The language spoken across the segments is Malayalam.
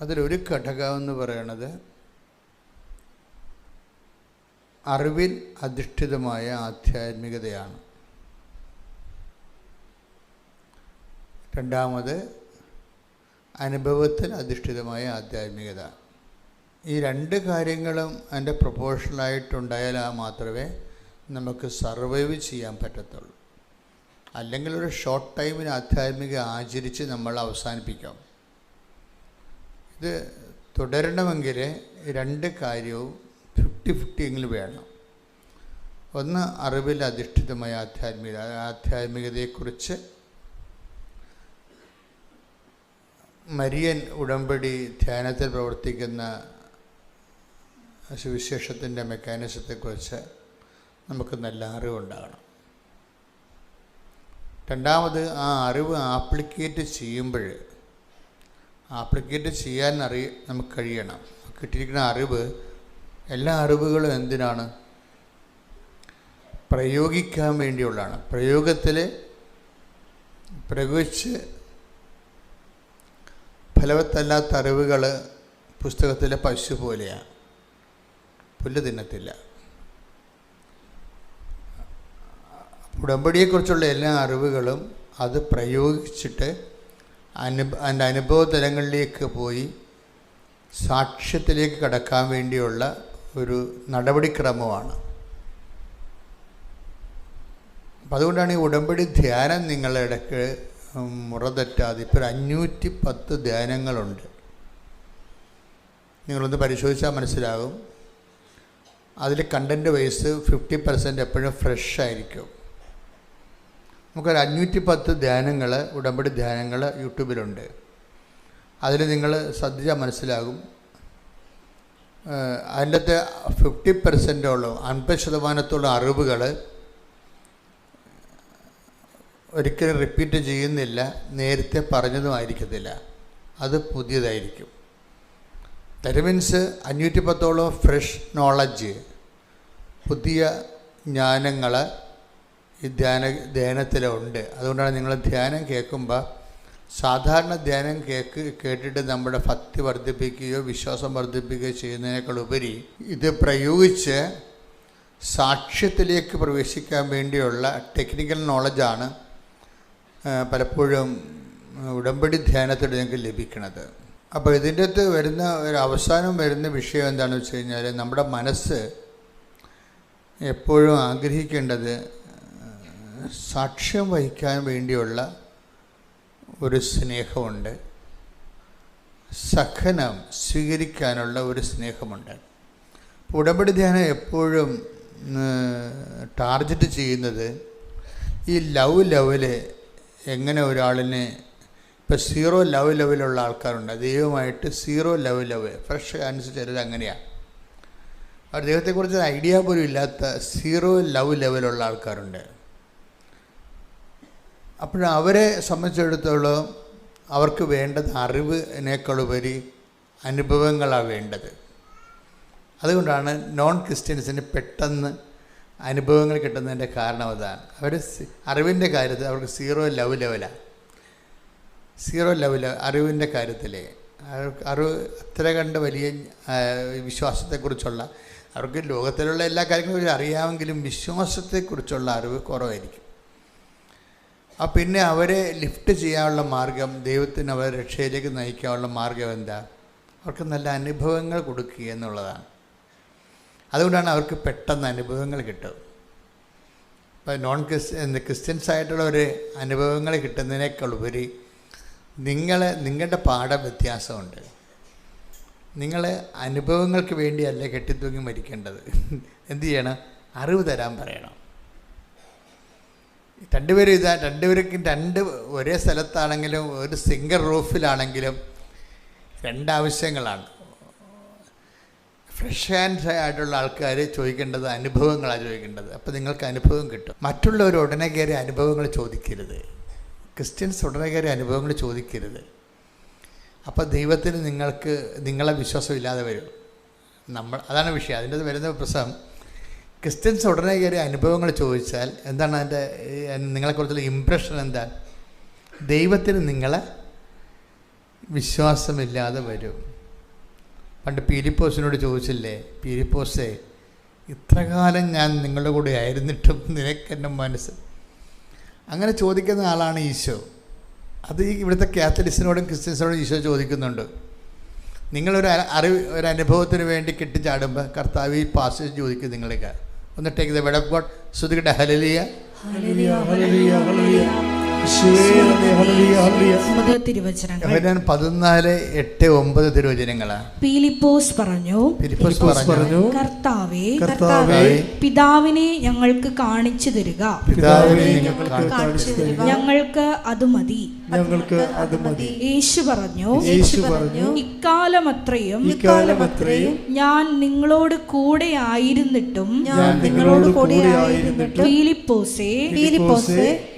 അതിലൊരു ഘടകം എന്ന് പറയുന്നത് അറിവിൽ അധിഷ്ഠിതമായ ആധ്യാത്മികതയാണ്. രണ്ടാമത് അനുഭവത്തിൽ അധിഷ്ഠിതമായ ആധ്യാത്മികത. ഈ രണ്ട് കാര്യങ്ങളും അതിൻ്റെ പ്രൊപ്പോർഷണലായിട്ടുണ്ടായാൽ മാത്രമേ നമുക്ക് സർവൈവ് ചെയ്യാൻ പറ്റത്തുള്ളൂ. അല്ലെങ്കിൽ ഒരു ഷോർട്ട് ടൈമിന് ആധ്യാത്മിക ആചരിച്ച് നമ്മൾ അവസാനിപ്പിക്കാം. ഇത് തുടരണമെങ്കിൽ രണ്ട് കാര്യവും 50-50 എങ്കിലും വേണം. ഒന്ന്, അറിവിൽ അധിഷ്ഠിതമായ ആധ്യാത്മികതയെക്കുറിച്ച് മരിയൻ ഉടമ്പടി ധ്യാനത്തിൽ പ്രവർത്തിക്കുന്ന സുവിശേഷത്തിൻ്റെ മെക്കാനിസത്തെക്കുറിച്ച് നമുക്ക് നല്ല അറിവുണ്ടാകണം. രണ്ടാമത്, ആ അറിവ് ആപ്ലിക്കേറ്റ് ചെയ്യാൻ നമുക്ക് കഴിയണം. കിട്ടിയിരിക്കുന്ന അറിവ്, എല്ലാ അറിവുകളും എന്തിനാണ്? പ്രയോഗിക്കാൻ വേണ്ടിയുള്ളതാണ്. പ്രയോഗിച്ച് ഫലവത്തല്ലാത്ത അറിവുകൾ പുസ്തകത്തിലെ പശു പോലെയാണ്, പുല്ല് തിന്നത്തില്ല. ഉടമ്പടിയെക്കുറിച്ചുള്ള എല്ലാ അറിവുകളും അത് പ്രയോഗിച്ചിട്ട് അതിൻ്റെ അനുഭവ തലങ്ങളിലേക്ക് പോയി സാക്ഷ്യത്തിലേക്ക് കടക്കാൻ വേണ്ടിയുള്ള ഒരു നടപടിക്രമമാണ്. അപ്പം അതുകൊണ്ടാണ് ഈ ഉടമ്പടി ധ്യാനം നിങ്ങളുടെ ഇടയ്ക്ക് മുറതെറ്റാതെ ഇപ്പോൾ 510 ധ്യാനങ്ങളുണ്ട്. നിങ്ങളൊന്ന് പരിശോധിച്ചാൽ മനസ്സിലാകും. അതിൽ കണ്ടൻറ്റ് വൈസ് 50% എപ്പോഴും ഫ്രഷ് ആയിരിക്കും. നമുക്കൊരു 510 ധ്യാനങ്ങൾ, ഉടമ്പടി ധ്യാനങ്ങൾ യൂട്യൂബിലുണ്ട്. അതിൽ നിങ്ങൾ ശ്രദ്ധിച്ചാൽ മനസ്സിലാകും. അതിൻ്റെ 50%ഓളം 50% അറിവുകൾ ഒരിക്കലും റിപ്പീറ്റ് ചെയ്യുന്നില്ല, നേരത്തെ പറഞ്ഞതും ആയിരിക്കത്തില്ല, അത് പുതിയതായിരിക്കും. ദാറ്റ് മീൻസ് 510ഓളം ഫ്രഷ് നോളജ്, പുതിയ ജ്ഞാനങ്ങൾ ഈ ധ്യാനത്തിലുണ്ട്. അതുകൊണ്ടാണ് നിങ്ങൾ ധ്യാനം കേൾക്കുമ്പോൾ സാധാരണ ധ്യാനം കേട്ടിട്ട് നമ്മുടെ ഭക്തി വർദ്ധിപ്പിക്കുകയോ വിശ്വാസം വർദ്ധിപ്പിക്കുകയോ ചെയ്യുന്നതിനേക്കാൾ ഉപരി ഇത് പ്രയോഗിച്ച് സാക്ഷ്യത്തിലേക്ക് പ്രവേശിക്കാൻ വേണ്ടിയുള്ള ടെക്നിക്കൽ നോളജാണ് പലപ്പോഴും ഉടമ്പടി ധ്യാനത്തിൽ നിങ്ങൾക്ക് ലഭിക്കുന്നത്. അപ്പോൾ ഇതിൻ്റെ അകത്ത് വരുന്ന ഒരു അവസാനം വരുന്ന വിഷയം എന്താണെന്ന് വെച്ച് കഴിഞ്ഞാൽ, നമ്മുടെ മനസ്സ് എപ്പോഴും ആഗ്രഹിക്കേണ്ടത് സാക്ഷ്യം വഹിക്കാൻ വേണ്ടിയുള്ള ഒരു സ്നേഹമുണ്ട്, സഹനം സ്വീകരിക്കാനുള്ള ഒരു സ്നേഹമുണ്ട്. ഉടമ്പടി ധ്യാനം എപ്പോഴും ടാർഗറ്റ് ചെയ്യുന്നത് ഈ ലവ് ലെവല് എങ്ങനെ ഒരാളിനെ, ഇപ്പോൾ 0 ലവ് ലെവലുള്ള ആൾക്കാരുണ്ട്, ദൈവമായിട്ട് 0 ലവ് ഫ്രഷ് അനുസരിച്ച് അങ്ങനെയാണ്. അവർ ദൈവത്തെക്കുറിച്ച് ഐഡിയ പോലും ഇല്ലാത്ത 0 ലവ് ലെവലുള്ള ആൾക്കാരുണ്ട്. അപ്പോൾ അവരെ സംബന്ധിച്ചിടത്തോളം അവർക്ക് വേണ്ടത് അറിവിനേക്കാളുപരി അനുഭവങ്ങളാണ് വേണ്ടത്. അതുകൊണ്ടാണ് നോൺ ക്രിസ്ത്യൻസിന് പെട്ടെന്ന് അനുഭവങ്ങൾ കിട്ടുന്നതിൻ്റെ കാരണം അതാണ്. അവർ അറിവിൻ്റെ കാര്യത്തിൽ അവർക്ക് 0 ലവ് ലെവലാണ്. 0 ലെവൽ അറിവിൻ്റെ കാര്യത്തിൽ അറിവ് അത്ര കണ്ട് വലിയ വിശ്വാസത്തെക്കുറിച്ചുള്ള, അവർക്ക് ലോകത്തിലുള്ള എല്ലാ കാര്യങ്ങളും അറിയാമെങ്കിലും വിശ്വാസത്തെക്കുറിച്ചുള്ള അറിവ് കുറവായിരിക്കും. പിന്നെ അവരെ ലിഫ്റ്റ് ചെയ്യാനുള്ള മാർഗം, ദൈവത്തിന് അവരെ രക്ഷയിലേക്ക് നയിക്കാനുള്ള മാർഗം എന്താ? അവർക്ക് നല്ല അനുഭവങ്ങൾ കൊടുക്കുക എന്നുള്ളതാണ്. അതുകൊണ്ടാണ് അവർക്ക് പെട്ടെന്ന് അനുഭവങ്ങൾ കിട്ടും. ഇപ്പോൾ ക്രിസ്ത്യൻസ് ആയിട്ടുള്ള ഒരു അനുഭവങ്ങൾ കിട്ടുന്നതിനേക്കാൾ ഉപരി നിങ്ങളുടെ പാഠം വ്യത്യാസമുണ്ട്. നിങ്ങൾ അനുഭവങ്ങൾക്ക് വേണ്ടിയല്ല കെട്ടിത്തൂങ്ങി മരിക്കേണ്ടത്. എന്തു ചെയ്യണം? അറിവ് തരാൻ പറയണം. രണ്ടുപേർക്കും ഒരേ സ്ഥലത്താണെങ്കിലും ഒരു സിംഗിൾ റൂഫിലാണെങ്കിലും 2 ആവശ്യങ്ങളാണ്. ഫ്രഷ് ഹാൻഡ്സ് ആയിട്ടുള്ള ആൾക്കാർ ചോദിക്കേണ്ടത് അനുഭവങ്ങളാണ് ചോദിക്കേണ്ടത്. അപ്പോൾ നിങ്ങൾക്ക് അനുഭവം കിട്ടും. മറ്റുള്ളവർ ഉടനെ കയറി അനുഭവങ്ങൾ ചോദിക്കരുത്. ക്രിസ്ത്യൻസ് ഉടനെ കയറി അനുഭവങ്ങൾ ചോദിക്കരുത്. അപ്പോൾ ദൈവത്തിന് നിങ്ങളെ വിശ്വാസമില്ലാതെ വരും. അതാണ് വിഷയം. അതിൻ്റെ വരുന്ന പ്രശ്നം, ക്രിസ്ത്യൻസ് ഉടനെ കയറി അനുഭവങ്ങൾ ചോദിച്ചാൽ എന്താണ് നിങ്ങളെക്കുറിച്ചുള്ള ഇമ്പ്രഷൻ? എന്താണ്? ദൈവത്തിന് നിങ്ങളെ വിശ്വാസമില്ലാതെ വരും. പണ്ട് പീലിപ്പോസിനോട് ചോദിച്ചില്ലേ, പീലിപ്പോസേ, ഇത്ര കാലം ഞാൻ നിങ്ങളുടെ കൂടെ ആയിരുന്നിട്ടും നിനക്കെന്നെ മനസ്സ്, അങ്ങനെ ചോദിക്കുന്ന ആളാണ് ഈശോ. അത് ഈ ഇവിടുത്തെ കാത്തലിക്സിനോടും ക്രിസ്ത്യൻസിനോടും ഈശോ ചോദിക്കുന്നുണ്ട്. നിങ്ങളൊരു ഒരു അനുഭവത്തിന് വേണ്ടി കെട്ടിച്ചാടുമ്പോൾ കർത്താവ് ഈ പാസേജ് ചോദിക്കും നിങ്ങൾക്ക്. ഒന്ന് take the word of God. ശ്രുതികട്ടെ ഹല്ലേലൂയ, ഹല്ലേലൂയ, ഹല്ലേലൂയ, ഹല്ലേലൂയ. യോഹന്നാൻ 14:8-9 തിരുവചനങ്ങളാണ്. പീലിപ്പോസ് പറഞ്ഞു, കർത്താവേ, പിതാവിനെ ഞങ്ങൾക്ക് കാണിച്ചു തരിക, ഞങ്ങൾക്ക് അത് മതി. യേശു പറഞ്ഞു, ഇക്കാലമത്രയും ഞാൻ നിങ്ങളോട് കൂടെ ആയിരുന്നിട്ടും ഫിലിപ്പോസേ,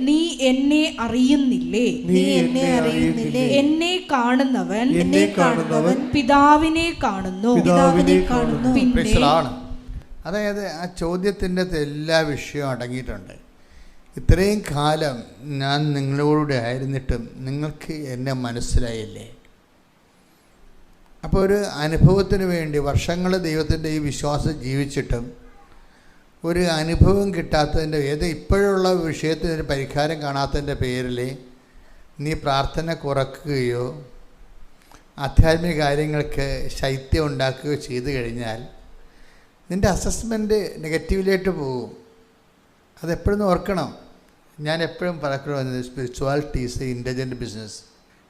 നീ എന്നെ അറിയുന്നില്ലേ? എന്നെ കാണുന്നവൻ പിതാവിനെ കാണുന്നു. പിന്നെ അതായത് ആ ചോദ്യത്തിൻ്റെ എല്ലാ വിഷയവും അടങ്ങിയിട്ടുണ്ട്. ഇത്രയും കാലം ഞാൻ നിങ്ങളോട് ആയിരുന്നിട്ടും നിങ്ങൾക്ക് എന്നെ മനസ്സിലായില്ലേ? അപ്പോൾ ഒരു അനുഭവത്തിന് വേണ്ടി വർഷങ്ങൾ ദൈവത്തിൻ്റെ ഈ വിശ്വാസം ജീവിച്ചിട്ടും ഒരു അനുഭവം കിട്ടാത്തതിൻ്റെ ഇപ്പോഴുള്ള വിഷയത്തിനൊരു പരിഹാരം കാണാത്തതിൻ്റെ പേരിൽ നീ പ്രാർത്ഥന കുറക്കുകയോ ആധ്യാത്മിക കാര്യങ്ങൾക്ക് ശൈത്യം ഉണ്ടാക്കുകയോ ചെയ്തു കഴിഞ്ഞാൽ നിൻ്റെ അസസ്മെൻറ്റ് നെഗറ്റീവിലേക്ക് പോകും. അതെപ്പോഴും ഓർക്കണം. ഞാൻ എപ്പോഴും പറയുന്നത് spirituality is A intelligent business.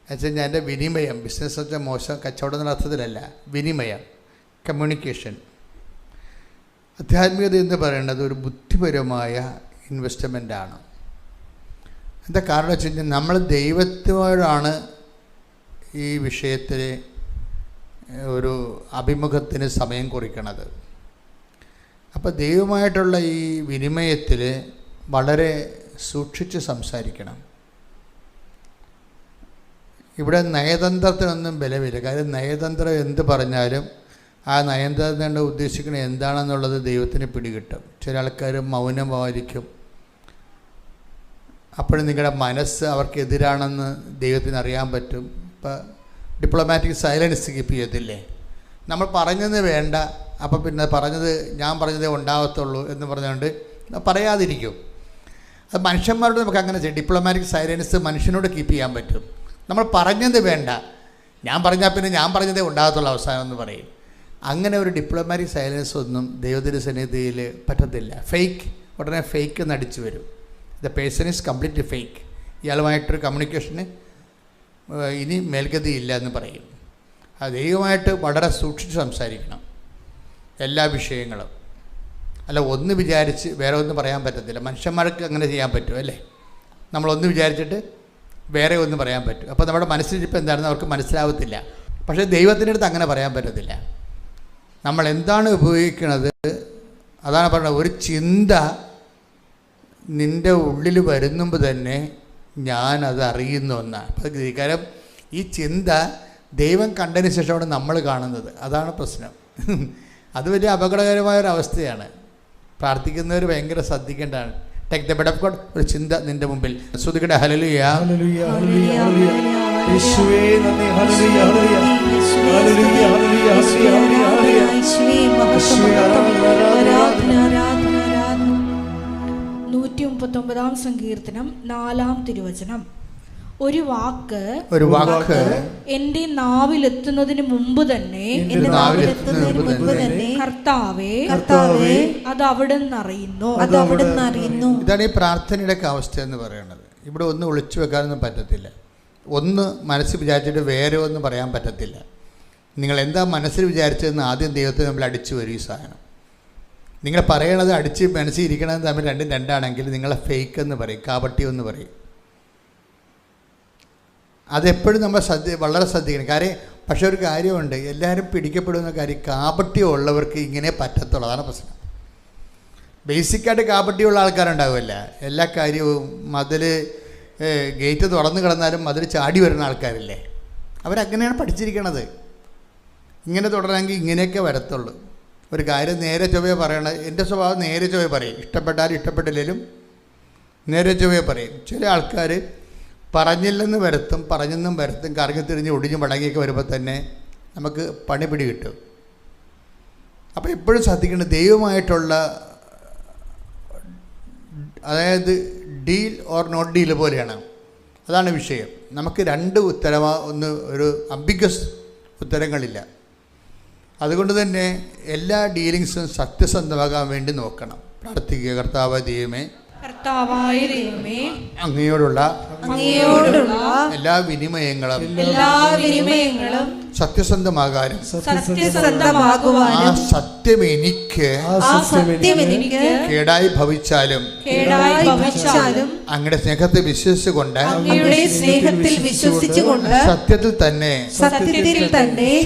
എന്നുവെച്ചാൽ ഞാൻ എൻ്റെ വിനിമയം, ബിസിനസ് വെച്ചാൽ മോശം കച്ചവടം എന്ന അർത്ഥത്തിലല്ല, വിനിമയം, കമ്മ്യൂണിക്കേഷൻ. ആധ്യാത്മികത എന്ന് പറയുന്നത് ഒരു ബുദ്ധിപരമായ ഇൻവെസ്റ്റ്മെൻറ്റാണ്. എന്താ കാരണം വെച്ച് കഴിഞ്ഞാൽ നമ്മൾ ദൈവത്തോടാണ് ഈ വിഷയത്തിൽ ഒരു അഭിമുഖത്തിന് സമയം കുറിക്കണത്. അപ്പോൾ ദൈവമായിട്ടുള്ള ഈ വിനിമയത്തിൽ വളരെ സൂക്ഷിച്ച് സംസാരിക്കണം. ഇവിടെ നയതന്ത്രത്തിനൊന്നും ബലമില്ല. കാര്യം നയതന്ത്രം എന്ത് പറഞ്ഞാലും ആ നയതന്ത്രം ഉദ്ദേശിക്കുന്നത് എന്താണെന്നുള്ളത് ദൈവത്തിന് പിടികിട്ടും. ചില ആൾക്കാർ മൗനമായിരിക്കും. അപ്പോഴും നിങ്ങളുടെ മനസ്സ് അവർക്കെതിരാണെന്ന് ദൈവത്തിന് അറിയാൻ പറ്റും. ഇപ്പോൾ ഡിപ്ലോമാറ്റിക് സൈലൻസ് കീപ്പ് ചെയ്യത്തില്ലേ? നമ്മൾ പറഞ്ഞത് വേണ്ട, അപ്പം പിന്നെ ഞാൻ പറഞ്ഞതേ ഉണ്ടാകത്തുള്ളൂ എന്ന് പറഞ്ഞുകൊണ്ട് പറയാതിരിക്കും. അത് മനുഷ്യന്മാരോട് നമുക്ക് അങ്ങനെ ചെയ്യും. ഡിപ്ലോമാറ്റിക് സൈലൻസ് മനുഷ്യനോട് കീപ്പ് ചെയ്യാൻ പറ്റും. നമ്മൾ പറഞ്ഞത് വേണ്ട, ഞാൻ പറഞ്ഞാൽ പിന്നെ ഞാൻ പറഞ്ഞതേ ഉണ്ടാകത്തുള്ളൂ അവസാനം എന്ന് പറയും. അങ്ങനെ ഒരു ഡിപ്ലോമാറ്റിക് സൈലൻസ് ഒന്നും ദൈവത്തിൻ്റെ സന്നിധിയിൽ പറ്റത്തില്ല. ഫേക്ക് ഉടനെ ഫേക്ക് നടിച്ചു വരും. The person is completely fake. ഇയാളുമായിട്ടൊരു കമ്മ്യൂണിക്കേഷന് ഇനി മേൽഗതിയില്ല എന്ന് പറയും. അത് ദൈവമായിട്ട് വളരെ സൂക്ഷിച്ച് സംസാരിക്കണം എല്ലാ വിഷയങ്ങളും. അല്ല ഒന്ന് വിചാരിച്ച് വേറെ ഒന്നും പറയാൻ പറ്റത്തില്ല. മനുഷ്യന്മാർക്ക് അങ്ങനെ ചെയ്യാൻ പറ്റും അല്ലേ? നമ്മളൊന്ന് വിചാരിച്ചിട്ട് വേറെ ഒന്നും പറയാൻ പറ്റും. അപ്പോൾ നമ്മുടെ മനസ്സിലിപ്പോൾ എന്താണെന്ന് അവർക്ക് മനസ്സിലാവത്തില്ല. പക്ഷേ ദൈവത്തിൻ്റെ അടുത്ത് അങ്ങനെ പറയാൻ പറ്റത്തില്ല. നമ്മൾ എന്താണ് ഉപയോഗിക്കുന്നത് അതാണ് പറയുന്നത്. ഒരു ചിന്ത നിൻ്റെ ഉള്ളിൽ വരുന്നുമ്പോൾ തന്നെ ഞാനത് അറിയുന്നു എന്നാണ്. അപ്പോൾ കാരണം ഈ ചിന്ത ദൈവം കണ്ടതിന് ശേഷമാണ് നമ്മൾ കാണുന്നത്. അതാണ് പ്രശ്നം. അത് വലിയ അപകടകരമായൊരവസ്ഥയാണ്. പ്രാർത്ഥിക്കുന്നവർ ഭയങ്കര ശ്രദ്ധിക്കേണ്ടതാണ്. Take the word of God. ഒരു ചിന്ത നിൻ്റെ മുമ്പിൽ. ശ്രുതികട്ടെ ഹല്ലേലൂയ, ഹല്ലേലൂയ, ഹല്ലേലൂയ, ഹല്ലേലൂയ. യേശുവേ നന്ദി, ഹല്ലേലൂയ, ഹല്ലേലൂയ, ഹല്ലേലൂയ, ഹല്ലേലൂയ, ഹല്ലേലൂയ, ഹല്ലേലൂയ. ആരാധന, ആരാധന, ആരാധന. 139-ാം സങ്കീർത്തനം 4-ാം തിരുവചനം. ഒരു വാക്ക് എന്റെ നാവിലെത്തുന്നതിന് മുമ്പ് തന്നെ കർത്താവേ അത് അവിടുന്ന് അറിയുന്നു. ഇതാണ് ഈ പ്രാർത്ഥനയുടെ അവസ്ഥ എന്ന് പറയുന്നത്. ഇവിടെ ഒന്നും ഒളിച്ചു വെക്കാനൊന്നും പറ്റത്തില്ല. ഒന്ന് മനസ്സിൽ വിചാരിച്ചിട്ട് വേറെ ഒന്നും പറയാൻ പറ്റത്തില്ല. നിങ്ങൾ എന്താ മനസ്സിൽ വിചാരിച്ചതെന്ന് ആദ്യം ദൈവത്തെ നമ്മൾ അടിച്ചു വരും. ഈ സാധനം നിങ്ങൾ പറയണത് അടിച്ച് മനസ്സിൽ ഇരിക്കണത് തമ്മിൽ രണ്ടും രണ്ടാണെങ്കിൽ നിങ്ങളെ ഫേക്ക് എന്ന് പറയും, കാപട്യം എന്ന് പറയും. അതെപ്പോഴും നമ്മൾ വളരെ ശ്രദ്ധിക്കണം. കാര്യം പക്ഷേ ഒരു കാര്യമുണ്ട്, എല്ലാവരും പിടിക്കപ്പെടുന്ന കാര്യം കാപട്യം ഉള്ളവർക്ക് ഇങ്ങനെ പറ്റത്തുള്ളൂ. അതാണ് പ്രശ്നം. ബേസിക്കായിട്ട് കാപട്യമുള്ള ആൾക്കാരുണ്ടാവില്ല. എല്ലാ കാര്യവും ഗേറ്റ് തുറന്നു കിടന്നാലും മതിൽ ചാടി വരുന്ന ആൾക്കാരില്ലേ, അവരങ്ങനെയാണ് പഠിച്ചിരിക്കണത്. ഇങ്ങനെ തുടരണമെങ്കിൽ ഇങ്ങനെയൊക്കെ വരത്തുള്ളൂ. ഒരു കാര്യം നേരെ ചൊവ്വേ പറയണത്. എൻ്റെ സ്വഭാവം നേരെ ചൊവ്വേ പറയും. ഇഷ്ടപ്പെട്ടാലും ഇഷ്ടപ്പെട്ടില്ലെങ്കിലും നേരെ ചൊവ്വേ പറയും. ചില ആൾക്കാർ പറഞ്ഞില്ലെന്ന് വരുത്തും, പറഞ്ഞെന്നും വരുത്തും, കറങ്ങിത്തിരിഞ്ഞ് ഒടിഞ്ഞ് മടങ്ങിയൊക്കെ വരുമ്പോൾ തന്നെ നമുക്ക് പണിപിടി കിട്ടും. അപ്പോൾ എപ്പോഴും ശ്രദ്ധിക്കേണ്ടത് ദൈവമായിട്ടുള്ള, അതായത് ഡീൽ ഓർ നോട്ട് ഡീൽ പോലെയാണ്. അതാണ് വിഷയം. നമുക്ക് രണ്ട് ഒരു അംബിഗസ് ഉത്തരങ്ങളില്ല. അതുകൊണ്ട് തന്നെ എല്ലാ ഡീലിങ്സും സത്യസന്ധമാകാൻ വേണ്ടി നോക്കണം. പ്രാർത്ഥിക്കുക. കർത്താവായ ദൈവമേ, അങ്ങയോടുള്ള എല്ലാ വിനിമയങ്ങളും സത്യസന്ധമാകാനും ആ സത്യം എനിക്ക് കേടായി ഭവിച്ചാലും അങ്ങയുടെ സ്നേഹത്തെ വിശ്വസിച്ചുകൊണ്ട് സത്യത്തിൽ തന്നെ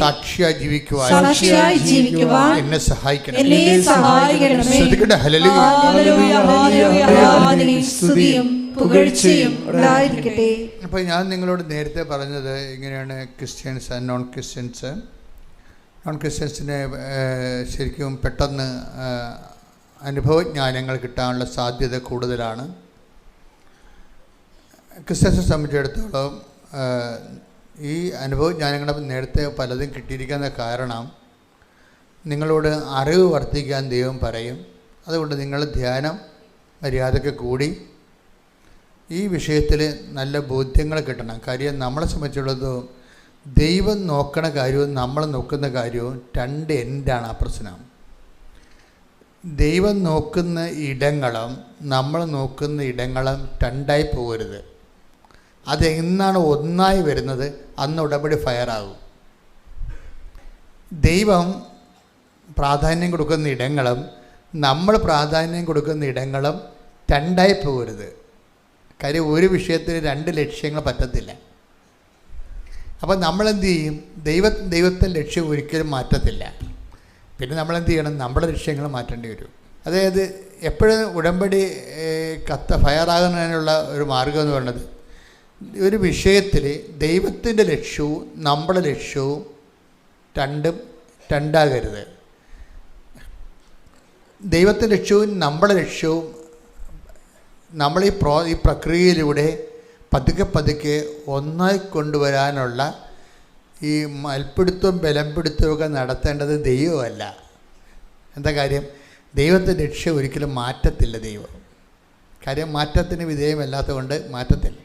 സാക്ഷിയായി ജീവിക്കുവാൻ എന്നെ സഹായിക്കണം. അപ്പോൾ ഞാൻ നിങ്ങളോട് നേരത്തെ പറഞ്ഞത് ഇങ്ങനെയാണ്, Christians and non Christians. Non ക്രിസ്ത്യൻസിനെ ശരിക്കും പെട്ടെന്ന് അനുഭവജ്ഞാനങ്ങൾ കിട്ടാനുള്ള സാധ്യത കൂടുതലാണ്. ക്രിസ്ത്യൻസിനെ സംബന്ധിച്ചിടത്തോളം ഈ അനുഭവജ്ഞാനങ്ങൾ നേരത്തെ പലതും കിട്ടിയിരിക്കുന്ന കാരണം നിങ്ങളോട് അറിവ് വർദ്ധിക്കാൻ ദൈവം പറയും. അതുകൊണ്ട് നിങ്ങൾ ധ്യാനം മര്യാദയ്ക്ക് കൂടി ഈ വിഷയത്തിൽ നല്ല ബോധ്യങ്ങൾ കിട്ടണം. കാര്യം നമ്മളെ സംബന്ധിച്ചുള്ളത് ദൈവം നോക്കണ കാര്യവും നമ്മൾ നോക്കുന്ന കാര്യവും രണ്ട് എൻഡാണ് ആ പ്രശ്നം. ദൈവം നോക്കുന്ന ഇടങ്ങളും നമ്മൾ നോക്കുന്ന ഇടങ്ങളും രണ്ടായി പോകരുത്. അതെന്നാണ് ഒന്നായി വരുന്നത് അന്ന് ഉടമ്പടി ഫയറാകും. ദൈവം പ്രാധാന്യം കൊടുക്കുന്ന ഇടങ്ങളും നമ്മൾ പ്രാധാന്യം കൊടുക്കുന്ന ഇടങ്ങളും രണ്ടായി പോകരുത്. കാര്യം ഒരു വിഷയത്തിന് രണ്ട് ലക്ഷ്യങ്ങൾ പറ്റത്തില്ല. അപ്പോൾ നമ്മളെന്ത് ചെയ്യും? ദൈവത്തിൻ്റെ ലക്ഷ്യം ഒരിക്കലും മാറ്റത്തില്ല. പിന്നെ നമ്മളെന്ത് ചെയ്യണം? നമ്മുടെ ലക്ഷ്യങ്ങൾ മാറ്റേണ്ടി വരും. അതായത് എപ്പോഴും ഉടമ്പടി ഫയറാകുന്നതിനുള്ള ഒരു മാർഗം എന്ന് പറയുന്നത്, ഒരു വിഷയത്തിൽ ദൈവത്തിൻ്റെ ലക്ഷ്യവും നമ്മുടെ ലക്ഷ്യവും രണ്ടാകരുത്. ദൈവത്തിൻ്റെ ലക്ഷ്യവും നമ്മുടെ ലക്ഷ്യവും നമ്മൾ ഈ പ്രക്രിയയിലൂടെ പതുക്കെ ഒന്നായി കൊണ്ടുവരാനുള്ള ഈ മൽപ്പിടുത്തവും ബലംപിടുത്തവും നടത്തേണ്ടത് ദൈവമല്ല. എന്താ കാര്യം? ദൈവത്തിൻ്റെ ലക്ഷ്യം ഒരിക്കലും മാറ്റത്തില്ല ദൈവം. കാര്യം മാറ്റത്തിന് വിധേയമല്ലാത്തത് കൊണ്ട് മാറ്റത്തില്ല.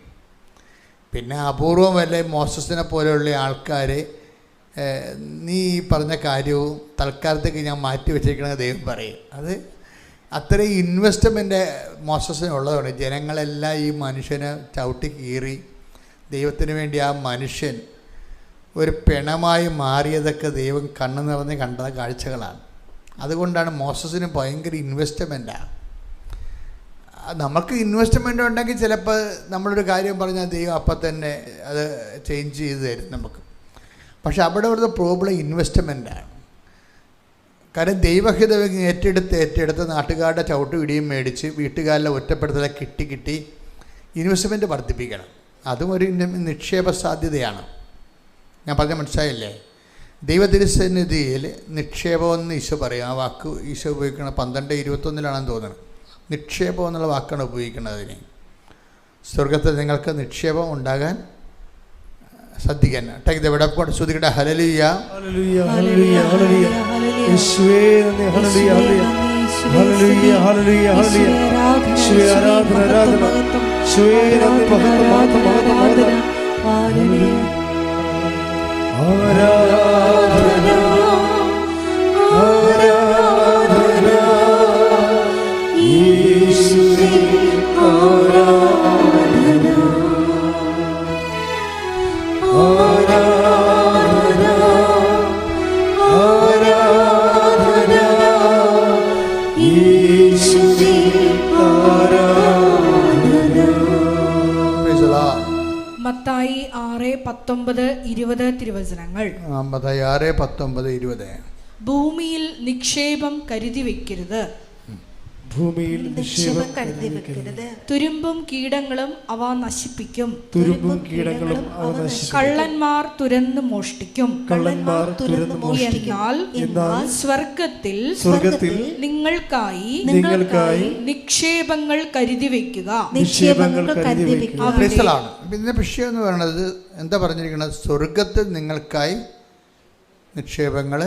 പിന്നെ അപൂർവം വല്ല മോസസിനെ പോലെയുള്ള ആൾക്കാർ നീ ഈ പറഞ്ഞ കാര്യവും തൽക്കാലത്തേക്ക് ഞാൻ മാറ്റി വെച്ചിരിക്കണമെന്ന് ദൈവം പറയും. അത് അത്രയും ഇൻവെസ്റ്റ്മെൻറ്റ് മോസസിനുള്ളതാണ്. ജനങ്ങളെല്ലാം ഈ മനുഷ്യനെ ചവിട്ടി കീറി ദൈവത്തിന് വേണ്ടി ആ മനുഷ്യൻ ഒരു പിണമായി മാറിയതൊക്കെ ദൈവം കണ്ണു നിറഞ്ഞ് കണ്ട കാഴ്ചകളാണ്. അതുകൊണ്ടാണ് മോസസിന് ഭയങ്കര ഇൻവെസ്റ്റ്മെൻറ്റാണ്. നമുക്ക് ഇൻവെസ്റ്റ്മെൻ്റ് ഉണ്ടെങ്കിൽ ചിലപ്പോൾ നമ്മളൊരു കാര്യം പറഞ്ഞാൽ ദൈവം അപ്പം തന്നെ അത് ചേഞ്ച് ചെയ്ത് തരും നമുക്ക്. പക്ഷെ അവിടുത്തെ പ്രോബ്ലം ഇൻവെസ്റ്റ്മെൻറ്റാണ്. കാരണം ദൈവഹിതം ഏറ്റെടുത്ത് നാട്ടുകാരുടെ ചവിട്ട് ഇടിയും മേടിച്ച് വീട്ടുകാരിലെ ഒറ്റപ്പെടുത്തലെ കിട്ടി ഇൻവെസ്റ്റ്മെൻറ്റ് വർദ്ധിപ്പിക്കണം. അതും ഒരു നിക്ഷേപ സാധ്യതയാണ്. ഞാൻ പറഞ്ഞ മനസ്സിലായില്ലേ? ദൈവതിരുസന്നിധിയിൽ നിക്ഷേപമെന്ന് ഈശോ പറയും. ആ വാക്ക് ഈശോ ഉപയോഗിക്കണം 12:21 തോന്നുന്നത്. നിക്ഷേപം എന്നുള്ള വാക്കാണ് ഉപയോഗിക്കുന്നത്. അതിന് സ്വർഗത്തിൽ നിങ്ങൾക്ക് നിക്ഷേപം ഉണ്ടാകാൻ ശ്രദ്ധിക്കാൻ. Take the word of God. സ്തുതിക്കട്ടെ. ഹല്ലേലൂയ, ഹല്ലേലൂയ, ഹല്ലേലൂയ, ഹല്ലേലൂയ. യേശുവേ നന്ദി. ഹല്ലേലൂയ, ഹല്ലേലൂയ, ഹല്ലേലൂയ, ഹല്ലേലൂയ, ഹല്ലേലൂയ. യേശുവേ ആരാധന, ആരാധന. യേശുവേ നന്ദി, മഹത്വം, മഹത്വം, മഹത്വം, മഹത്വം. ഹല്ലേലൂയ, ആരാധന, ആരാധന. യേശുവേ ആരാധന, ആരാധന, ആരാധന. യേശുവേ ആരാധന. മത്തായി 6:19-20 തിരുവചനങ്ങൾ. മത്തായി 6:19-20. ഭൂമിയിൽ നിക്ഷേപം കരുതി വെക്കരുത്, ഭൂമിയിൽ നിക്ഷേപം കരുതി വെക്കരുത്. തുരുമ്പും കീടങ്ങളും അവ നശിപ്പിക്കും. തുരുമ്പും കീടങ്ങളും അവ നശിപ്പിക്കും. കള്ളന്മാർ തുരന്ന് മോഷ്ടിക്കും. കള്ളന്മാർ തുരന്ന് മോഷ്ടിക്കും. എന്നാൽ സ്വർഗത്തിൽ നിങ്ങൾക്കായി നിക്ഷേപങ്ങൾ കരുതി വെക്കുക. നിക്ഷേപങ്ങൾ കരുതി വെക്കുക. ഇതിന്റെ വിഷയം എന്ന് പറയുന്നത് എന്താ പറഞ്ഞിരിക്കുന്നത്? സ്വർഗത്തിൽ നിങ്ങൾക്കായി നിക്ഷേപങ്ങൾ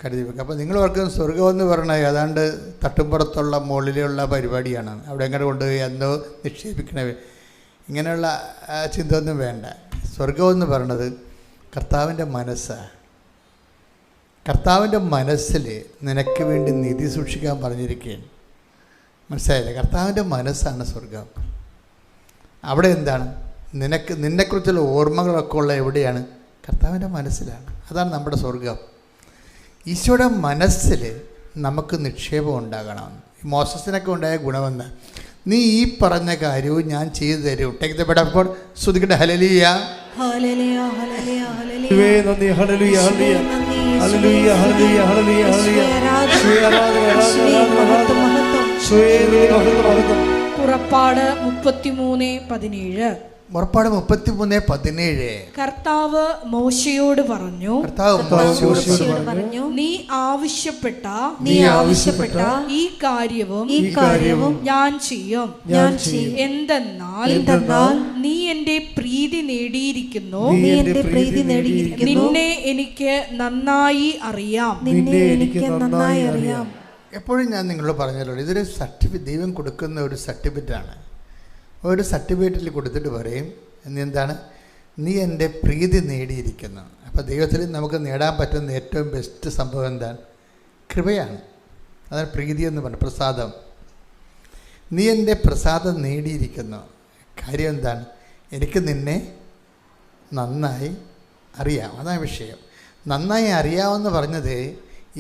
കരുതി വെക്കുക. അപ്പോൾ നിങ്ങൾ ഓർക്കുന്ന സ്വർഗം എന്ന് പറഞ്ഞാൽ ഏതാണ്ട് തട്ടുംപുറത്തുള്ള മുകളിലുള്ള പരിപാടിയാണ്. അവിടെ എങ്ങനെ കൊണ്ടുപോയി എന്തോ നിക്ഷേപിക്കണേ, ഇങ്ങനെയുള്ള ചിന്ത ഒന്നും വേണ്ട. സ്വർഗം എന്ന് പറയുന്നത് കർത്താവിൻ്റെ മനസ്സാണ്. കർത്താവിൻ്റെ മനസ്സിൽ നിനക്ക് വേണ്ടി നിധി സൂക്ഷിക്കാൻ പറഞ്ഞിരിക്കുകയാണ്. മനസ്സിലായില്ലേ? കർത്താവിൻ്റെ മനസ്സാണ് സ്വർഗം. അവിടെ എന്താണ്? നിന്നെക്കുറിച്ചുള്ള ഓർമ്മകളൊക്കെ ഉള്ള എവിടെയാണ്? കർത്താവിൻ്റെ മനസ്സിലാണ്. അതാണ് നമ്മുടെ സ്വർഗം. ഈശോയുടെ മനസ്സിൽ നമുക്ക് നിക്ഷേപം ഉണ്ടാകണം. മോസസിനൊക്കെ ഉണ്ടായ ഗുണമെന്ന്, നീ ഈ പറഞ്ഞ കാര്യവും ഞാൻ ചെയ്തു തരും. Take the word of God. സ്തുതിക്കട്ടെ. ഹല്ലേലൂയ, ഹല്ലേലൂയ, ഹല്ലേലൂയ, ഹല്ലേലൂയ. നന്ദി. ഹല്ലേലൂയ, ഹല്ലേലൂയ, ഹല്ലേലൂയ, ഹല്ലേലൂയ, ഹല്ലേലൂയ, ഹല്ലേലൂയ. പുറപ്പാട് 33:17. പുറപ്പാട് 33:17. കർത്താവ് മോശയോട് പറഞ്ഞു, നീ ആവശ്യപ്പെട്ട ഈ കാര്യവും ഞാൻ ചെയ്യും. എന്തെന്നാൽ നീ എന്റെ പ്രീതി നേടിയിരിക്കുന്നു. നിന്നെ എനിക്ക് നന്നായി അറിയാം. എപ്പോഴും ഞാൻ നിങ്ങളോട് പറഞ്ഞല്ലോ, ഇതൊരു സർട്ടിഫിക്കറ്റ്, ദൈവം കൊടുക്കുന്ന ഒരു സർട്ടിഫിക്കറ്റാണ്. ഒരു സർട്ടിഫിക്കറ്റിൽ കൊടുത്തിട്ട് പറയും എന്താണ്? നീ എൻ്റെ പ്രീതി നേടിയിരിക്കുന്നു. അപ്പോൾ ദൈവത്തിൽ നമുക്ക് നേടാൻ പറ്റുന്ന ഏറ്റവും ബെസ്റ്റ് സംഭവം എന്താണ്? കൃപയാണ്. അതാണ് പ്രീതി എന്ന് പറഞ്ഞത്, പ്രസാദം. നീ എൻ്റെ പ്രസാദം നേടിയിരിക്കുന്നു. കാര്യം എന്താണ്? എനിക്ക് നിന്നെ നന്നായി അറിയാം. അതാണ് വിഷയം. നന്നായി അറിയാമെന്ന് പറഞ്ഞത്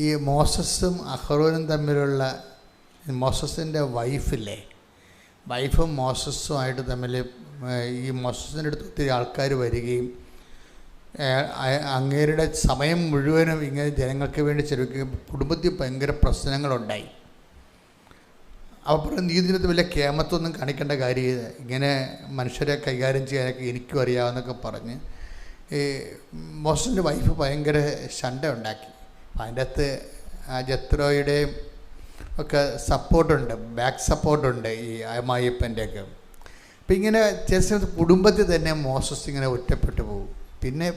ഈ മോസസും അഹ്റോനും തമ്മിലുള്ള, മോസസിൻ്റെ വൈഫില്ലേ, വൈഫും മോസസുമായിട്ട് തമ്മിൽ ഈ മോസസിൻ്റെ അടുത്ത് ഒത്തിരി ആൾക്കാർ വരികയും അങ്ങേരുടെ സമയം മുഴുവനും ഇങ്ങനെ ജനങ്ങൾക്ക് വേണ്ടി ചെലവഴിക്കുകയും കുടുംബത്തിൽ ഭയങ്കര പ്രശ്നങ്ങളുണ്ടായി. അപ്പോൾ നീതിനകത്ത് വലിയ കേമത്തൊന്നും കാണിക്കേണ്ട കാര്യമില്ല, ഇങ്ങനെ മനുഷ്യരെ കൈകാര്യം ചെയ്യാനൊക്കെ എനിക്കും അറിയാമെന്നൊക്കെ പറഞ്ഞ് ഈ മോസസിൻ്റെ വൈഫ് ഭയങ്കര ശണ്ട ഉണ്ടാക്കി. അപ്പം അതിൻ്റെ അകത്ത് ജത്രോയുടെയും ഒക്കെ സപ്പോർട്ടുണ്ട്, ബാക്ക് സപ്പോർട്ടുണ്ട് ഈ അമ്മായിയപ്പൻ്റെയൊക്കെ. അപ്പം ഇങ്ങനെ ചില സമയത്ത് കുടുംബത്തിൽ തന്നെ മോസസ് ഇങ്ങനെ ഒറ്റപ്പെട്ടു പോകും. പിന്നെ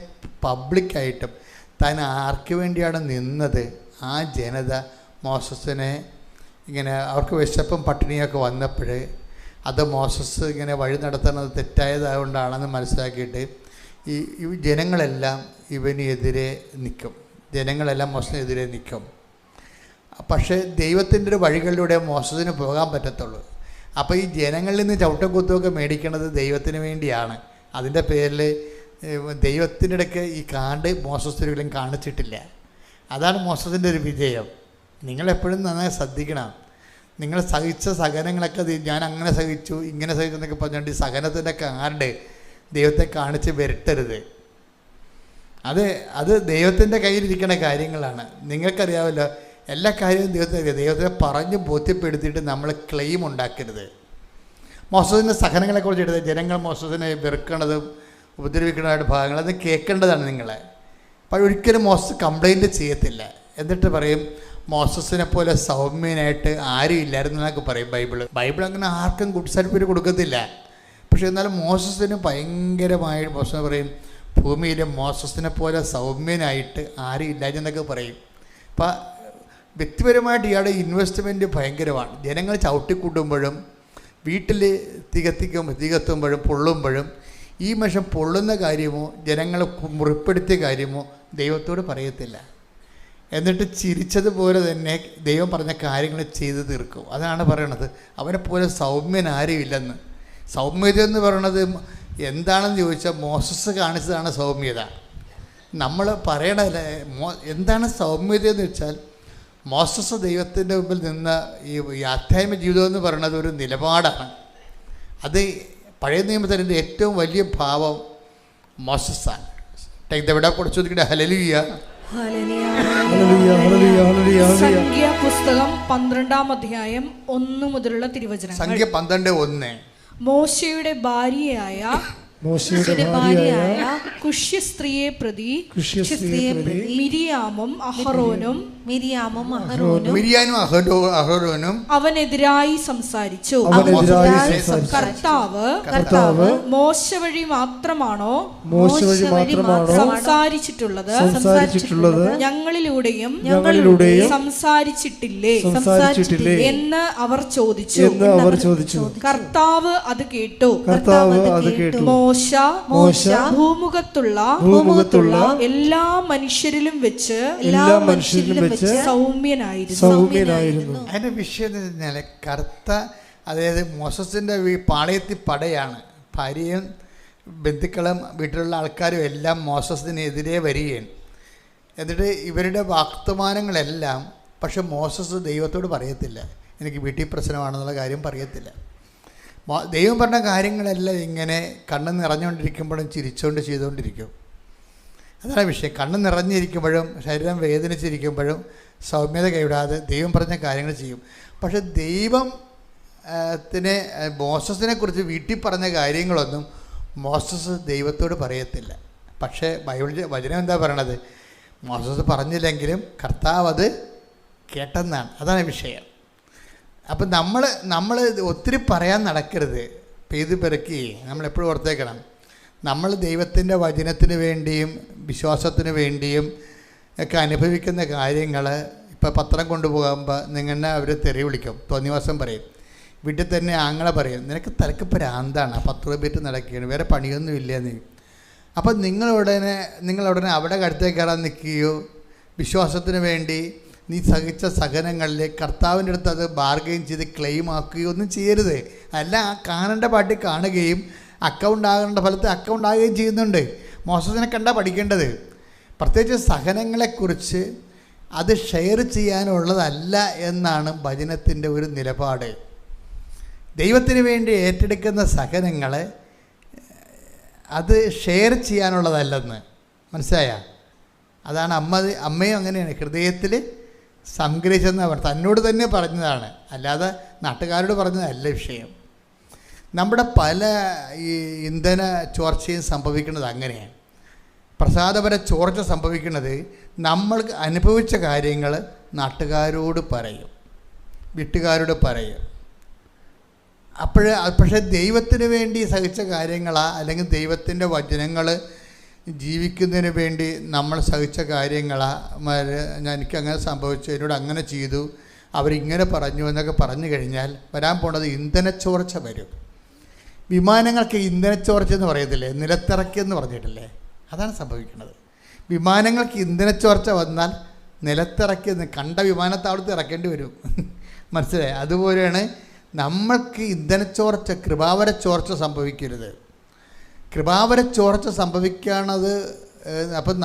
പബ്ലിക്കായിട്ടും താൻ ആർക്ക് വേണ്ടിയാണ് നിന്നത് ആ ജനത മോസസിനെ ഇങ്ങനെ, അവർക്ക് വിശപ്പും പട്ടിണിയൊക്കെ വന്നപ്പോൾ അത് മോസസ് ഇങ്ങനെ വഴി നടത്തുന്നത് തെറ്റായതുകൊണ്ടാണെന്ന് മനസ്സിലാക്കിയിട്ട് ഈ ജനങ്ങളെല്ലാം ഇവനെതിരെ നിൽക്കും. ജനങ്ങളെല്ലാം മോസസിനെതിരെ നിൽക്കും. പക്ഷേ ദൈവത്തിൻ്റെ ഒരു വഴികളിലൂടെ മോസസിന് പോകാൻ പറ്റത്തുള്ളൂ. അപ്പോൾ ഈ ജനങ്ങളിൽ നിന്ന് ചവിട്ടും കുത്തുമൊക്കെ മേടിക്കുന്നത് ദൈവത്തിന് വേണ്ടിയാണ്. അതിൻ്റെ പേരിൽ ദൈവത്തിൻ്റെ ഇടയ്ക്ക് ഈ കാണ്ട് മോസസിലും കാണിച്ചിട്ടില്ല. അതാണ് മോസസിൻ്റെ ഒരു വിജയം. നിങ്ങളെപ്പോഴും നന്നായി ശ്രദ്ധിക്കണം. നിങ്ങൾ സഹിച്ച സഹനങ്ങളൊക്കെ ഞാൻ അങ്ങനെ സഹിച്ചു ഇങ്ങനെ സഹിച്ചു എന്നൊക്കെ പറഞ്ഞുകൊണ്ട് ഈ സഹനത്തിൻ്റെ കാണ്ട് ദൈവത്തെ കാണിച്ച് വരട്ടരുത്. അത് ദൈവത്തിൻ്റെ കയ്യിലിരിക്കുന്ന കാര്യങ്ങളാണ്. നിങ്ങൾക്കറിയാമല്ലോ, എല്ലാ കാര്യവും ദൈവത്തെ പറഞ്ഞ് ബോധ്യപ്പെടുത്തിയിട്ട് നമ്മൾ ക്ലെയിം ഉണ്ടാക്കരുത്. മോസസിൻ്റെ സഹനങ്ങളെക്കുറിച്ച് എടുത്ത് ജനങ്ങൾ മോസസിനെ വെറുക്കണതും ഉപദ്രവിക്കുന്നതായിട്ട് ഭാഗങ്ങൾ അത് കേൾക്കേണ്ടതാണ് നിങ്ങളെ. അപ്പോൾ ഒരിക്കലും മോസസ് കംപ്ലൈൻറ്റ് ചെയ്യത്തില്ല. എന്നിട്ട് പറയും മോസസിനെ പോലെ സൗമ്യനായിട്ട് ആരും ഇല്ലായിരുന്നു എന്നൊക്കെ പറയും ബൈബിൾ അങ്ങനെ ആർക്കും ഗുഡ് സർട്ടിഫിക്കറ്റ് കൊടുക്കത്തില്ല. പക്ഷേ എന്നാലും മോസസിന് ഭയങ്കരമായി മോസസ് പറയും ഭൂമിയിലെ മോസസിനെ പോലെ സൗമ്യനായിട്ട് ആരും ഇല്ലാഞ്ഞെന്നൊക്കെ പറയും. അപ്പം വ്യക്തിപരമായിട്ട് ഇയാളുടെ ഇൻവെസ്റ്റ്മെൻറ്റ് ഭയങ്കരമാണ്. ജനങ്ങൾ ചവിട്ടിക്കൂട്ടുമ്പോഴും വീട്ടിൽ തികത്തുമ്പോഴും പൊള്ളുമ്പോഴും ഈ മനുഷ്യൻ പൊള്ളുന്ന കാര്യമോ ജനങ്ങളെ മുറിപ്പെടുത്തിയ കാര്യമോ ദൈവത്തോട് പറയത്തില്ല. എന്നിട്ട് ചിരിച്ചതുപോലെ തന്നെ ദൈവം പറഞ്ഞ കാര്യങ്ങൾ ചെയ്ത് തീർക്കും. അതാണ് പറയണത്, അവനെപ്പോലെ സൗമ്യൻ ആരും ഇല്ലെന്ന്. സൗമ്യത എന്ന് പറയണത് എന്താണെന്ന് ചോദിച്ചാൽ മോസസ് കാണിച്ചതാണ് സൗമ്യത. നമ്മൾ പറയണത് എന്താണ് സൗമ്യത എന്ന് വെച്ചാൽ, മോസസ് ദൈവത്തിൻ്റെ മുമ്പിൽ നിന്ന ഈ ആധ്യാത്മിക ജീവിതം എന്ന് പറയുന്നത് ഒരു നിലപാടാണ്. അത് പഴയ നിയമത്തിൻ്റെ ഏറ്റവും വലിയ ഭാവം മോസസ്സാണ്. Take the word of God. ഹല്ലേലൂയ, ഹല്ലേലൂയ ഹല്ലേലൂയ ഹല്ലേലൂയ. സംഖ്യ പുസ്തകം 12-ാം അധ്യായം 1 മുതലുള്ള തിരുവചനങ്ങൾ. സംഖ്യ 12:1. മോശയുടെ ഭാര്യയായ കുഷ്യ സ്ത്രീയെ പ്രതി മിരിയാമും അഹറോനും അവനെതിരായി സംസാരിച്ചു. കർത്താവ് മോശ വഴി മാത്രമാണോ സംസാരിച്ചിട്ടുള്ളത്? ഞങ്ങളിലൂടെയും സംസാരിച്ചിട്ടില്ലേ എന്ന് അവർ ചോദിച്ചു. കർത്താവ് അത് കേട്ടു. മോശ ഭൂമുഖത്തുള്ള എല്ലാ മനുഷ്യരിലും വെച്ച് സൗമ്യനായിരുന്നു. അതിന്റെ വിഷയം അതായത് മോസസിന്റെ പാളയത്തിൽ പടയാണ്. ഭാര്യയും ബന്ധുക്കളും വീട്ടിലുള്ള ആൾക്കാരും എല്ലാം മോസസിനെതിരെ വരികയാണ്. എന്നിട്ട് ഇവരുടെ വർത്തമാനങ്ങളെല്ലാം, പക്ഷെ മോസസ് ദൈവത്തോട് പറയത്തില്ല, എനിക്ക് വീട്ടിൽ പ്രശ്നമാണെന്നുള്ള കാര്യം പറയത്തില്ല. ദൈവം പറഞ്ഞ കാര്യങ്ങളെല്ലാം ഇങ്ങനെ കണ്ണ് നിറഞ്ഞുകൊണ്ടിരിക്കുമ്പോഴും ചിരിച്ചുകൊണ്ട് ചെയ്തുകൊണ്ടിരിക്കും. അതാണ് വിഷയം. കണ്ണ് നിറഞ്ഞിരിക്കുമ്പോഴും ശരീരം വേദനിച്ചിരിക്കുമ്പോഴും സൗമ്യത കൈവിടാതെ ദൈവം പറഞ്ഞ കാര്യങ്ങൾ ചെയ്യും. പക്ഷെ ദൈവത്തിന് മോസസിനെ കുറിച്ച് വീട്ടിൽ പറഞ്ഞ കാര്യങ്ങളൊന്നും മോസസ് ദൈവത്തോട് പറയത്തില്ല. പക്ഷേ ബൈബിൾ വചനം എന്താ പറയണത്? മോസസ് പറഞ്ഞില്ലെങ്കിലും കർത്താവ് അത് കേട്ടെന്നാണ്. അതാണ് വിഷയം. അപ്പം നമ്മൾ ഒത്തിരി പറയാൻ നടക്കരുത്. പെയ്ത് പെറുക്കി നമ്മളെപ്പോഴും ഓർത്തേക്കണം, നമ്മൾ ദൈവത്തിൻ്റെ വചനത്തിന് വേണ്ടിയും വിശ്വാസത്തിന് വേണ്ടിയും ഒക്കെ അനുഭവിക്കുന്ന കാര്യങ്ങൾ. ഇപ്പോൾ പത്രം കൊണ്ടുപോകുമ്പോൾ നിങ്ങളെ അവർ തെറി വിളിക്കും, തോന്നിവാസം പറയും. വീട്ടിൽ തന്നെ ആങ്ങളെ പറയും, നിനക്ക് തലക്ക് ഭ്രാന്താണ്, 10 രൂപ നടക്കുകയാണ്, വേറെ പണിയൊന്നും ഇല്ലെന്ന്. അപ്പം നിങ്ങളുടനെ അവിടെ കടുത്തേക്ക് കയറാൻ നിൽക്കുകയോ വിശ്വാസത്തിന് വേണ്ടി നീ സഹിച്ച സഹനങ്ങളിൽ കർത്താവിൻ്റെ അടുത്ത് അത് ബാർഗെയിൻ ചെയ്ത് ക്ലെയിം ആക്കുകയോ ഒന്നും ചെയ്യരുത്. അല്ല, ആ കാണേണ്ട പാട്ടിൽ കാണുകയും അക്കൗണ്ട് ആകേണ്ട ഫലത്തെ അക്കൗണ്ട് ആകുകയും ചെയ്യുന്നുണ്ട്. മോസസിനെ കണ്ടാൽ പഠിക്കേണ്ടത്. പ്രത്യേകിച്ച് സഹനങ്ങളെക്കുറിച്ച് അത് ഷെയർ ചെയ്യാനുള്ളതല്ല എന്നാണ് വചനത്തിൻ്റെ ഒരു നിലപാട്. ദൈവത്തിന് വേണ്ടി ഏറ്റെടുക്കുന്ന സഹനങ്ങൾ അത് ഷെയർ ചെയ്യാനുള്ളതല്ലെന്ന് മനസ്സിലായ? അതാണ് അമ്മയും അങ്ങനെയാണ് ഹൃദയത്തിൽ സംഗ്രഹിച്ചെന്ന് തന്നോട് തന്നെ പറഞ്ഞതാണ്, അല്ലാതെ നാട്ടുകാരോട് പറഞ്ഞതല്ല വിഷയം. നമ്മുടെ പല ഈ ഇന്ധന ചോർച്ചയും സംഭവിക്കുന്നത് അങ്ങനെയാണ്. പ്രസാദപര ചോർച്ച സംഭവിക്കുന്നത് നമ്മൾ അനുഭവിച്ച കാര്യങ്ങൾ നാട്ടുകാരോട് പറയും, വീട്ടുകാരോട് പറയും. പക്ഷേ ദൈവത്തിന് വേണ്ടി സഹിച്ച കാര്യങ്ങളാ, അല്ലെങ്കിൽ ദൈവത്തിൻ്റെ വചനങ്ങൾ ജീവിക്കുന്നതിന് വേണ്ടി നമ്മൾ സഹിച്ച കാര്യങ്ങളാ, എനിക്കങ്ങനെ സംഭവിച്ചു, എന്നോട് അങ്ങനെ ചെയ്തു, അവരിങ്ങനെ പറഞ്ഞു എന്നൊക്കെ പറഞ്ഞു കഴിഞ്ഞാൽ വരാൻ പോണത് ഇന്ധനച്ചോർച്ച വരും. വിമാനങ്ങൾക്ക് ഇന്ധനച്ചോർച്ച എന്ന് പറയത്തില്ലേ, നിലത്തിറക്കിയെന്ന് പറഞ്ഞിട്ടില്ലേ? അതാണ് സംഭവിക്കുന്നത്. വിമാനങ്ങൾക്ക് ഇന്ധനച്ചോർച്ച വന്നാൽ നിലത്തിറക്കിയെന്ന് കണ്ട വിമാനത്താവളത്തിൽ ഇറക്കേണ്ടി വരും. മനസ്സിലായി? അതുപോലെയാണ് നമ്മൾക്ക് ഇന്ധനച്ചോർച്ച, കൃപാവര ചോർച്ച സംഭവിക്കരുത്. കൃപാവര ചോർച്ച സംഭവിക്കുകയാണത്. അപ്പം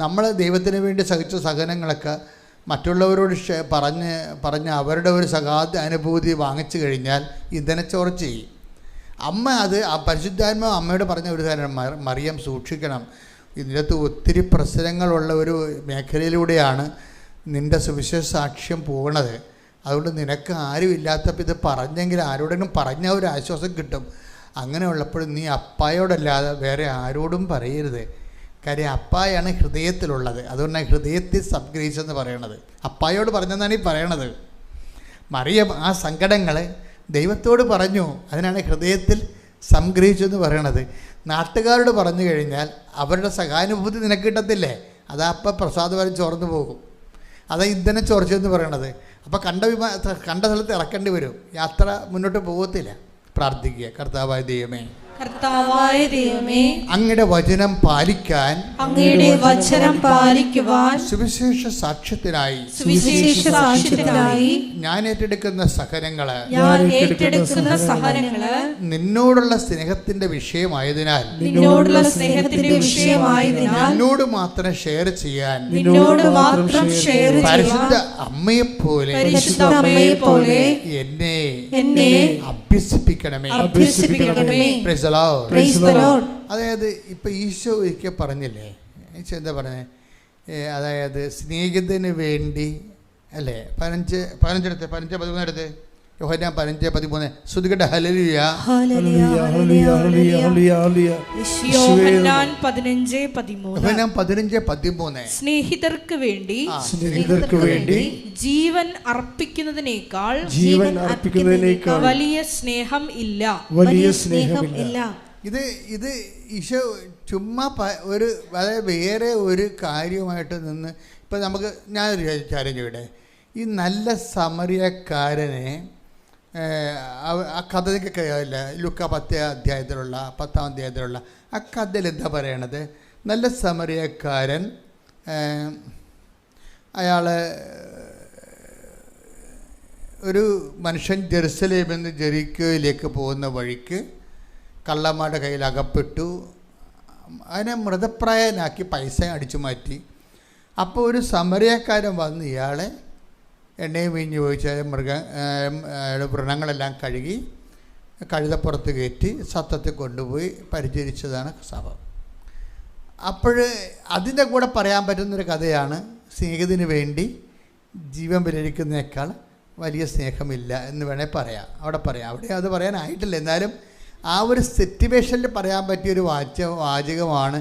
നമ്മൾ ദൈവത്തിന് വേണ്ടി സഹിച്ച സഹനങ്ങളൊക്കെ മറ്റുള്ളവരോട് പറഞ്ഞ് അവരുടെ ഒരു സഹായ അനുഭൂതി വാങ്ങിച്ചു കഴിഞ്ഞാൽ ഇന്ധനച്ചോർച്ച ചെയ്യും. പരിശുദ്ധാത്മാവ് അമ്മയോട് പറഞ്ഞ ഒരു കാര്യം, മറിയം സൂക്ഷിക്കണം, ഇതിനകത്ത് ഒത്തിരി പ്രശ്നങ്ങളുള്ള ഒരു മേഖലയിലൂടെയാണ് നിൻ്റെ സുവിശേഷ സാക്ഷ്യം പോകണത്. അതുകൊണ്ട് നിനക്ക് ആരും ഇല്ലാത്തപ്പോൾ ഇത് പറഞ്ഞെങ്കിൽ ആരോടെങ്കിലും പറഞ്ഞാൽ ഒരു ആശ്വാസം കിട്ടും. അങ്ങനെ ഉള്ളപ്പോൾ നീ അപ്പായോടല്ലാതെ വേറെ ആരോടും പറയരുത്. കാര്യം അപ്പായാണ് ഹൃദയത്തിലുള്ളത്. അതുകൊണ്ടാണ് ഹൃദയത്തിൽ സംഗ്രഹിച്ചെന്ന് പറയണത്. അപ്പായോട് പറഞ്ഞെന്നാണ് ഈ പറയണത്. മറിയം ആ സങ്കടങ്ങൾ ദൈവത്തോട് പറഞ്ഞു, അതിനാണ് ഹൃദയത്തിൽ സംഗ്രഹിച്ചെന്ന് പറയണത്. നാട്ടുകാരോട് പറഞ്ഞു കഴിഞ്ഞാൽ അവരുടെ സഹാനുഭൂതി നിനക്ക് കിട്ടത്തില്ലേ? അതാ അപ്പം പ്രസാദപരം ചോർന്നു പോകും. അതാ ഇന്ധനം ചോർച്ചയെന്ന് പറയണത്. അപ്പോൾ കണ്ട സ്ഥലത്ത് ഇറക്കേണ്ടി വരും, യാത്ര മുന്നോട്ട് പോകത്തില്ല. പ്രാർത്ഥിക്കുക. കർത്താവായ ദൈവമേ, അങ്ങയുടെ വചനം പാലിക്കുവാൻ സുവിശേഷ സാക്ഷ്യത്തിനായി ഞാൻ ഏറ്റെടുക്കുന്ന സഹനങ്ങള് നിന്നോടുള്ള സ്നേഹത്തിന്റെ വിഷയമായതിനാൽ നിന്നോട് മാത്രം ഷെയർ ചെയ്യാൻ പരിശുദ്ധ അമ്മയെപ്പോലെ എന്നെ അഭ്യസിപ്പിക്കണമേ. അതായത് ഇപ്പം ഈശോ ഒരിക്കൽ പറഞ്ഞില്ലേ, ഈശോ എന്താ പറഞ്ഞത്? അതായത് സ്നേഹിതന് വേണ്ടി അല്ലേ 15:13 യോഹന്നാൻ 15:13 ശ്രുതികട്ടെ ഹല്ലേലൂയ യോഹന്നാൻ 15:13 സ്നേഹിതർക്ക് വേണ്ടി ജീവൻ അർപ്പിക്കുന്നതിനേക്കാൾ വലിയ സ്നേഹം ഇല്ല. ഇത് ഈശോ ചുമ്മാ ഒരു അതായത് വേറെ ഒരു കാര്യമായിട്ട് നിന്ന് ഇപ്പം നമുക്ക് ഞാനൊരു കാര്യം ചെയ്യട്ടെ. ഈ നല്ല സമറിയക്കാരനെ ആ കഥ നിങ്ങൾക്ക് അറിയില്ല, ലുക്ക 10 അധ്യായത്തിലുള്ള 10-ാം അധ്യായത്തിലുള്ള ആ കഥയിൽ എന്താ പറയണത്? നല്ല സമറിയക്കാരൻ അയാൾ ഒരു മനുഷ്യൻ ജെറുസലേമിൽ നിന്ന് ജെറിക്കോയിലേക്ക് പോകുന്ന വഴിക്ക് കള്ളന്മാരുടെ കയ്യിൽ അകപ്പെട്ടു. അതിനെ മൃതപ്രായനാക്കി പൈസ അടിച്ചു മാറ്റി. അപ്പോൾ ഒരു സമറിയക്കാരൻ വന്ന് ഇയാളെ എണ്ണയും വീഞ്ഞ് ചോദിച്ചാൽ വ്രണങ്ങളെല്ലാം കഴുകി കഴുതപ്പുറത്ത് കയറ്റി സത്തത്തിൽ കൊണ്ടുപോയി പരിചരിച്ചതാണ് സംഭവം. അപ്പോൾ അതിൻ്റെ കൂടെ പറയാൻ പറ്റുന്നൊരു കഥയാണ് സ്നേഹിതന് വേണ്ടി ജീവൻ ബലിക്കുന്നതിനേക്കാൾ വലിയ സ്നേഹമില്ല എന്ന് വേണേൽ പറയാം. അവിടെ അത് പറയാനായിട്ടില്ല. എന്നാലും ആ ഒരു സിറ്റുവേഷനിൽ പറയാൻ പറ്റിയൊരു വാചകമാണ്.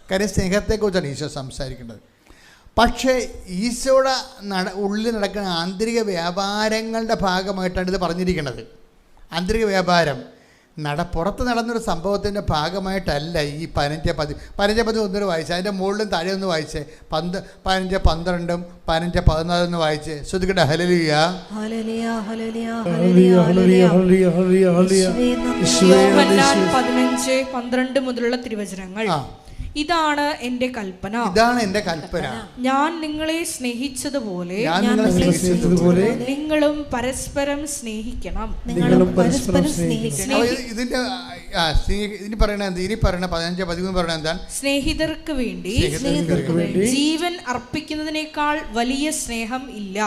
കാര്യം സ്നേഹത്തെക്കുറിച്ചാണ് ഈശോ സംസാരിക്കേണ്ടത്. പക്ഷേ ഈശോയുടെ ഉള്ളിൽ നടക്കുന്ന ആന്തരിക വ്യാപാരങ്ങളുടെ ഭാഗമായിട്ടാണ് ഇത് പറഞ്ഞിരിക്കുന്നത്. ആന്തരിക വ്യാപാരം പുറത്ത് നടന്നൊരു സംഭവത്തിൻ്റെ ഭാഗമായിട്ടല്ല ഈ 15:13 ഒന്നൊരു വായിച്ച്, അതിൻ്റെ മുകളിലും താഴെ ഒന്ന് വായിച്ച് 15:12 15:14 വായിച്ച് ശ്രുതികട്ടെ ഹല്ലേലൂയ. യോഹന്നാൻ 15:12 മുതലുള്ള തിരുവചനങ്ങൾ. ഇതാണ് എൻ്റെ കൽപ്പന, ഞാൻ നിങ്ങളെ സ്നേഹിച്ചതുപോലെ നിങ്ങളും പരസ്പരം സ്നേഹിക്കണം. ഇതിന്റെ ഇനി പറയണ 15:13 പറയണ എന്താണ്? സ്നേഹിതർക്ക് വേണ്ടി ജീവൻ അർപ്പിക്കുന്നതിനേക്കാൾ വലിയ സ്നേഹം ഇല്ല.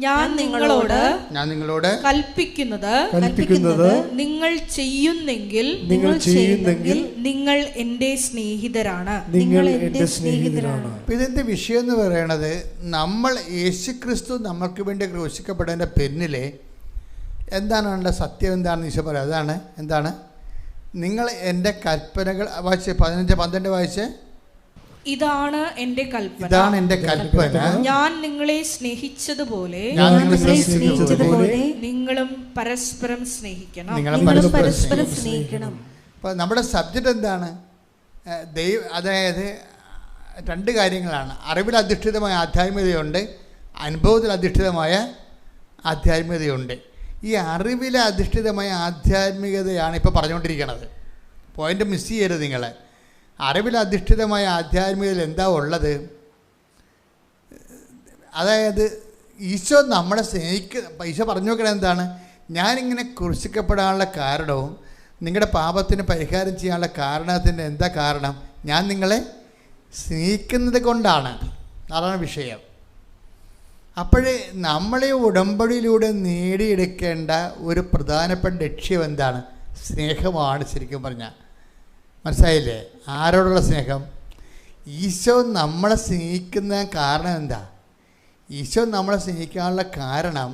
ഞാൻ നിങ്ങളോട് കൽപ്പിക്കുന്നത് നിങ്ങൾ ചെയ്യുന്നെങ്കിൽ നിങ്ങൾ എൻ്റെ സ്നേഹിതരാണ്. ഇതിന്റെ വിഷയം എന്ന് പറയണത്, നമ്മൾ യേശുക്രിസ്തു നമുക്ക് വേണ്ടി ക്രൂശിക്കപ്പെട്ടതിന്റെ പിന്നിലെ എന്താണ് സത്യം എന്താണെന്ന് ഈശോ പറയാം. എന്താണ്? നിങ്ങൾ എൻ്റെ കൽപ്പനകൾ വായിച്ച് 15:12 വായിച്ച്. ഇതാണ് എൻ്റെ കൽപ്പന, ഞാൻ നിങ്ങളെ സ്നേഹിച്ചതുപോലെ നിങ്ങളും പരസ്പരം സ്നേഹിക്കണം. അപ്പോൾ നമ്മുടെ സബ്ജക്റ്റ് എന്താണ്? അതായത് 2 കാര്യങ്ങളാണ്. അറിവിൽ അധിഷ്ഠിതമായ ആധ്യാത്മികതയുണ്ട്, അനുഭവത്തിൽ അധിഷ്ഠിതമായ ആധ്യാത്മികതയുണ്ട്. ഈ അറിവിൽ അധിഷ്ഠിതമായ ആധ്യാത്മികതയാണ് ഇപ്പോൾ പറഞ്ഞുകൊണ്ടിരിക്കുന്നത്. പോയിന്റ് മിസ് ചെയ്യരുത് നിങ്ങൾ. അറിവിൽ അധിഷ്ഠിതമായ ആധ്യാത്മികതയിൽ എന്താ ഉള്ളത്? അതായത് ഈശോ നമ്മളെ ഈശോ പറഞ്ഞു നോക്കണത് എന്താണ്? ഞാനിങ്ങനെ ക്രൂശിക്കപ്പെടാനുള്ള കാരണവും നിങ്ങളുടെ പാപത്തിന് പരിഹാരം ചെയ്യാനുള്ള കാരണത്തിൻ്റെ എന്താ കാരണം? ഞാൻ നിങ്ങളെ സ്നേഹിക്കുന്നത് കൊണ്ടാണ്. അതാണ് വിഷയം. അപ്പോഴേ നമ്മളെ ഉടമ്പടിയിലൂടെ നേടിയെടുക്കേണ്ട ഒരു പ്രധാനപ്പെട്ട ലക്ഷ്യം എന്താണ്? സ്നേഹമാണ്. ശരിക്കും പറഞ്ഞാൽ മനസ്സിലായില്ലേ? ആരോടുള്ള സ്നേഹം? ഈശോ നമ്മളെ സ്നേഹിക്കുന്ന കാരണം എന്താ? ഈശോ നമ്മളെ സ്നേഹിക്കാനുള്ള കാരണം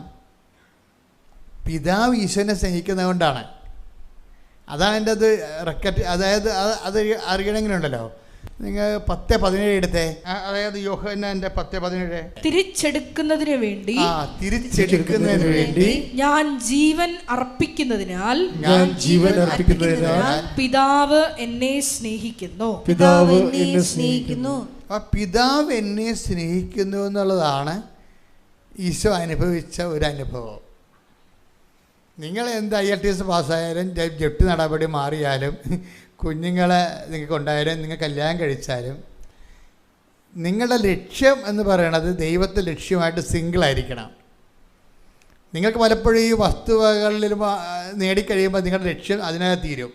പിതാവ് ഈശോനെ സ്നേഹിക്കുന്നത് കൊണ്ടാണ്. അതാണ് എൻ്റെ അത് റെക്കറ്റ്. അതായത് അത് അറിയണമെങ്കിലുണ്ടല്ലോ, നിങ്ങൾ 10:17 എടുത്തേ. അതായത് യോഹന്നാന്റെ 10:17 തിരിച്ചെടുക്കുന്നതിന് വേണ്ടി ഞാൻ ജീവൻ അർപ്പിക്കുന്നതിനാൽ പിതാവ് എന്നെ സ്നേഹിക്കുന്നു. പിതാവ് എന്നെ സ്നേഹിക്കുന്നു എന്നുള്ളതാണ് ഈശോ അനുഭവിച്ച ഒരു അനുഭവം. നിങ്ങൾ എന്ത് IELTS പാസ്സായാലും, ജപ്തി നടപടി മാറിയാലും, കുഞ്ഞുങ്ങളെ നിങ്ങൾക്ക് ഉണ്ടായാലും, നിങ്ങൾ കല്യാണം കഴിച്ചാലും, നിങ്ങളുടെ ലക്ഷ്യം എന്ന് പറയണത് ദൈവത്തെ ലക്ഷ്യമായിട്ട് സിംഗിളായിരിക്കണം. നിങ്ങൾക്ക് പലപ്പോഴും ഈ വസ്തുവകളിൽ നേടിക്കഴിയുമ്പോൾ നിങ്ങളുടെ ലക്ഷ്യം അതിനകത്ത് തീരും.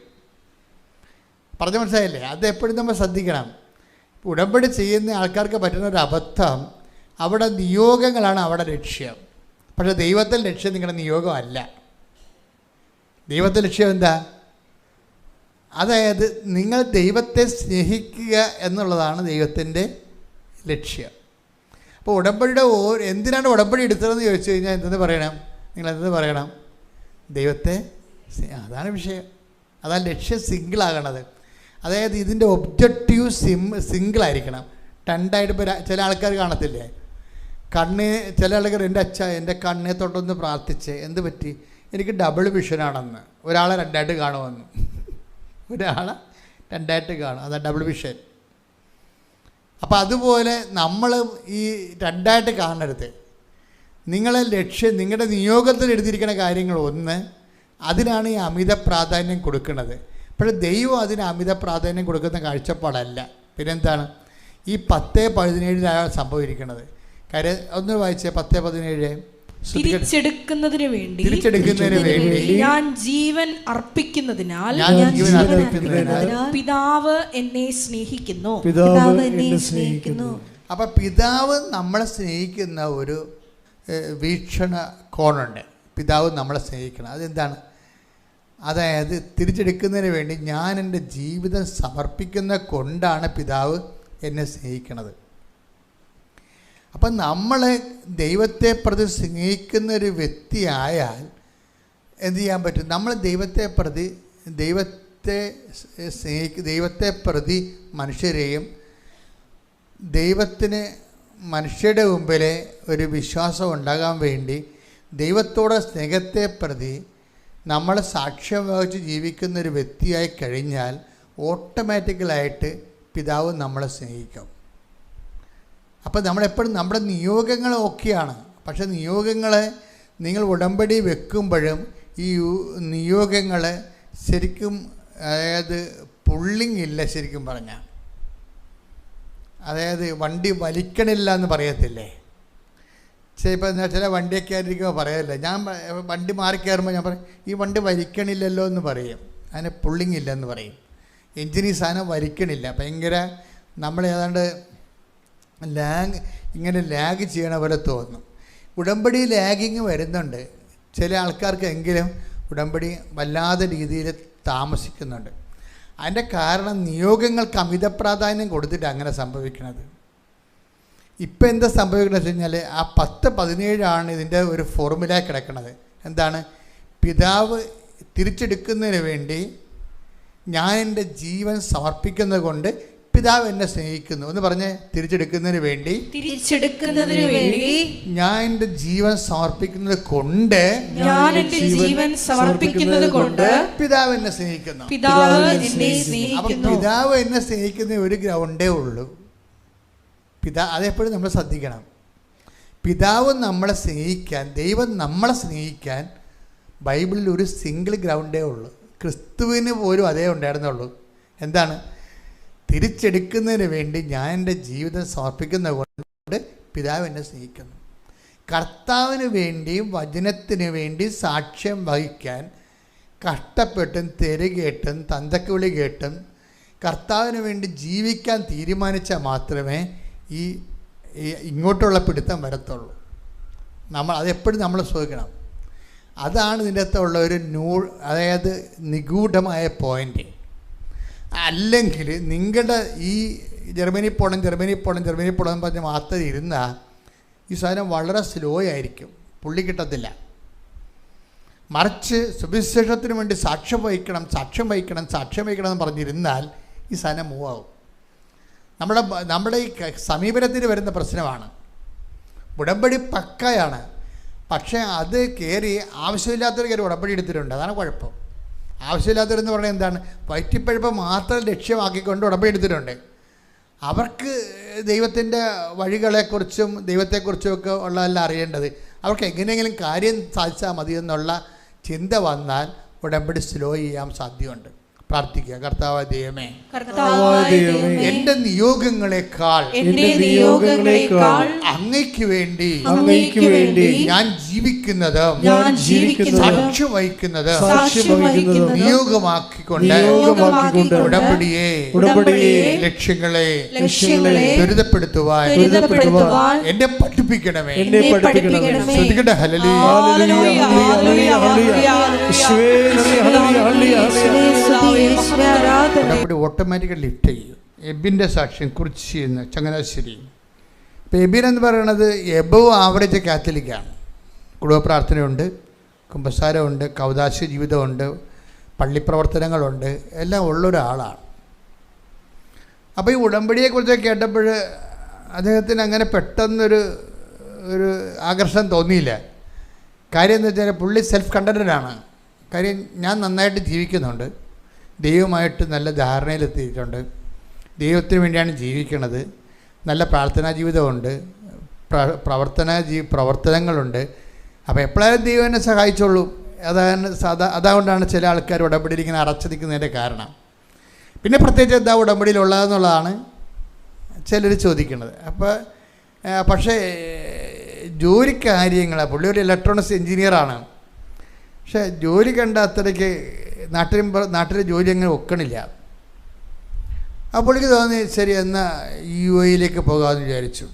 പറഞ്ഞു മനസ്സിലായില്ലേ? അതെപ്പോഴും നമ്മൾ ശ്രദ്ധിക്കണം. ഉടമ്പടി ചെയ്യുന്ന ആൾക്കാർക്ക് പറ്റുന്ന ഒരു അബദ്ധം, അവിടെ നിയോഗങ്ങളാണ് അവിടെ ലക്ഷ്യം. പക്ഷേ ദൈവത്തിൻ്റെ ലക്ഷ്യം നിങ്ങളുടെ നിയോഗമല്ല. ദൈവത്തിൻ്റെ ലക്ഷ്യം എന്താ? അതായത് നിങ്ങൾ ദൈവത്തെ സ്നേഹിക്കുക എന്നുള്ളതാണ് ദൈവത്തിൻ്റെ ലക്ഷ്യം. അപ്പോൾ ഉടമ്പടിയുടെ എന്തിനാണ് ഉടമ്പടി എടുത്തതെന്ന് ചോദിച്ചു കഴിഞ്ഞാൽ എന്തെന്ന് പറയണം? നിങ്ങൾ എന്തെന്ന് പറയണം? ദൈവത്തെ അതാണ് വിഷയം, അതാണ് ലക്ഷ്യം. സിംഗിളാകണത്. അതായത് ഇതിൻ്റെ ഒബ്ജക്റ്റീവ് സിംഗിളായിരിക്കണം. രണ്ടായിട്ട് ഇപ്പോൾ ചില ആൾക്കാർ കാണത്തില്ലേ, ചില ആൾക്കാർ എൻ്റെ കണ്ണെ തൊട്ടൊന്ന് പ്രാർത്ഥിച്ച് എന്ത് പറ്റി, എനിക്ക് ഡബിൾ വിഷനാണെന്ന്. ഒരാളെ രണ്ടായിട്ട് കാണുമെന്ന്, ഒരാളെ രണ്ടായിട്ട് കാണും, അതാണ് ഡബിൾ വിഷൻ. അപ്പോൾ അതുപോലെ നമ്മൾ ഈ രണ്ടായിട്ട് കാണരുത്. നിങ്ങളെ ലക്ഷ്യം, നിങ്ങളുടെ നിയോഗത്തിൽ എഴുതിയിരിക്കുന്ന കാര്യങ്ങൾ ഒന്ന്, അതിനാണ് ഈ അമിത പ്രാധാന്യം കൊടുക്കുന്നത്. പക്ഷേ ദൈവം അതിന് അമിത പ്രാധാന്യം കൊടുക്കുന്ന കാഴ്ചപ്പാടല്ല. പിന്നെന്താണ് ഈ 10:17 സംഭവിക്കുന്നത്? കാര്യം ഒന്ന് വായിച്ചേ, 10:17. തിരിച്ചെടുക്കുന്നതിന് വേണ്ടി ഞാൻ ജീവൻ അർപ്പിക്കുന്നതിനാൽ പിതാവ് എന്നെ സ്നേഹിക്കുന്നു. അപ്പം പിതാവ് നമ്മളെ സ്നേഹിക്കുന്ന ഒരു വീക്ഷണ കോണുണ്ട്. പിതാവ് നമ്മളെ സ്നേഹിക്കണം. അതെന്താണ്? അതായത് തിരിച്ചെടുക്കുന്നതിന് വേണ്ടി ഞാൻ എൻ്റെ ജീവിതം സമർപ്പിക്കുന്ന കൊണ്ടാണ് പിതാവ് എന്നെ സ്നേഹിക്കുന്നത്. അപ്പം നമ്മൾ ദൈവത്തെ പ്രതി സ്നേഹിക്കുന്നൊരു വ്യക്തിയായാൽ എന്തു ചെയ്യാൻ പറ്റും? നമ്മൾ ദൈവത്തെ പ്രതി മനുഷ്യരെയും ദൈവത്തിന് മനുഷ്യരുടെ മുമ്പിലെ ഒരു വിശ്വാസം ഉണ്ടാകാൻ വേണ്ടി ദൈവത്തോടെ സ്നേഹത്തെ പ്രതി നമ്മൾ സാക്ഷ്യം വഹിച്ച് ജീവിക്കുന്നൊരു വ്യക്തിയായി കഴിഞ്ഞാൽ ഓട്ടോമാറ്റിക്കലായിട്ട് പിതാവ് നമ്മളെ സ്നേഹിക്കും. അപ്പോൾ നമ്മളെപ്പോഴും നമ്മുടെ നിയോഗങ്ങൾ ഓക്കെയാണ്. പക്ഷേ നിയോഗങ്ങളെ നിങ്ങൾ ഉടമ്പടി വെക്കുമ്പോഴും ഈ നിയോഗങ്ങൾ ശരിക്കും, അതായത് പുള്ളിങ് ഇല്ല. ശരിക്കും പറഞ്ഞാൽ അതായത് വണ്ടി വലിക്കണില്ല എന്ന് പറയത്തില്ലേ? ഇപ്പോൾ ചില വണ്ടിയൊക്കെ ആയിരിക്കുമ്പോൾ പറയല്ലേ, ഞാൻ വണ്ടി മാറി കയറുമ്പോൾ ഞാൻ പറയും ഈ വണ്ടി വലിക്കണില്ലല്ലോ എന്ന് പറയും. അതിന് പുള്ളിങ് ഇല്ല എന്ന് പറയും. എഞ്ചിൻ ഈ സാധനം വലിക്കണില്ല, ഭയങ്കര നമ്മൾ ഏതാണ്ട് ഇങ്ങനെ ലാഗ് ചെയ്യണ പോലെ തോന്നും. ഉടമ്പടി ലാഗിങ് വരുന്നുണ്ട് ചില ആൾക്കാർക്കെങ്കിലും. ഉടമ്പടി വല്ലാതെ രീതിയിൽ താമസിക്കുന്നുണ്ട്. അതിൻ്റെ കാരണം നിയോഗങ്ങൾക്ക് അമിത പ്രാധാന്യം കൊടുത്തിട്ട് അങ്ങനെ സംഭവിക്കുന്നത്. ഇപ്പം എന്താ സംഭവിക്കുന്നത് വെച്ച് കഴിഞ്ഞാൽ ആ 10:17 ഇതിൻ്റെ ഒരു ഫോർമുല കിടക്കുന്നത്. എന്താണ്? പിതാവ് തിരിച്ചെടുക്കുന്നതിന് വേണ്ടി ഞാൻ എൻ്റെ ജീവൻ സമർപ്പിക്കുന്നത് കൊണ്ട് പിതാവ് എന്നെ സ്നേഹിക്കുന്നു എന്ന് പറഞ്ഞ് തിരിച്ചെടുക്കുന്നതിന് വേണ്ടി ഞാൻ എൻ്റെ ജീവൻ സമർപ്പിക്കുന്നത് കൊണ്ട് പിതാവ് എന്നെ സ്നേഹിക്കുന്നു. അപ്പം പിതാവ് എന്നെ സ്നേഹിക്കുന്ന ഒരു ഗ്രൗണ്ടേ ഉള്ളൂ. അതെപ്പോഴും നമ്മൾ ശ്രദ്ധിക്കണം. പിതാവ് നമ്മളെ സ്നേഹിക്കാൻ, ദൈവം നമ്മളെ സ്നേഹിക്കാൻ ബൈബിളിൽ ഒരു സിംഗിൾ ഗ്രൗണ്ടേ ഉള്ളൂ. ക്രിസ്തുവിന് പോലും അതേ ഉണ്ടായിരുന്നുള്ളൂ. എന്താണ്? തിരിച്ചെടുക്കുന്നതിന് വേണ്ടി ഞാൻ എൻ്റെ ജീവിതം സമർപ്പിക്കുന്നത് കൊണ്ട് പിതാവ് എന്നെ സ്നേഹിക്കുന്നു. കർത്താവിന് വേണ്ടിയും വചനത്തിന് വേണ്ടി സാക്ഷ്യം വഹിക്കാൻ കഷ്ടപ്പെട്ടും തെരുകേട്ടും തന്തക്കുവിളി കേട്ടും കർത്താവിന് വേണ്ടി ജീവിക്കാൻ തീരുമാനിച്ചാൽ മാത്രമേ ഈ ഇങ്ങോട്ടുള്ള പിടുത്തം വരത്തുള്ളൂ. അതെപ്പോഴും നമ്മൾ ശ്രദ്ധിക്കണം. അതാണ് ഇതിൻ്റെ അകത്തുള്ള ഒരു അതായത് നിഗൂഢമായ പോയിൻ്റ്. അല്ലെങ്കിൽ നിങ്ങളുടെ ഈ ജർമ്മനി പോകണം എന്ന് പറഞ്ഞ് മാത്രം ഇരുന്നാൽ ഈ സാധനം വളരെ സ്ലോ ആയിരിക്കും, പുള്ളി കിട്ടത്തില്ല. മറിച്ച് സുവിശേഷത്തിന് വേണ്ടി സാക്ഷ്യം വഹിക്കണം എന്ന് പറഞ്ഞിരുന്നാൽ ഈ സാധനം മൂവാകും. നമ്മുടെ ഈ സമീപനത്തിന് വരുന്ന പ്രശ്നമാണ്. ഉടമ്പടി പക്കയാണ്, പക്ഷേ അത് കയറി ആവശ്യമില്ലാത്തൊരു കയറി ഉടമ്പടി എടുത്തിട്ടുണ്ട്. അതാണ് കുഴപ്പം. ആവശ്യമില്ലാത്തവരെന്ന് പറഞ്ഞാൽ എന്താണ്? വയറ്റിപ്പഴുപ്പ് മാത്രം ലക്ഷ്യമാക്കിക്കൊണ്ട് ഉടമ്പടി എടുത്തിട്ടുണ്ട്. അവർക്ക് ദൈവത്തിൻ്റെ വഴികളെക്കുറിച്ചും ദൈവത്തെക്കുറിച്ചുമൊക്കെ ഉള്ളതെല്ലാം അറിയേണ്ടത്. അവർക്ക് എങ്ങനെയെങ്കിലും കാര്യം സാധിച്ചാൽ മതി എന്നുള്ള ചിന്ത വന്നാൽ ഉടമ്പടി സ്ലോ ചെയ്യാൻ സാധ്യതയുണ്ട്. പ്രാർത്ഥിക്കുക. കർത്താവായ ദൈവമേ, എന്റെ നിയോഗങ്ങളെക്കാൾ അങ്ങയ്ക്ക് വേണ്ടി ഞാൻ ജീവിക്കുന്നത് സാക്ഷ്യം വഹിക്കുന്നത് നിയോഗമാക്കിക്കൊണ്ട് ഉടമ്പടിയെ ലക്ഷ്യങ്ങളെ ത്വരിതപ്പെടുത്തുവാൻ എന്നെ പഠിപ്പിക്കണമേ. ശ്രദ്ധിക്കട്ടെ. ഹല്ലേലൂയ. ഉടമ്പടി ഓട്ടോമാറ്റിക്കായി ലിഫ്റ്റ് ചെയ്യും. എബിൻ്റെ സാക്ഷ്യം കുറിച്ച് ചെയ്യുന്ന ചങ്ങനാശ്ശേരി. ഇപ്പോൾ എബിൻ എന്ന് പറയുന്നത് എബവ് ആവറേജ് കാത്തലിക്കാണ്. കുടുംബ പ്രാർത്ഥനയുണ്ട്, കുമ്പസാരമുണ്ട്, കൗദാശ ജീവിതമുണ്ട്, പള്ളിപ്രവർത്തനങ്ങളുണ്ട്, എല്ലാം ഉള്ളൊരാളാണ്. അപ്പോൾ ഈ ഉടമ്പടിയെക്കുറിച്ച് കേട്ടപ്പോൾ അദ്ദേഹത്തിന് അങ്ങനെ പെട്ടെന്നൊരു ആകർഷണം തോന്നിയില്ല. കാര്യം എന്ന് വെച്ചാൽ പുള്ളി സെൽഫ് കണ്ടൻറ്റഡാണ്. കാര്യം ഞാൻ നന്നായിട്ട് ജീവിക്കുന്നുണ്ട്, ദൈവമായിട്ട് നല്ല ധാരണയിലെത്തിയിട്ടുണ്ട്, ദൈവത്തിന് വേണ്ടിയാണ് ജീവിക്കുന്നത്, നല്ല പ്രാർത്ഥനാ ജീവിതമുണ്ട്, പ്രവർത്തനങ്ങളുണ്ട്. അപ്പോൾ എപ്പോഴായാലും ദൈവം എന്നെ സഹായിച്ചോളൂ. അതുകൊണ്ടാണ് ചില ആൾക്കാർ ഉടമ്പടിയിൽ ഇങ്ങനെ അറച്ചു നിൽക്കുന്നതിൻ്റെ കാരണം. പിന്നെ പ്രത്യേകിച്ച് എന്താ ഉടമ്പടിയിലുള്ളതെന്നുള്ളതാണ് ചിലർ ചോദിക്കുന്നത്. പക്ഷേ ജോലി കാര്യങ്ങൾ, പുള്ളി ഒരു ഇലക്ട്രോണിക്സ് എൻജിനീയറാണ്. പക്ഷേ ജോലി കണ്ട അത്രയ്ക്ക് നാട്ടിലെ ജോലി അങ്ങനെ ഒക്കണില്ല. ആ പുള്ളിക്ക് തോന്നി ശരി എന്നാൽ UAE പോകാമെന്ന് വിചാരിച്ചു.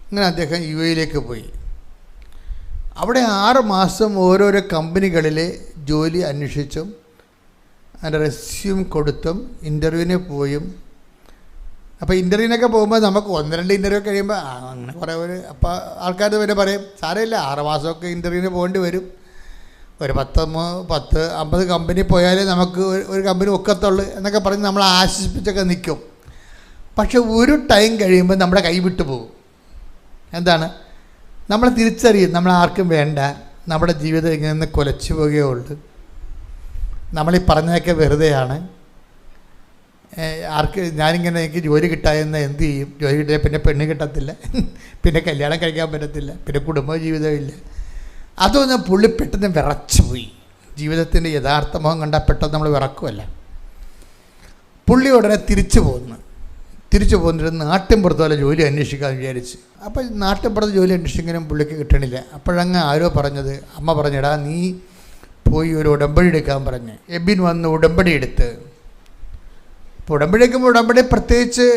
അങ്ങനെ അദ്ദേഹം UAE പോയി. അവിടെ 6 മാസം ഓരോരോ കമ്പനികളിൽ ജോലി അന്വേഷിച്ചും അതിൻ്റെ റെസ്യൂം കൊടുത്തും ഇൻ്റർവ്യൂവിന് പോയും. അപ്പോൾ ഇൻ്റർവ്യൂവിനൊക്കെ പോകുമ്പോൾ നമുക്ക് 1-2 ഇൻ്റർവ്യൂ കഴിയുമ്പോൾ അങ്ങനെ കുറേ അപ്പോൾ ആൾക്കാർ പിന്നെ പറയും സാരമില്ല 6 മാസമൊക്കെ ഇൻ്റർവ്യൂവിന് പോകേണ്ടി വരും, ഒരു 10-50 കമ്പനി പോയാലേ നമുക്ക് ഒരു കമ്പനി ഒക്കത്തുള്ളൂ എന്നൊക്കെ പറഞ്ഞ് നമ്മൾ ആശ്വസിപ്പിച്ചൊക്കെ നിൽക്കും. പക്ഷെ ഒരു ടൈം കഴിയുമ്പോൾ നമ്മുടെ കൈ വിട്ടു പോകും. എന്താണ്? നമ്മൾ തിരിച്ചറിയും നമ്മൾ ആർക്കും വേണ്ട, നമ്മുടെ ജീവിതം ഇങ്ങനെ നിന്ന് കുലച്ചു പോകുകയുള്ളൂ, നമ്മളീ പറഞ്ഞതൊക്കെ വെറുതെയാണ്, ഞാനിങ്ങനെ എനിക്ക് ജോലി കിട്ടാമെന്ന് എന്ത് ചെയ്യും, ജോലി കിട്ടിയാൽ പിന്നെ പെണ്ണ് കിട്ടത്തില്ല, പിന്നെ കല്യാണം കഴിക്കാൻ പറ്റത്തില്ല, പിന്നെ കുടുംബ ജീവിതമില്ല. അതൊന്നും പുള്ളി പെട്ടെന്ന് വിറച്ചു പോയി. ജീവിതത്തിൻ്റെ യഥാർത്ഥ മുഖം കണ്ടാൽ പെട്ടെന്ന് നമ്മൾ വിറക്കുമല്ല. പുള്ളി ഉടനെ തിരിച്ചു പോന്നിട്ട് നാട്ടിൻപുറത്ത് പോലെ ജോലി അന്വേഷിക്കാമെന്ന് വിചാരിച്ച്. അപ്പോൾ നാട്ടിൻപുറത്ത് ജോലി അന്വേഷിക്കാനും പുള്ളിക്ക് കിട്ടണില്ല. അപ്പോഴങ്ങ് ആരോ പറഞ്ഞത്, അമ്മ പറഞ്ഞെടാ നീ പോയി ഒരു ഉടമ്പടി എടുക്കാൻ പറഞ്ഞ്. എബിൻ വന്ന് ഉടമ്പടി എടുത്ത്. ഇപ്പോൾ ഉടമ്പടി എടുക്കുമ്പോൾ ഉടമ്പടി പ്രത്യേകിച്ച്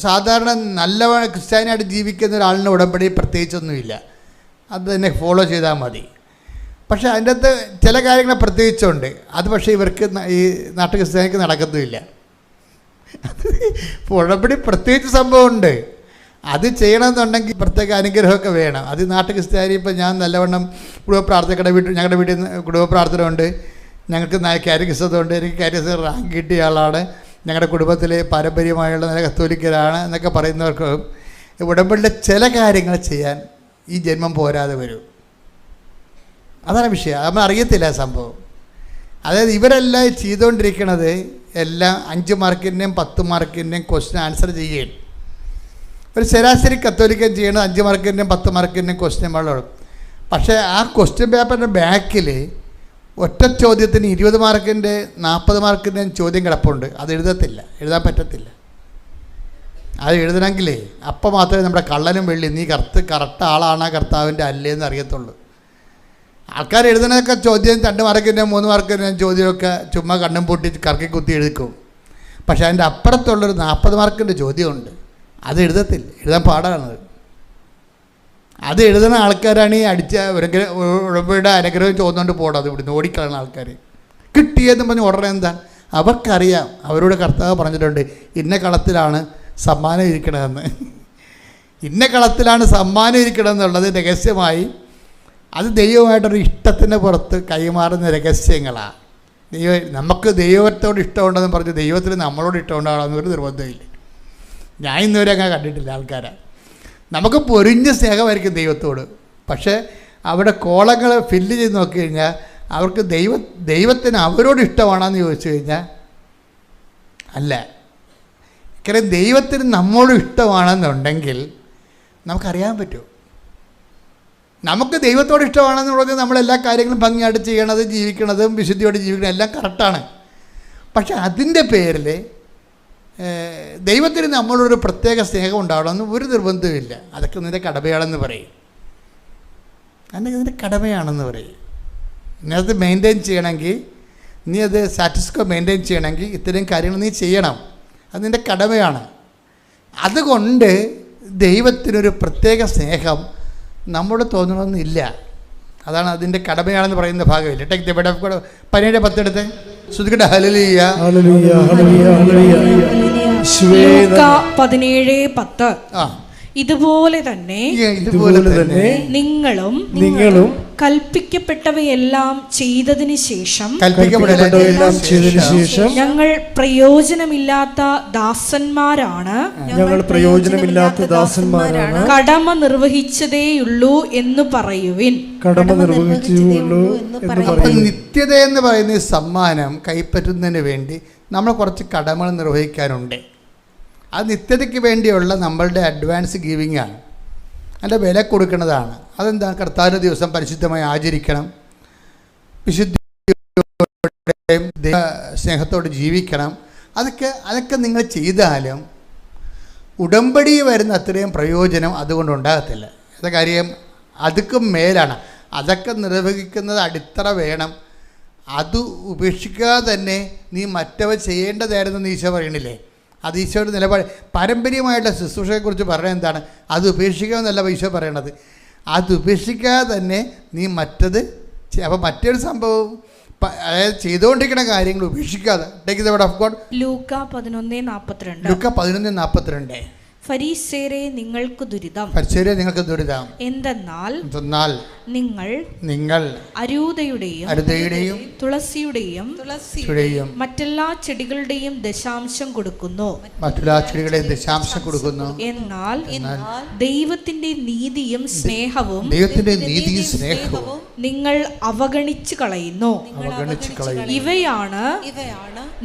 സാധാരണ നല്ല ക്രിസ്ത്യാനിയായിട്ട് ജീവിക്കുന്ന ഒരാളിന് ഉടമ്പടി പ്രത്യേകിച്ചൊന്നുമില്ല, അത് തന്നെ ഫോളോ ചെയ്താൽ മതി. പക്ഷേ അതിൻ്റെ അകത്ത് ചില കാര്യങ്ങൾ പ്രത്യേകിച്ചുണ്ട്. അത് പക്ഷേ ഇവർക്ക് ഈ നാട്ടു ക്രിസ്ത്യാനിക്ക് നടക്കുന്നുമില്ല. ഇപ്പോൾ ഉടമ്പടി പ്രത്യേകിച്ച് സംഭവമുണ്ട്, അത് ചെയ്യണമെന്നുണ്ടെങ്കിൽ പ്രത്യേക അനുഗ്രഹമൊക്കെ വേണം. അത് നാട്ടു ക്രിസ്ത്യാനി ഇപ്പോൾ ഞാൻ നല്ലവണ്ണം ഞങ്ങളുടെ വീട്ടിൽ കുടുംബ പ്രാർത്ഥന ഉണ്ട്, ഞങ്ങൾക്ക് കാരികിസതുണ്ട്, എനിക്ക് കാരികിസ റാങ്ക് കിട്ടിയ ആളാണ്, ഞങ്ങളുടെ കുടുംബത്തിൽ പാരമ്പര്യമായുള്ള നല്ല കത്തോലിക്കരാണ് എന്നൊക്കെ പറയുന്നവർക്ക് ഉടമ്പടിയുടെ ചില കാര്യങ്ങൾ ചെയ്യാൻ ഈ ജന്മം പോരാതെ വരും. അതാണ് വിഷയം. നമ്മൾ അറിയത്തില്ല സംഭവം. അതായത് ഇവരെല്ലാം ചെയ്തുകൊണ്ടിരിക്കുന്നത് എല്ലാം 5 മാർക്കിൻ്റെയും 10 മാർക്കിൻ്റെയും ക്വസ്റ്റ്യൻ ആൻസർ ചെയ്യുകയും. ഒരു ശരാശരി കത്തോലിക്കൻ ചെയ്യണത് 5 മാർക്കിൻ്റെയും 10 മാർക്കിൻ്റെയും ക്വസ്റ്റ്യൻ പേപ്പർ. പക്ഷേ ആ ക്വസ്റ്റ്യൻ പേപ്പറിൻ്റെ ബാക്കിൽ ഒറ്റ ചോദ്യത്തിന് 20 മാർക്കിൻ്റെ 40 മാർക്കിൻ്റെയും ചോദ്യം കിടപ്പുണ്ട്. അത് എഴുതാൻ പറ്റത്തില്ല. അത് എഴുതണമെങ്കിലേ അപ്പം മാത്രമേ നമ്മുടെ കള്ളനും വെള്ളി നീ കറക്റ്റ് ആളാണ് കർത്താവിൻ്റെ അല്ലേന്ന് അറിയത്തുള്ളൂ. ആൾക്കാർ എഴുതുന്നതൊക്കെ ചോദ്യം 2 മാർക്കിൻ്റെയും 3 മാർക്കിൻ്റെയും ചോദ്യമൊക്കെ ചുമ്മാ കണ്ണും പൂട്ടി കറക്കി കുത്തി എഴുതിക്കും. പക്ഷേ അതിൻ്റെ അപ്പുറത്തുള്ളൊരു 40 മാർക്കിൻ്റെ ചോദ്യമുണ്ട്, അത് എഴുതാൻ പാടാണത്. അത് എഴുതുന്ന ആൾക്കാരാണ് ഈ ഉടമ്പടിയുടെ അനുഗ്രഹം ചോദിച്ചുകൊണ്ട് പോകണം. അത് ഇവിടുന്ന് ഓടിക്കളയുന്ന ആൾക്കാർ കിട്ടിയെന്ന് പറഞ്ഞ് ഉടനെ എന്താ അവർക്കറിയാം, അവരോട് കർത്താവ് പറഞ്ഞിട്ടുണ്ട് ഇന്ന കളത്തിലാണ് സമ്മാനം ഇരിക്കണമെന്ന്. ഇന്ന കളത്തിലാണ് സമ്മാനം ഇരിക്കണമെന്നുള്ളത് രഹസ്യമായി അത് ദൈവമായിട്ടൊരു ഇഷ്ടത്തിന് പുറത്ത് കൈമാറുന്ന രഹസ്യങ്ങളാണ്. നമുക്ക് ദൈവത്തോട് ഇഷ്ടമുണ്ടെന്ന് പറഞ്ഞ് ദൈവത്തിന് നമ്മളോട് ഇഷ്ടമുണ്ടാകണമെന്ന് ഒരു നിർബന്ധമില്ല. ഞാൻ ഇന്നുവരെ അങ്ങനെ കണ്ടിട്ടില്ല ആൾക്കാരെ. നമുക്ക് പൊരിഞ്ഞ സ്നേഹമായിരിക്കും ദൈവത്തോട്. പക്ഷേ അവിടെ കോളങ്ങൾ ഫില്ല് ചെയ്ത് നോക്കി കഴിഞ്ഞാൽ അവർക്ക് ദൈവത്തിന് അവരോട് ഇഷ്ടമാണെന്ന് ചോദിച്ചു കഴിഞ്ഞാൽ അല്ല. കാരണം ദൈവത്തിന് നമ്മോട് ഇഷ്ടമാണെന്നുണ്ടെങ്കിൽ നമുക്കറിയാൻ പറ്റും. നമുക്ക് ദൈവത്തോട് ഇഷ്ടമാണെന്നുള്ളത് നമ്മളെല്ലാ കാര്യങ്ങളും ഭംഗിയായിട്ട് ചെയ്യണത്, ജീവിക്കണതും വിശുദ്ധിയോടെ ജീവിക്കണം എല്ലാം കറക്റ്റാണ്. പക്ഷെ അതിൻ്റെ പേരിൽ ദൈവത്തിന് നമ്മളൊരു പ്രത്യേക സ്നേഹം ഉണ്ടാവണമെന്ന് ഒരു നിർബന്ധമില്ല. അതൊക്കെ നിൻ്റെ കടമയാണെന്ന് പറയും. അല്ലെങ്കിൽ നിൻ്റെ കടമയാണെന്ന് പറയും. നീ അത് മെയിൻറ്റെയിൻ ചെയ്യണമെങ്കിൽ, നീ അത് സാറ്റിസ്കോ മെയിൻറ്റെയിൻ ചെയ്യണമെങ്കിൽ ഇത്രയും കാര്യങ്ങൾ നീ ചെയ്യണം. അത് നിൻ്റെ കടമയാണ്. അതുകൊണ്ട് ദൈവത്തിനൊരു പ്രത്യേക സ്നേഹം നമ്മോട് തോന്നണമെന്നില്ല. അതാണ് അതിൻ്റെ കടമയാണെന്ന് പറയുന്ന ഭാഗമില്ല. Take the word of God 12:10 എടുത്ത് ശ്രുതിക്കട്ടെ ഹല്ലേലൂയ. ഹല്ലേലൂയ ഹല്ലേലൂയ ഹല്ലേലൂയ. യേശുവേ ലൂക്കാ 17:10. ആ, ഇതുപോലെ തന്നെ ഇതുപോലെ തന്നെ നിങ്ങളും കൽപ്പിക്കപ്പെട്ടവയെല്ലാം ചെയ്തതിന് ശേഷം കൽപ്പിക്കപ്പെട്ടവയെല്ലാം ചെയ്തതിനു ശേഷം ഞങ്ങൾ പ്രയോജനമില്ലാത്ത ദാസന്മാരാണ് കടമ നിർവഹിച്ചതേയുള്ളൂ എന്ന് പറയുവിൻ. കടമ നിർവഹിച്ചുള്ളൂ എന്ന് പറയും. നിത്യത എന്ന് പറയുന്ന ഈ സമ്മാനം കൈപ്പറ്റുന്നതിന് വേണ്ടി നമ്മൾ കുറച്ച് കടമകൾ നിർവഹിക്കാനുണ്ട്. അത് നിത്യതയ്ക്ക് വേണ്ടിയുള്ള നമ്മളുടെ അഡ്വാൻസ് ഗിവിങ് ആണ്, അതിൻ്റെ വില കൊടുക്കുന്നതാണ്. അതെന്താണ്? കർത്താവിൻ്റെ ദിവസം പരിശുദ്ധമായി ആചരിക്കണം, വിശുദ്ധിയോടെയും സ്നേഹത്തോടെ ജീവിക്കണം. അതൊക്കെ നിങ്ങൾ ചെയ്താലും ഉടമ്പടി വരുന്ന അത്രയും പ്രയോജനം അതുകൊണ്ട് ഉണ്ടാകത്തില്ല. അത് കാര്യം അതൊക്കെ മേലാണ്. അതൊക്കെ നിർവഹിക്കുന്നത് അടിത്തറ വേണം. അത് ഉപേക്ഷിക്കാതെ തന്നെ നീ മറ്റവ ചെയ്യേണ്ടതായിരുന്നു എന്ന് ഈശോ പറയണില്ലേ? അത് ഈശോയുടെ നിലപാട്. പാരമ്പര്യമായിട്ടുള്ള ശുശ്രൂഷയെക്കുറിച്ച് പറയുന്നത് എന്താണ്? അത് ഉപേക്ഷിക്കാമെന്നല്ല ഈശോ പറയണത്. അത് ഉപേക്ഷിക്കാതെ തന്നെ നീ മറ്റത്. അപ്പോൾ മറ്റൊരു സംഭവം, അതായത് ചെയ്തുകൊണ്ടിരിക്കുന്ന കാര്യങ്ങൾ ഉപേക്ഷിക്കാതെ. Take the word of God. Luka 11:42. Luka 11:42. ഫരീസേരെ നിങ്ങൾക്ക് ദുരിതം. ഫരീസേരെ നിങ്ങൾക്ക് ദുരിതം. എന്തെന്നാൽ നിങ്ങൾ അരുതയുടെയും തുളസിയുടെയും മറ്റെല്ലാ ചെടികളുടെയും ദശാംശം കൊടുക്കുന്നു. എന്നാൽ ദൈവത്തിന്റെ നീതിയും സ്നേഹവും നിങ്ങൾ അവഗണിച്ചു കളയുന്നു. ഇവയാണ്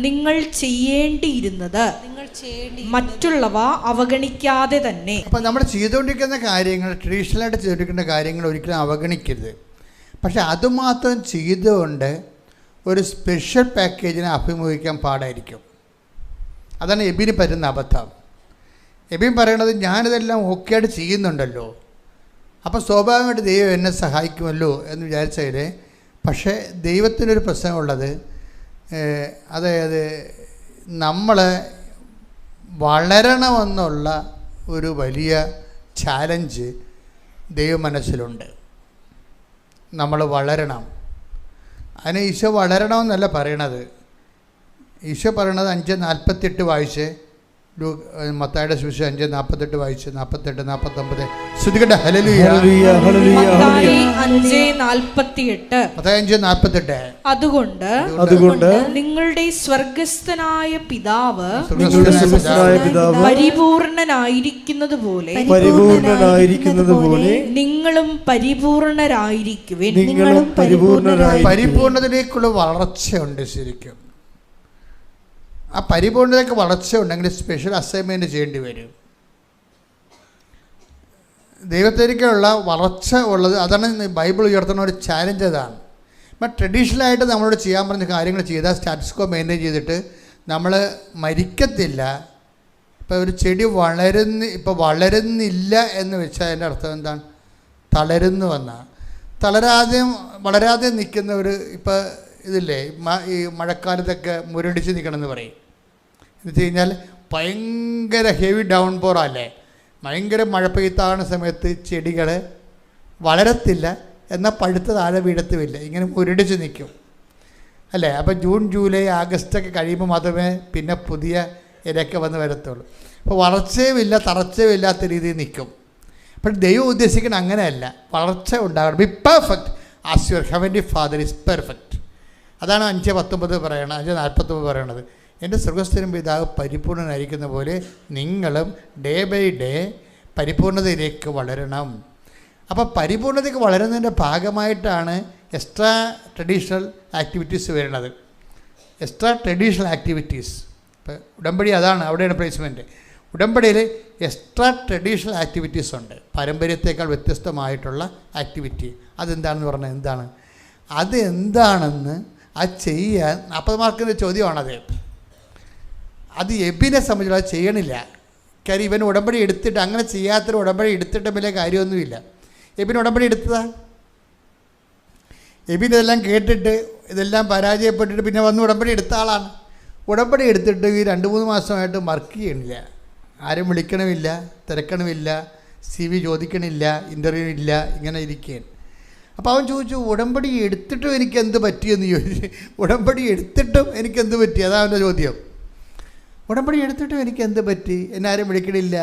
നിങ്ങൾ ചെയ്യേണ്ടിയിരുന്നത്, മറ്റുള്ളവ അവഗണിക്കാതെ തന്നെ. അപ്പം നമ്മൾ ചെയ്തുകൊണ്ടിരിക്കുന്ന കാര്യങ്ങൾ, ട്രഡീഷണലായിട്ട് ചെയ്തുകൊണ്ടിരിക്കുന്ന കാര്യങ്ങൾ ഒരിക്കലും അവഗണിക്കരുത്. പക്ഷെ അതുമാത്രം ചെയ്തുകൊണ്ട് ഒരു സ്പെഷ്യൽ പാക്കേജിനെ അഭിമുഖിക്കാൻ പാടായിരിക്കും. അതാണ് എബിന് പറ്റുന്ന അബദ്ധം. എബിൻ പറയണത് ഞാനിതെല്ലാം ഓക്കെ ആയിട്ട് ചെയ്യുന്നുണ്ടല്ലോ, അപ്പോൾ സ്വാഭാവികമായിട്ട് ദൈവം എന്നെ സഹായിക്കുമല്ലോ എന്ന് വിചാരിച്ചതിൽ. പക്ഷേ ദൈവത്തിനൊരു പ്രശ്നമുള്ളത്, അതായത് നമ്മൾ വളരണമെന്നുള്ള ഒരു വലിയ ചാലഞ്ച് ദൈവ മനസ്സിലുണ്ട്. നമ്മൾ വളരണം. അതിന് ഈശോ വളരണമെന്നല്ല പറയണത്. ഈശോ പറയണത് 5:48 വായിച്ച്, മത്തായിയുടെ സുവിശേഷം 5:48 വായിച്ച്, 48, 49. ശ്രുതികട്ടെ ഹല്ലേലൂയ. മത്തായി 5:48. അതുകൊണ്ട് നിങ്ങളുടെ സ്വർഗസ്ഥനായ പിതാവ് പരിപൂർണനായിരിക്കുന്നത് പോലെ നിങ്ങളും പരിപൂർണരായിരിക്കുവിൻ. പരിപൂർണതയിലേക്കുള്ള വളർച്ചയുണ്ട്. ശരിക്കും ആ പരിപൂർണതയ്ക്ക് വളർച്ച ഉണ്ടെങ്കിൽ സ്പെഷ്യൽ അസൈൻമെൻറ്റ് ചെയ്യേണ്ടി വരും. ദൈവത്തിലേക്കുള്ള വളർച്ച ഉള്ളത്, അതാണ് ബൈബിൾ ഉയർത്തുന്ന ഒരു ചാലഞ്ച്. അതാണ്. അപ്പം ട്രഡീഷണലായിട്ട് നമ്മളോട് ചെയ്യാൻ പറഞ്ഞ കാര്യങ്ങൾ ചെയ്താൽ സ്റ്റാറ്റസ് കോ മെയിൻറ്റെയിൻ ചെയ്തിട്ട് നമ്മൾ മരിക്കത്തില്ല. ഇപ്പോൾ ഒരു ചെടി വളരുന്നില്ല എന്ന് വെച്ചാൽ അതിൻ്റെ അർത്ഥം എന്താണ്? തളരുന്നു എന്നാണ്. വളരാതെ നിൽക്കുന്ന ഒരു, ഇപ്പോൾ ഇതില്ലേ ഈ മഴക്കാലത്തൊക്കെ മുരടിച്ച് നിൽക്കണമെന്ന് പറയും. എന്ന് വെച്ച് കഴിഞ്ഞാൽ ഭയങ്കര ഹെവി ഡൗൺ പോറല്ലേ, ഭയങ്കര മഴ പെയ്ത്താകുന്ന സമയത്ത് ചെടികൾ വളരത്തില്ല, എന്നാൽ പഴുത്ത താഴെ വീഴത്തുമില്ല, ഇങ്ങനെ മുരടിച്ച് നിൽക്കും അല്ലേ? അപ്പോൾ ജൂൺ, ജൂലൈ, ആഗസ്റ്റൊക്കെ കഴിയുമ്പോൾ മാത്രമേ പിന്നെ പുതിയ ഇലയൊക്കെ വന്ന് വരത്തുള്ളൂ. അപ്പോൾ വളർച്ചയുമില്ല, തളർച്ചയും ഇല്ലാത്ത രീതിയിൽ നിൽക്കും. അപ്പോൾ ദൈവം ഉദ്ദേശിക്കുന്നത് അങ്ങനെയല്ല, വളർച്ച ഉണ്ടാകണം. B perfect as your heavenly father is perfect. അതാണ് 5:19 പറയണത്, 5:49 പറയണത്. എൻ്റെ സ്വർഗ്ഗസ്ഥനും പിതാവ് പരിപൂർണനായിരിക്കുന്ന പോലെ നിങ്ങളും ഡേ ബൈ ഡേ പരിപൂർണതയിലേക്ക് വളരണം. അപ്പോൾ പരിപൂർണതയ്ക്ക് വളരുന്നതിൻ്റെ ഭാഗമായിട്ടാണ് എക്സ്ട്രാ ട്രഡീഷണൽ ആക്ടിവിറ്റീസ് വരുന്നത്. എക്സ്ട്രാ ട്രഡീഷണൽ ആക്ടിവിറ്റീസ്, ഇപ്പോൾ ഉടമ്പടി അതാണ്, അവിടെയാണ് പ്ലേസ്മെൻറ്റ്. ഉടമ്പടിയിൽ എക്സ്ട്രാ ട്രഡീഷണൽ ആക്ടിവിറ്റീസ് ഉണ്ട്, പാരമ്പര്യത്തേക്കാൾ വ്യത്യസ്തമായിട്ടുള്ള ആക്ടിവിറ്റി. അതെന്താണെന്ന് പറഞ്ഞാൽ എന്താണ്? അതെന്താണെന്ന് അത് ചെയ്യാൻ 40 മാർക്കിൻ്റെ ചോദ്യമാണത്. അത് എബിനെ സംബന്ധിച്ചുള്ള അത് ചെയ്യണില്ല. കാര്യം ഇവൻ ഉടമ്പടി എടുത്തിട്ട്, അങ്ങനെ ചെയ്യാത്തൊരു ഉടമ്പടി എടുത്തിട്ട് വലിയ കാര്യമൊന്നുമില്ല. എബിൻ ഉടമ്പടി എടുത്തതാ. എബിൻ ഇതെല്ലാം കേട്ടിട്ട് ഇതെല്ലാം പരാജയപ്പെട്ടിട്ട് പിന്നെ വന്ന് ഉടമ്പടി എടുത്ത ആളാണ്. ഉടമ്പടി എടുത്തിട്ട് ഈ 2-3 മാസമായിട്ട് വർക്ക് ചെയ്യണില്ല, ആരും വിളിക്കണമില്ല, തിരക്കണമില്ല, CV ചോദിക്കണില്ല, ഇൻ്റർവ്യൂ ഇല്ല, ഇങ്ങനെ ഇരിക്കുകയാണ്. അപ്പോൾ അവൻ ചോദിച്ചു, ഉടമ്പടി എടുത്തിട്ടും എനിക്ക് എന്ത് പറ്റിയെന്ന് ചോദിച്ചു. ഉടമ്പടി എടുത്തിട്ടും എനിക്കെന്ത് പറ്റി? അതാണ് അവൻ്റെ ചോദ്യം. ഉടമ്പടി എടുത്തിട്ടും എനിക്ക് എന്ത് പറ്റി? എന്നെ ആരും വിളിക്കണില്ല,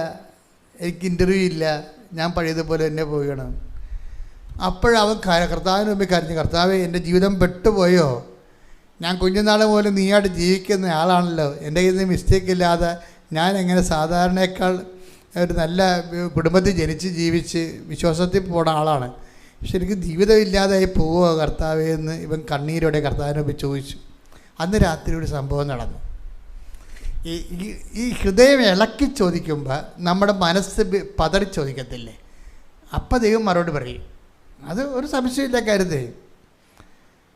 എനിക്ക് ഇൻ്റർവ്യൂ ഇല്ല, ഞാൻ പഴയതുപോലെ തന്നെ പോകണം. അപ്പോഴവൻ കർത്താവിന് മുമ്പിൽ കരഞ്ഞു, കർത്താവേ, എൻ്റെ ജീവിതം പെട്ടുപോയോ? ഞാൻ കുഞ്ഞുനാൾ പോലും നീയായിട്ട് ജീവിക്കുന്ന ആളാണല്ലോ. എൻ്റെ കയ്യിൽ നിന്ന് മിസ്റ്റേക്ക് ഇല്ലാതെ ഞാൻ എങ്ങനെ സാധാരണയേക്കാൾ ഒരു നല്ല കുടുംബത്തിൽ ജനിച്ച് ജീവിച്ച് വിശ്വാസത്തിൽ പോണ ആളാണ്. പക്ഷെ എനിക്ക് ജീവിതമില്ലാതായി പോവുക കർത്താവേ എന്ന് ഇവൻ കണ്ണീരോടെ കർത്താവിനെ മുമ്പിൽ ചോദിച്ചു. അന്ന് രാത്രി ഒരു സംഭവം നടന്നു. ഈ ഹൃദയം ഇളക്കി ചോദിക്കുമ്പോൾ നമ്മുടെ മനസ്സ് പതറി ചോദിക്കത്തില്ലേ? അപ്പം ദൈവം മറുപടി പറയും. അത് ഒരു സംശയമില്ല കരുതേ.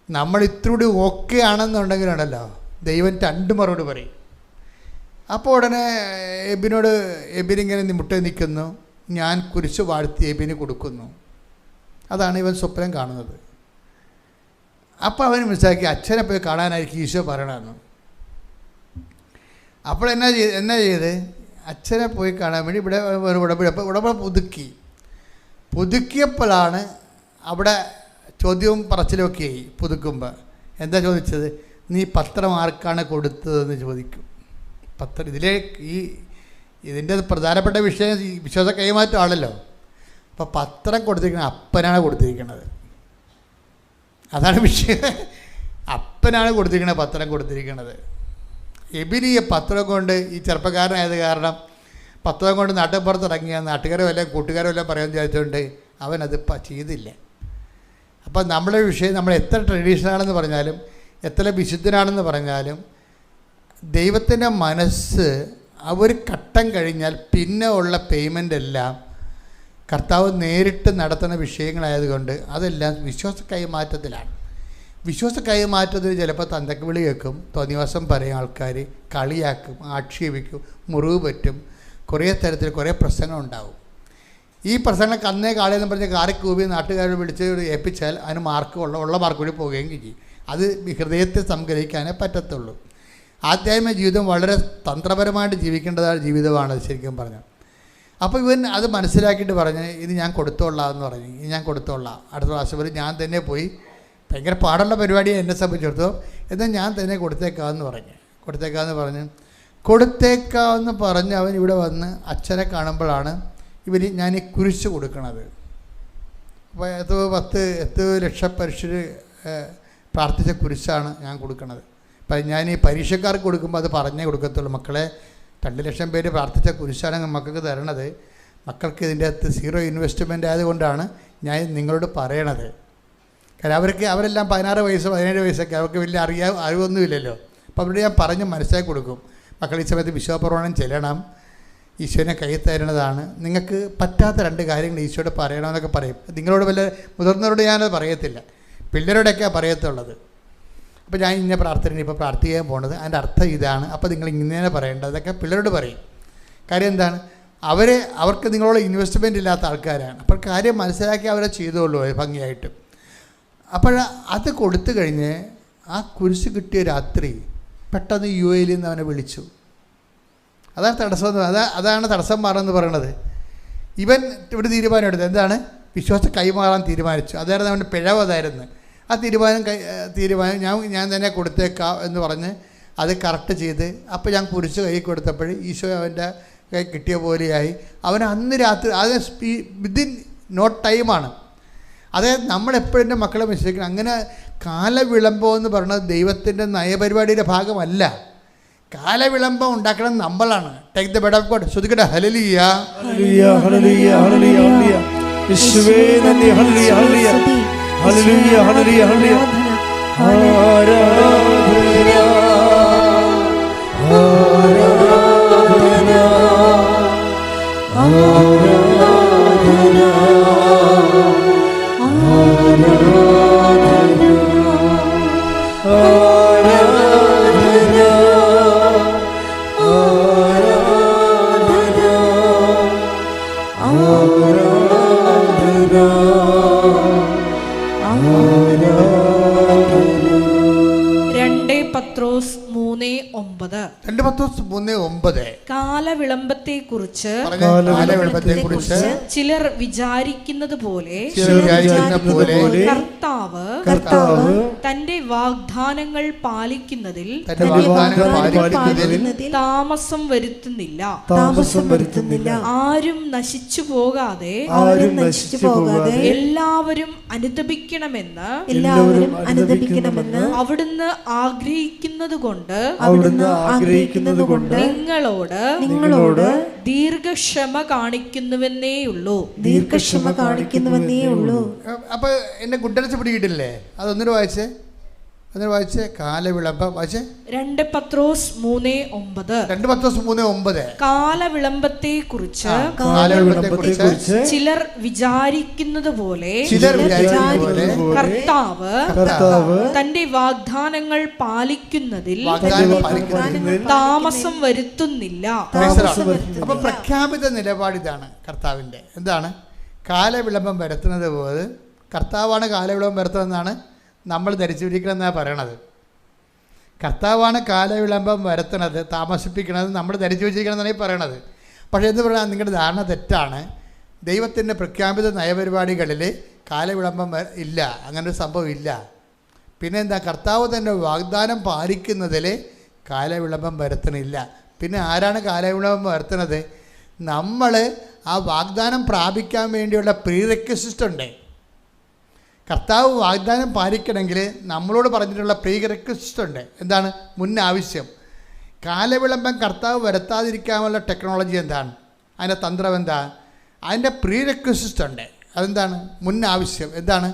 നമ്മൾ ഇത്രൂടി ഓക്കെ ആണെന്നുണ്ടെങ്കിലുണ്ടല്ലോ ദൈവം 2 മറുപടി പറയും. അപ്പോൾ ഉടനെ എബിനിങ്ങനെ മുട്ട നിൽക്കുന്നു, ഞാൻ കുരിശ് വാഴ്ത്തി എബിന് കൊടുക്കുന്നു. അതാണ് ഇവൻ സ്വപ്നം കാണുന്നത്. അപ്പോൾ അവന് മനസ്സിലാക്കി അച്ഛനെ പോയി കാണാനായിരിക്കും ഈശോ പറയണമെന്ന്. അപ്പോൾ എന്നാ ചെയ്ത് അച്ഛനെ പോയി കാണാൻ വേണ്ടി ഇവിടെ ഉടമ്പടി പുതുക്കിയപ്പോഴാണ് അവിടെ ചോദ്യവും പറച്ചിലുമൊക്കെ ആയി. പുതുക്കുമ്പോൾ എന്താ ചോദിച്ചത്? നീ പത്രം ആർക്കാണ് കൊടുത്തതെന്ന് ചോദിക്കും. പത്രം ഇതിൻ്റെ പ്രധാനപ്പെട്ട വിഷയം വിശ്വാസ കൈമാറ്റമാണല്ലോ. അപ്പോൾ പത്രം കൊടുത്തിരിക്കുന്നത് അപ്പനാണ് കൊടുത്തിരിക്കുന്നത്. അതാണ് വിഷയം. അപ്പനാണ് കൊടുത്തിരിക്കുന്നത് പത്രം കൊടുത്തിരിക്കുന്നത്. എബിനി ഈ പത്രം കൊണ്ട്, ഈ ചെറുപ്പക്കാരനായത് കാരണം പത്രം കൊണ്ട് നാട്ടുപുറത്ത് ഇറങ്ങിയ നാട്ടുകാരോ എല്ലാം കൂട്ടുകാരോ എല്ലാം പറയാൻ വിചാരിച്ചുകൊണ്ട് അവനത് ചെയ്തില്ല. അപ്പം നമ്മുടെ വിഷയം, നമ്മൾ എത്ര ട്രഡീഷനാണെന്ന് പറഞ്ഞാലും എത്ര വിശുദ്ധനാണെന്ന് പറഞ്ഞാലും ദൈവത്തിൻ്റെ മനസ്സ് ഒരു ഘട്ടം കഴിഞ്ഞാൽ പിന്നെ ഉള്ള പേയ്മെൻ്റ് എല്ലാം കർത്താവ് നേരിട്ട് നടത്തുന്ന വിഷയങ്ങളായതുകൊണ്ട് അതെല്ലാം വിശ്വാസ കൈമാറ്റത്തിലാണ്. വിശ്വാസ കൈമാറ്റത്തിന് ചിലപ്പോൾ തന്തക്ക് വിളി കേൾക്കും, തോന്നിവാസം പറയും, ആൾക്കാർ കളിയാക്കും, ആക്ഷേപിക്കും, മുറിവ് പറ്റും, കുറേ തരത്തിൽ കുറേ പ്രശ്നങ്ങളുണ്ടാവും. ഈ പ്രശ്നങ്ങളൊക്കെ അന്നേ കാളയെന്ന് പറഞ്ഞ് കാറി കൂപ്പി നാട്ടുകാരെ വിളിച്ച് ഏൽപ്പിച്ചാൽ അതിന് ഉള്ള മാർക്ക് കൂടി പോവുകയും ചെയ്യും. അത് ഹൃദയത്തെ സംഗ്രഹിക്കാനേ പറ്റത്തുള്ളൂ. ആധ്യാത്മിക ജീവിതം വളരെ തന്ത്രപരമായിട്ട് ജീവിക്കേണ്ടതായ ജീവിതമാണ് ശരിക്കും പറഞ്ഞാൽ. അപ്പോൾ ഇവൻ അത് മനസ്സിലാക്കിയിട്ട് പറഞ്ഞ് ഇത് ഞാൻ കൊടുത്തോളാം എന്ന് പറഞ്ഞു. ഇത് ഞാൻ കൊടുത്തോളാം, അടുത്ത പ്രാവശ്യം വരെ ഞാൻ തന്നെ പോയി, ഭയങ്കര പാടുള്ള പരിപാടിയെ എന്നെ സംബന്ധിച്ചിടത്തോളം, എന്നാൽ ഞാൻ തന്നെ കൊടുത്തേക്കാമെന്ന് പറഞ്ഞ് അവൻ ഇവിടെ വന്ന് അച്ഛനെ കാണുമ്പോഴാണ് ഞാൻ ഈ കുരിശ് കൊടുക്കണത്. അപ്പോൾ 10 ലക്ഷം പരീക്ഷ പ്രാർത്ഥിച്ച കുരിശാണ് ഞാൻ കൊടുക്കണത്. അപ്പം ഞാൻ ഈ പരീക്ഷക്കാർക്ക് കൊടുക്കുമ്പോൾ അത് പറഞ്ഞേ കൊടുക്കത്തുള്ളൂ. മക്കളെ 2 ലക്ഷം പേര് പ്രാർത്ഥിച്ച കുരിശാണ് മക്കൾക്ക് തരണത്. മക്കൾക്ക് ഇതിൻ്റെ അകത്ത് 0 ഇൻവെസ്റ്റ്മെൻ്റ് ആയതുകൊണ്ടാണ് ഞാൻ നിങ്ങളോട് പറയണത്. കാരണം അവരെല്ലാം 16 വയസ്സ് 17 വയസ്സൊക്കെ, അവർക്ക് വലിയ അറിവൊന്നുമില്ലല്ലോ. അപ്പോൾ അവരോട് ഞാൻ പറഞ്ഞ് മനസ്സിലാക്കി കൊടുക്കും, മക്കൾ ഈ സമയത്ത് വിശ്വാസപ്രമാണം ചെല്ലണം, ഈശോനെ കൈ തരുന്നതാണ്, നിങ്ങൾക്ക് പറ്റാത്ത 2 കാര്യങ്ങൾ ഈശോയോട് പറയണമെന്നൊക്കെ പറയും. നിങ്ങളോട് വല്ല മുതിർന്നവരോട് ഞാനത് പറയത്തില്ല, പിള്ളേരോടൊക്കെയാണ് പറയത്തുള്ളത്. അപ്പോൾ ഞാൻ ഇന്ന പ്രാർത്ഥന ഇപ്പോൾ പ്രാർത്ഥിക്കാൻ പോകുന്നത്, അതിൻ്റെ അർത്ഥം ഇതാണ്, അപ്പോൾ നിങ്ങൾ ഇങ്ങനെ പറയേണ്ടത്, അതൊക്കെ പിള്ളേരോട് പറയും. കാര്യം എന്താണ്? അവർക്ക് നിങ്ങളോട് ഇൻവെസ്റ്റ്മെൻ്റ് ഇല്ലാത്ത ആൾക്കാരാണ്. അപ്പോൾ കാര്യം മനസ്സിലാക്കി അവരെ ചെയ്തോളൂ ഭംഗിയായിട്ട്. അപ്പോൾ അത് കൊടുത്തു കഴിഞ്ഞ് ആ കുരിശ് കിട്ടിയ രാത്രി പെട്ടെന്ന് UAE നിന്ന് അവനെ വിളിച്ചു. അതാണ് തടസ്സം മാറുമെന്ന് പറയണത്. ഇവൻ ഇവിടെ തീരുമാനം എടുത്തത് എന്താണ്? വിശ്വാസം കൈമാറാൻ തീരുമാനിച്ചു. അതായിരുന്നു അവൻ്റെ പിഴവ്. അതായിരുന്നു ആ തീരുമാനം ഞാൻ തന്നെ കൊടുത്തേക്കാം എന്ന് പറഞ്ഞ് അത് കറക്റ്റ് ചെയ്ത്, അപ്പോൾ ഞാൻ കുരിശ് കൈ കൊടുത്തപ്പോൾ ഈശോ അവൻ്റെ കൈ കിട്ടിയ പോലെയായി. അവൻ അന്ന് രാത്രി അത് വിതിൻ നോ ടൈമാണ്. അതായത് നമ്മളെപ്പോഴും എൻ്റെ മക്കളെ മനസ്സിലാക്കണം, അങ്ങനെ കാലവിളംബം എന്ന് പറയുന്നത് ദൈവത്തിൻ്റെ നയപരിപാടിയുടെ ഭാഗമല്ല. കാലവിളംബം ഉണ്ടാക്കണം നമ്മളാണ്. Take the word of God. ശ്രുതിക്കട്ടെ, ഹല്ലേലൂയ ഹല്ലേലൂയ ഹല്ലേലൂയ ഹല്ലേലൂയ. യേശുവേ നന്ദി, ഹല്ലേലൂയ ഹല്ലേലൂയ ഹല്ലേലൂയ ഹല്ലേലൂയ ഹല്ലേലൂയ. ആരാധന 9. കാലവിളംബത്തെക്കുറിച്ച് ചിലർ വിചാരിക്കുന്നത് പോലെ കർത്താവ് തന്റെ വാഗ്ദാനങ്ങൾ പാലിക്കുന്നതിൽ താമസം വരുത്തുന്നില്ല. ആരും നശിച്ചു പോകാതെ എല്ലാവരും അനുതപിക്കണമെന്ന് അവിടുന്ന് ആഗ്രഹിക്കുന്നത് കൊണ്ട് നിങ്ങളോട് ദീർഘക്ഷമ കാണിക്കുന്നുവെന്നേയുള്ളൂ. അപ്പൊ എന്നെ ഗുഡ്ഡടിച്ച് പിടികിട്ടില്ലേ? അതൊന്നിട്ട് വായിച്ചേ, കാലവിളംബം വായിച്ചേ. 2 പത്രോസ് 3:9. കാലവിളംബത്തെക്കുറിച്ച് ചിലർ വിചാരിക്കുന്നത് പോലെ കർത്താവ് തന്റെ വാഗ്ദാനങ്ങൾ പാലിക്കുന്നതിൽ താമസം വരുത്തുന്നില്ല. അപ്പൊ പ്രഖ്യാപിത നിലപാടിതാണ് കർത്താവിന്റെ. എന്താണ്? കാലവിളംബം വരുത്തുന്നത് പോലെ കർത്താവാണ് കാലവിളംബം വരുത്തുന്നതെന്നാണ് നമ്മൾ ധരിച്ചിരിക്കണമെന്നാണ് പറയണത്. കർത്താവാണ് കാലവിളംബം വരുത്തണത്, താമസിപ്പിക്കണത് നമ്മൾ ധരിച്ചു വെച്ചിരിക്കണമെന്നാണ് ഈ പറയണത്. പക്ഷേ എന്ന് പറഞ്ഞാൽ നിങ്ങളുടെ ധാരണ തെറ്റാണ്. ദൈവത്തിൻ്റെ പ്രഖ്യാപിത നയപരിപാടികളിൽ കാലവിളംബം ഇല്ല, അങ്ങനൊരു സംഭവം ഇല്ല. പിന്നെ എന്താ? കർത്താവ് തന്നെ വാഗ്ദാനം പാലിക്കുന്നതിൽ കാലവിളംബം വരുത്തണില്ല. പിന്നെ ആരാണ് കാലവിളംബം വരുത്തുന്നത്? നമ്മൾ ആ വാഗ്ദാനം പ്രാപിക്കാൻ വേണ്ടിയുള്ള പ്രീറെക്വിസിറ്റ് ഉണ്ട്. കർത്താവ് വാഗ്ദാനം പാലിക്കണമെങ്കിൽ നമ്മളോട് പറഞ്ഞിട്ടുള്ള പ്രീറെക്വിസിറ്റ് ഉണ്ട്. എന്താണ്? മുൻ ആവശ്യം. കാലവിളംബം കർത്താവ് വരുത്താതിരിക്കാനുള്ള ടെക്നോളജി എന്താണ്? അതിൻ്റെ തന്ത്രം എന്താ? അതിൻ്റെ പ്രീറെക്വിസിറ്റ് ഉണ്ട്. അതെന്താണ്? മുൻ ആവശ്യം. എന്താണ്?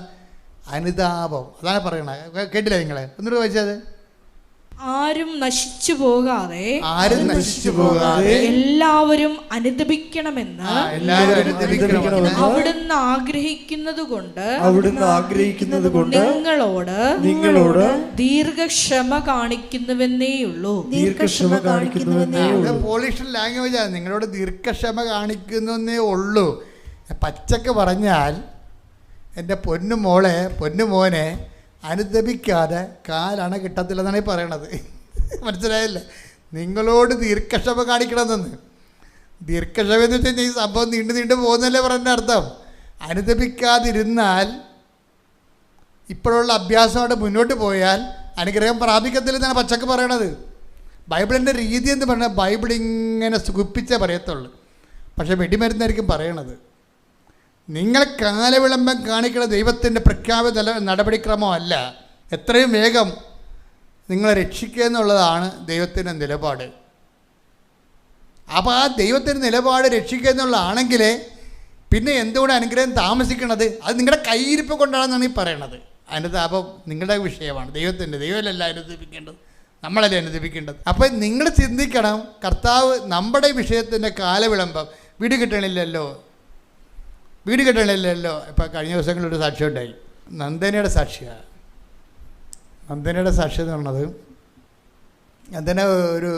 അനുതാപം. അതാണ് പറയണത്. കേട്ടില്ല നിങ്ങൾ? ഒന്നുകൂടെ വായിച്ചത്. ആരും നശിച്ചു പോകാതെ എല്ലാവരും അനുതപിക്കണമെന്ന് അവിടുന്ന് ആഗ്രഹിക്കുന്നത് കൊണ്ട് നിങ്ങളോട് ദീർഘക്ഷമ കാണിക്കുന്നുവെന്നേയുള്ളൂ. പോളിഷ് ലാംഗ്വേജാണ്. നിങ്ങളോട് ദീർഘക്ഷമ കാണിക്കുന്നേ ഉള്ളൂ. പച്ചക്ക് പറഞ്ഞാൽ എൻ്റെ പൊന്നുമോനെ അനുദപിക്കാതെ കാലണ കിട്ടത്തില്ലെന്നാണ് ഈ പറയണത്. മനസ്സിലായില്ലേ? നിങ്ങളോട് ദീർഘക്ഷമ കാണിക്കണമെന്ന്. ദീർഘക്ഷമ എന്ന് വെച്ച് കഴിഞ്ഞാൽ ഈ സംഭവം നീണ്ടു പോകുന്നല്ലേ പറഞ്ഞ അർത്ഥം. അനുദപിക്കാതിരുന്നാൽ, ഇപ്പോഴുള്ള അഭ്യാസമായിട്ട് മുന്നോട്ട് പോയാൽ അനുഗ്രഹം പ്രാപിക്കത്തില്ലെന്നാണ് പച്ചക്ക് പറയണത്. ബൈബിളിൻ്റെ രീതി എന്ന് പറഞ്ഞാൽ ബൈബിൾ ഇങ്ങനെ സുഖിപ്പിച്ചേ പറയത്തുള്ളൂ. പക്ഷേ വെടിമരുന്നായിരിക്കും പറയണത്. നിങ്ങൾ കാലവിളംബം കാണിക്കുന്ന ദൈവത്തിൻ്റെ പ്രഖ്യാപിത നടപടിക്രമമല്ല. എത്രയും വേഗം നിങ്ങളെ രക്ഷിക്കുക എന്നുള്ളതാണ് ദൈവത്തിൻ്റെ നിലപാട്. അപ്പോൾ ആ ദൈവത്തിൻ്റെ നിലപാട് രക്ഷിക്കുക എന്നുള്ളതാണെങ്കിൽ പിന്നെ എന്തുകൊണ്ട് അനുഗ്രഹം താമസിക്കണത്? അത് നിങ്ങളുടെ കയ്യിരിപ്പ് കൊണ്ടാണെന്നാണ് ഈ പറയണത്. അനുതാപം നിങ്ങളുടെ വിഷയമാണ്, ദൈവമല്ല അനുദപിക്കേണ്ടത്, നമ്മളല്ലേ അനുദപിക്കേണ്ടത്. അപ്പോൾ നിങ്ങൾ ചിന്തിക്കണം, കർത്താവ് നമ്മുടെ വിഷയത്തിൻ്റെ കാലവിളംബം വീട് കിട്ടണില്ലല്ലോ. ഇപ്പോൾ കഴിഞ്ഞ ദിവസങ്ങളിലൊരു സാക്ഷ്യം ഉണ്ടായി. നന്ദനയുടെ സാക്ഷിയാണ്. നന്ദനയുടെ സാക്ഷി എന്ന് പറഞ്ഞത്, നന്ദന ഒരു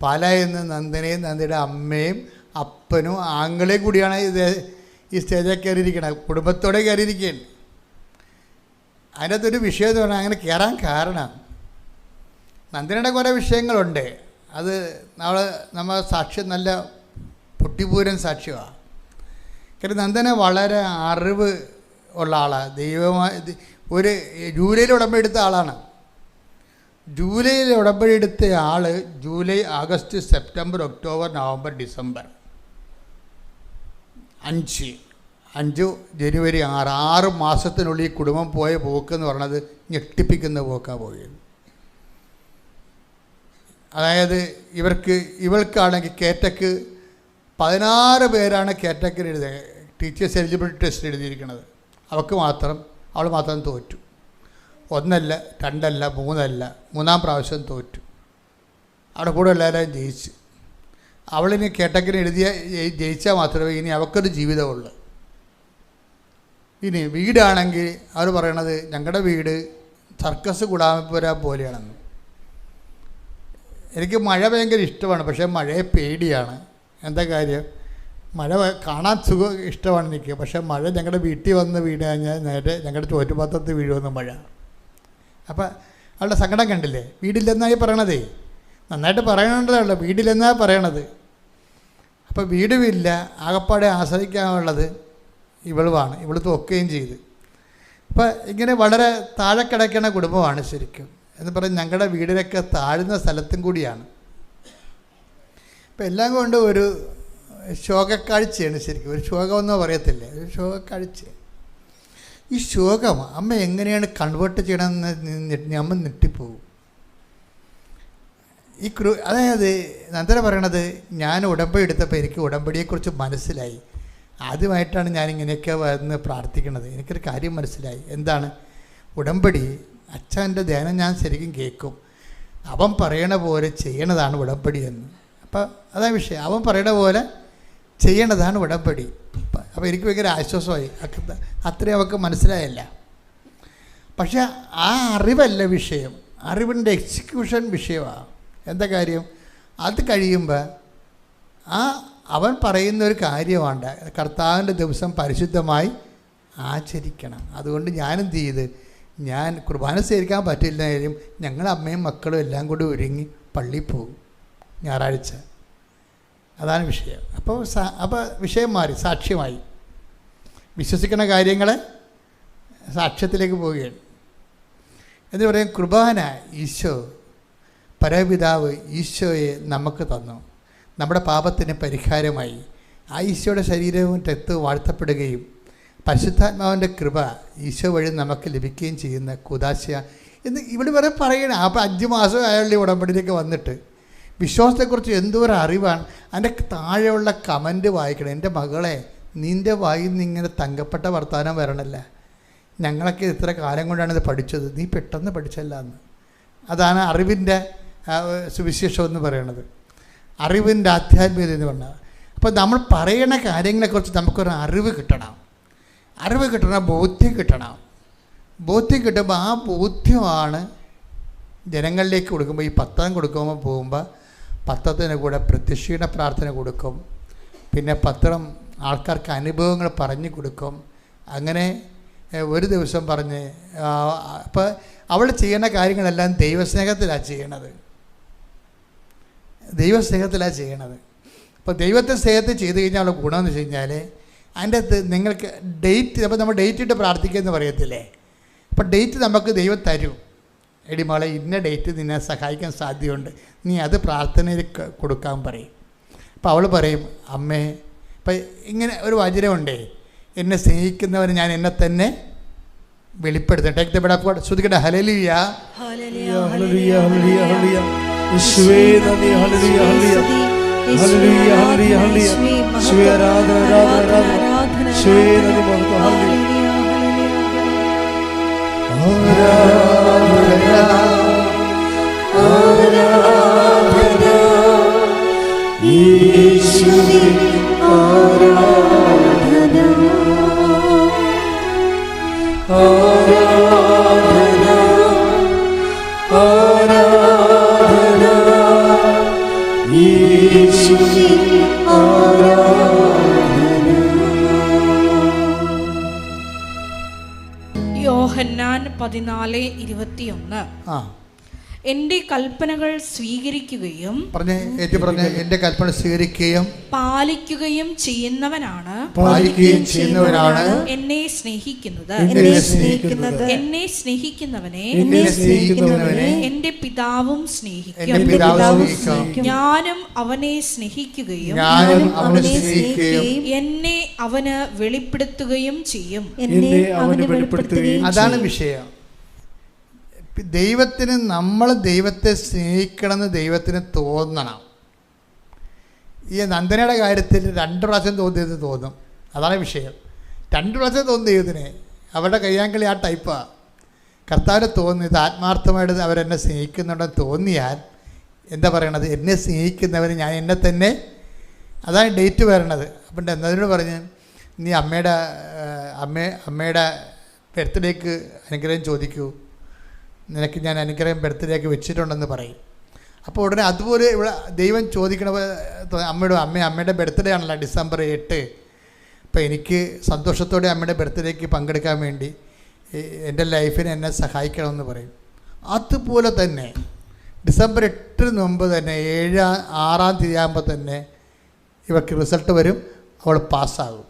പാലായിൽ നിന്ന് നന്ദനയും നന്ദയുടെ അമ്മയും അപ്പനും ആങ്ങളെയും കൂടിയാണ് ഈ സ്റ്റേജിൽ കയറിയിരിക്കുന്നത്. കുടുംബത്തോടെ കയറിയിരിക്കുകയാണ്. അതിനകത്തൊരു വിഷയം എന്ന് പറഞ്ഞാൽ അങ്ങനെ കയറാൻ കാരണം നന്ദനയുടെ കുറേ വിഷയങ്ങളുണ്ട്. അത് നമ്മൾ സാക്ഷ്യം നല്ല പൊട്ടിപ്പൂരൻ സാക്ഷ്യമാണ്. കാരണം നന്ദന വളരെ അറിവ് ഉള്ള ആളാണ്. ഒരു ജൂലൈയിൽ ഉടമ്പടി എടുത്ത ആളാണ്. ജൂലൈയിൽ ഉടമ്പടി എടുത്ത ആൾ July, August, September, October, November, December 5 ജനുവരി 6 മാസത്തിനുള്ളിൽ കുടുംബം പോയ പോക്കെന്ന് പറഞ്ഞത് ഞെട്ടിപ്പിക്കുന്ന പോക്കാണ് പോയത്. അതായത് ഇവൾക്കാണെങ്കിൽ കേറ്റക്ക് 16 പേരാണ് കേറ്റക്കിന് എഴുതിയത്. ടീച്ചേഴ്സ് എലിജിബിലിറ്റി ടെസ്റ്റ് എഴുതിയിരിക്കുന്നത്. അവൾ മാത്രം തോറ്റു. 1 അല്ല 2 അല്ല 3 അല്ല, 3-ാം പ്രാവശ്യം തോറ്റു. അവിടെ കൂടെ എല്ലാവരും ജയിച്ച്. അവളിനി കേട്ടക്കിന് ജയിച്ചാൽ മാത്രമേ ഇനി അവൾക്കൊരു ജീവിതമുള്ളൂ. ഇനി വീടാണെങ്കിൽ അവർ പറയണത് ഞങ്ങളുടെ വീട് സർക്കസ് ഗുഡാമപ്പുര പോലെയാണെന്ന്. എനിക്ക് മഴ ഭയങ്കര ഇഷ്ടമാണ്, പക്ഷേ മഴയെ പേടിയാണ്. എന്താ കാര്യം? മഴ കാണാൻ ഇഷ്ടമാണ് എനിക്ക്, പക്ഷേ മഴ ഞങ്ങളുടെ വീട്ടിൽ വന്ന് വീട് കഴിഞ്ഞാൽ നേരെ ഞങ്ങളുടെ ചോറ്റുപാത്രത്തിൽ വീഴുമെന്ന് മഴ. അപ്പം അവളുടെ സങ്കടം കണ്ടില്ലേ? വീടില്ലെന്നായി പറയണതേ. നന്നായിട്ട് പറയണതല്ലോ, വീടിലെന്നാ പറയണത്. അപ്പോൾ വീടുമില്ല, ആകപ്പാടെ ആശ്രയിക്കാനുള്ളത് ഇവളുമാണ്. ഇവൾ തോക്കുകയും ചെയ്ത്. അപ്പോൾ ഇങ്ങനെ വളരെ താഴെ കിടക്കുന്ന കുടുംബമാണ് ശരിക്കും. എന്ന് പറഞ്ഞ് ഞങ്ങളുടെ വീടിനൊക്കെ താഴ്ന്ന സ്ഥലത്തും കൂടിയാണ്. അപ്പം എല്ലാം കൊണ്ടും ഒരു ശോകക്കാഴ്ചയാണ് ശരിക്കും. ഒരു ശോകമെന്നോ പറയത്തില്ലേ, ഒരു ശോകക്കാഴ്ച. ഈ ശോകം അമ്മ എങ്ങനെയാണ് കൺവേർട്ട് ചെയ്യണമെന്ന് അമ്മ ഞെട്ടിപ്പോകും. അതായത് നന്ദന പറയണത്, ഞാൻ ഉടമ്പടി എടുത്തപ്പോൾ എനിക്ക് ഉടമ്പടിയെക്കുറിച്ച് മനസ്സിലായി. ആദ്യമായിട്ടാണ് ഞാനിങ്ങനെയൊക്കെ വന്ന് പ്രാർത്ഥിക്കുന്നത്. എനിക്കൊരു കാര്യം മനസ്സിലായി. എന്താണ് ഉടമ്പടി? അച്ഛൻ്റെ ധ്യാനം ഞാൻ ശരിക്കും കേൾക്കും. അവൻ പറയണ പോലെ ചെയ്യണതാണ് ഉടമ്പടി എന്ന്. അപ്പം അതാ വിഷയം. അവൻ പറയണ പോലെ ചെയ്യണതാണ് ഉടമ്പടി. അപ്പോൾ എനിക്ക് ഭയങ്കര ആശ്വാസമായി. അത്രയും അവൾക്ക് മനസ്സിലായല്ല. പക്ഷെ ആ അറിവല്ല വിഷയം, അറിവിൻ്റെ എക്സിക്യൂഷൻ വിഷയമാണ്. എന്താ കാര്യം? അത് കഴിയുമ്പോൾ അവൻ പറയുന്ന ഒരു കാര്യമാണ്, കർത്താവിൻ്റെ ദിവസം പരിശുദ്ധമായി ആചരിക്കണം. അതുകൊണ്ട് ഞാനെന്ത് ചെയ്ത്, ഞാൻ കുർബാന സ്വീകരിക്കാൻ പറ്റില്ലെങ്കിലും ഞങ്ങൾ അമ്മയും മക്കളും എല്ലാം കൂടി ഒരുങ്ങി പള്ളിയിൽ പോകും ഞായറാഴ്ച. അതാണ് വിഷയം. അപ്പോൾ വിഷയം മാറി, സാക്ഷ്യമായി. വിശ്വസിക്കുന്ന കാര്യങ്ങളെ സാക്ഷ്യത്തിലേക്ക് പോവുകയാണ്. എന്ന് പറയും, കുർബാന ഈശോ, പരപിതാവ് ഈശോയെ നമുക്ക് തന്നു. നമ്മുടെ പാപത്തിന് പരിഹാരമായി ആ ഈശോയുടെ ശരീരവും രക്തവും വാഴ്ത്തപ്പെടുകയും പരിശുദ്ധാത്മാവിൻ്റെ കൃപ ഈശോ വഴി നമുക്ക് ലഭിക്കുകയും ചെയ്യുന്ന കൂദാശ എന്ന് ഇവിടെ വരെ പറയണം. അപ്പോൾ 5 മാസം അയാളുടെ ഉടമ്പടിയിലേക്ക് വന്നിട്ട് വിശ്വാസത്തെക്കുറിച്ച് എന്തോരം അറിവാണ്. അതിൻ്റെ താഴെയുള്ള കമൻറ്റ് വായിക്കണം. എൻ്റെ മകളെ, നിൻ്റെ വായിൽ നിന്ന് ഇങ്ങനെ തങ്കപ്പെട്ട വർത്തമാനം വരണല്ല. ഞങ്ങളൊക്കെ ഇത്ര കാലം കൊണ്ടാണ് ഇത് പഠിച്ചത്, നീ പെട്ടെന്ന് പഠിച്ചല്ല എന്ന്. അതാണ് അറിവിൻ്റെ സുവിശേഷം എന്ന് പറയുന്നത്, അറിവിൻ്റെ ആധ്യാത്മികത എന്ന് പറഞ്ഞാൽ. അപ്പോൾ നമ്മൾ പറയുന്ന കാര്യങ്ങളെക്കുറിച്ച് നമുക്കൊരു അറിവ് കിട്ടണം. അറിവ് കിട്ടണം, ബോധ്യം കിട്ടണം. ബോധ്യം കിട്ടുമ്പോൾ ആ ബോധ്യമാണ് ജനങ്ങളിലേക്ക് കൊടുക്കുമ്പോൾ. ഈ പത്രം കൊടുക്കുമ്പോൾ പോകുമ്പോൾ പത്രത്തിന് കൂടെ പ്രത്യക്ഷീണ പ്രാർത്ഥന കൊടുക്കും. പിന്നെ പത്രം ആൾക്കാർക്ക് അനുഭവങ്ങൾ പറഞ്ഞു കൊടുക്കും. അങ്ങനെ ഒരു ദിവസം പറഞ്ഞ് അപ്പോൾ അവൾ ചെയ്യുന്ന കാര്യങ്ങളെല്ലാം ദൈവസ്നേഹത്തിലാണ് ചെയ്യണത്. ദൈവസ്നേഹത്തിലാണ് ചെയ്യണത്. അപ്പോൾ ദൈവത്തെ സ്നേഹത്തിൽ ചെയ്ത് കഴിഞ്ഞാൽ ഉള്ള ഗുണമെന്ന് വെച്ച് കഴിഞ്ഞാൽ അതിൻ്റെ അകത്ത് നിങ്ങൾക്ക് ഡേറ്റ്, അപ്പോൾ നമ്മൾ ഡേറ്റ് ഇട്ട് പ്രാർത്ഥിക്കുമെന്ന് പറയത്തില്ലേ. അപ്പോൾ ഡേറ്റ് നമുക്ക് ദൈവം തരും. എടി മോളെ, ഇന്ന ഡേറ്റ് നിന്നെ സഹായിക്കാൻ സാധ്യതയുണ്ട്, നീ അത് പ്രാർത്ഥനയിൽ കൊടുക്കാൻ പറയും. അപ്പോൾ അവൾ പറയും, അമ്മേ, അപ്പം ഇങ്ങനെ ഒരു വചനമുണ്ടേ, എന്നെ സ്നേഹിക്കുന്നവന് ഞാൻ എന്നെ തന്നെ വെളിപ്പെടുത്തട്ടെ. Take the word of God. ശ്രുതിക്കട്ടെ, ഹല്ലേലൂയ ഹല്ലേലൂയ ഹല്ലേലൂയ ഹല്ലേലൂയ. യേശുവേ നന്ദി, ഹല്ലേലൂയ ഹല്ലേലൂയ ഹല്ലേലൂയ ഹല്ലേലൂയ ഹല്ലേലൂയ. യേശുവേ ആരാധന ആരാധന ആരാധന. യേശുവേ നന്ദി, മഹത്വം. ഹല്ലേലൂയ ആരാധന ആരാധന യേശുവേ ആരാധന ആരാധന ആരാധന യേശുവേ ആരാധന. യോഹന്നാൻ 14:21. എൻ്റെ കൽപ്പനകൾ സ്വീകരിക്കുകയും എൻ്റെ കൽപ്പന സ്വീകരിക്കുകയും പാലിക്കുകയും ചെയ്യുന്നവനാണ് എന്നെ സ്നേഹിക്കുന്നത്. എന്നെ സ്നേഹിക്കുന്നവനെ എൻ്റെ പിതാവും സ്നേഹിക്കും. ഞാനും അവനെ സ്നേഹിക്കുകയും എന്നെ അവന് വെളിപ്പെടുത്തുകയും ചെയ്യും. അതാണ് വിഷയം. ദൈവത്തിന്, നമ്മൾ ദൈവത്തെ സ്നേഹിക്കണമെന്ന് ദൈവത്തിന് തോന്നണം. ഈ നന്ദനയുടെ കാര്യത്തിൽ 2 പ്രാവശ്യം തോന്നിയത് തോന്നും. അതാണ് വിഷയം. 2 പ്രാവശ്യം തോന്നുന്ന ദൈവത്തിന്. അവരുടെ കയ്യാങ്കളി ആ ടൈപ്പാണ്. കർത്താവിനെ തോന്നിയത് ആത്മാർത്ഥമായിട്ട് അവരെന്നെ സ്നേഹിക്കുന്നുണ്ടെന്ന് തോന്നിയാൽ എന്താ പറയണത്? എന്നെ സ്നേഹിക്കുന്നവർ ഞാൻ എന്നെ തന്നെ. അതാണ് ഡേറ്റ് വരണത്. അപ്പം എന്നതിനോട് പറഞ്ഞ്, നീ അമ്മയുടെ ബർത്ത്ഡേക്ക് അനുഗ്രഹം ചോദിക്കൂ, നിനക്ക് ഞാൻ അനുഗ്രഹം ബർത്ത്ഡേക്ക് വെച്ചിട്ടുണ്ടെന്ന് പറയും. അപ്പോൾ ഉടനെ അതുപോലെ ഇവിടെ ദൈവം ചോദിക്കണ അമ്മയുടെ ബർത്ത്ഡേ ആണല്ലോ December 8. അപ്പോൾ എനിക്ക് സന്തോഷത്തോടെ അമ്മയുടെ ബർത്ത്ഡേക്ക് പങ്കെടുക്കാൻ വേണ്ടി എൻ്റെ ലൈഫിനെ എന്നെ സഹായിക്കണമെന്ന് പറയും. അതുപോലെ തന്നെ ഡിസംബർ 8 മുമ്പ് തന്നെ 6-ാം തീയതി ആകുമ്പോൾ തന്നെ ഇവർക്ക് റിസൾട്ട് വരും, അവൾ പാസ്സാകും.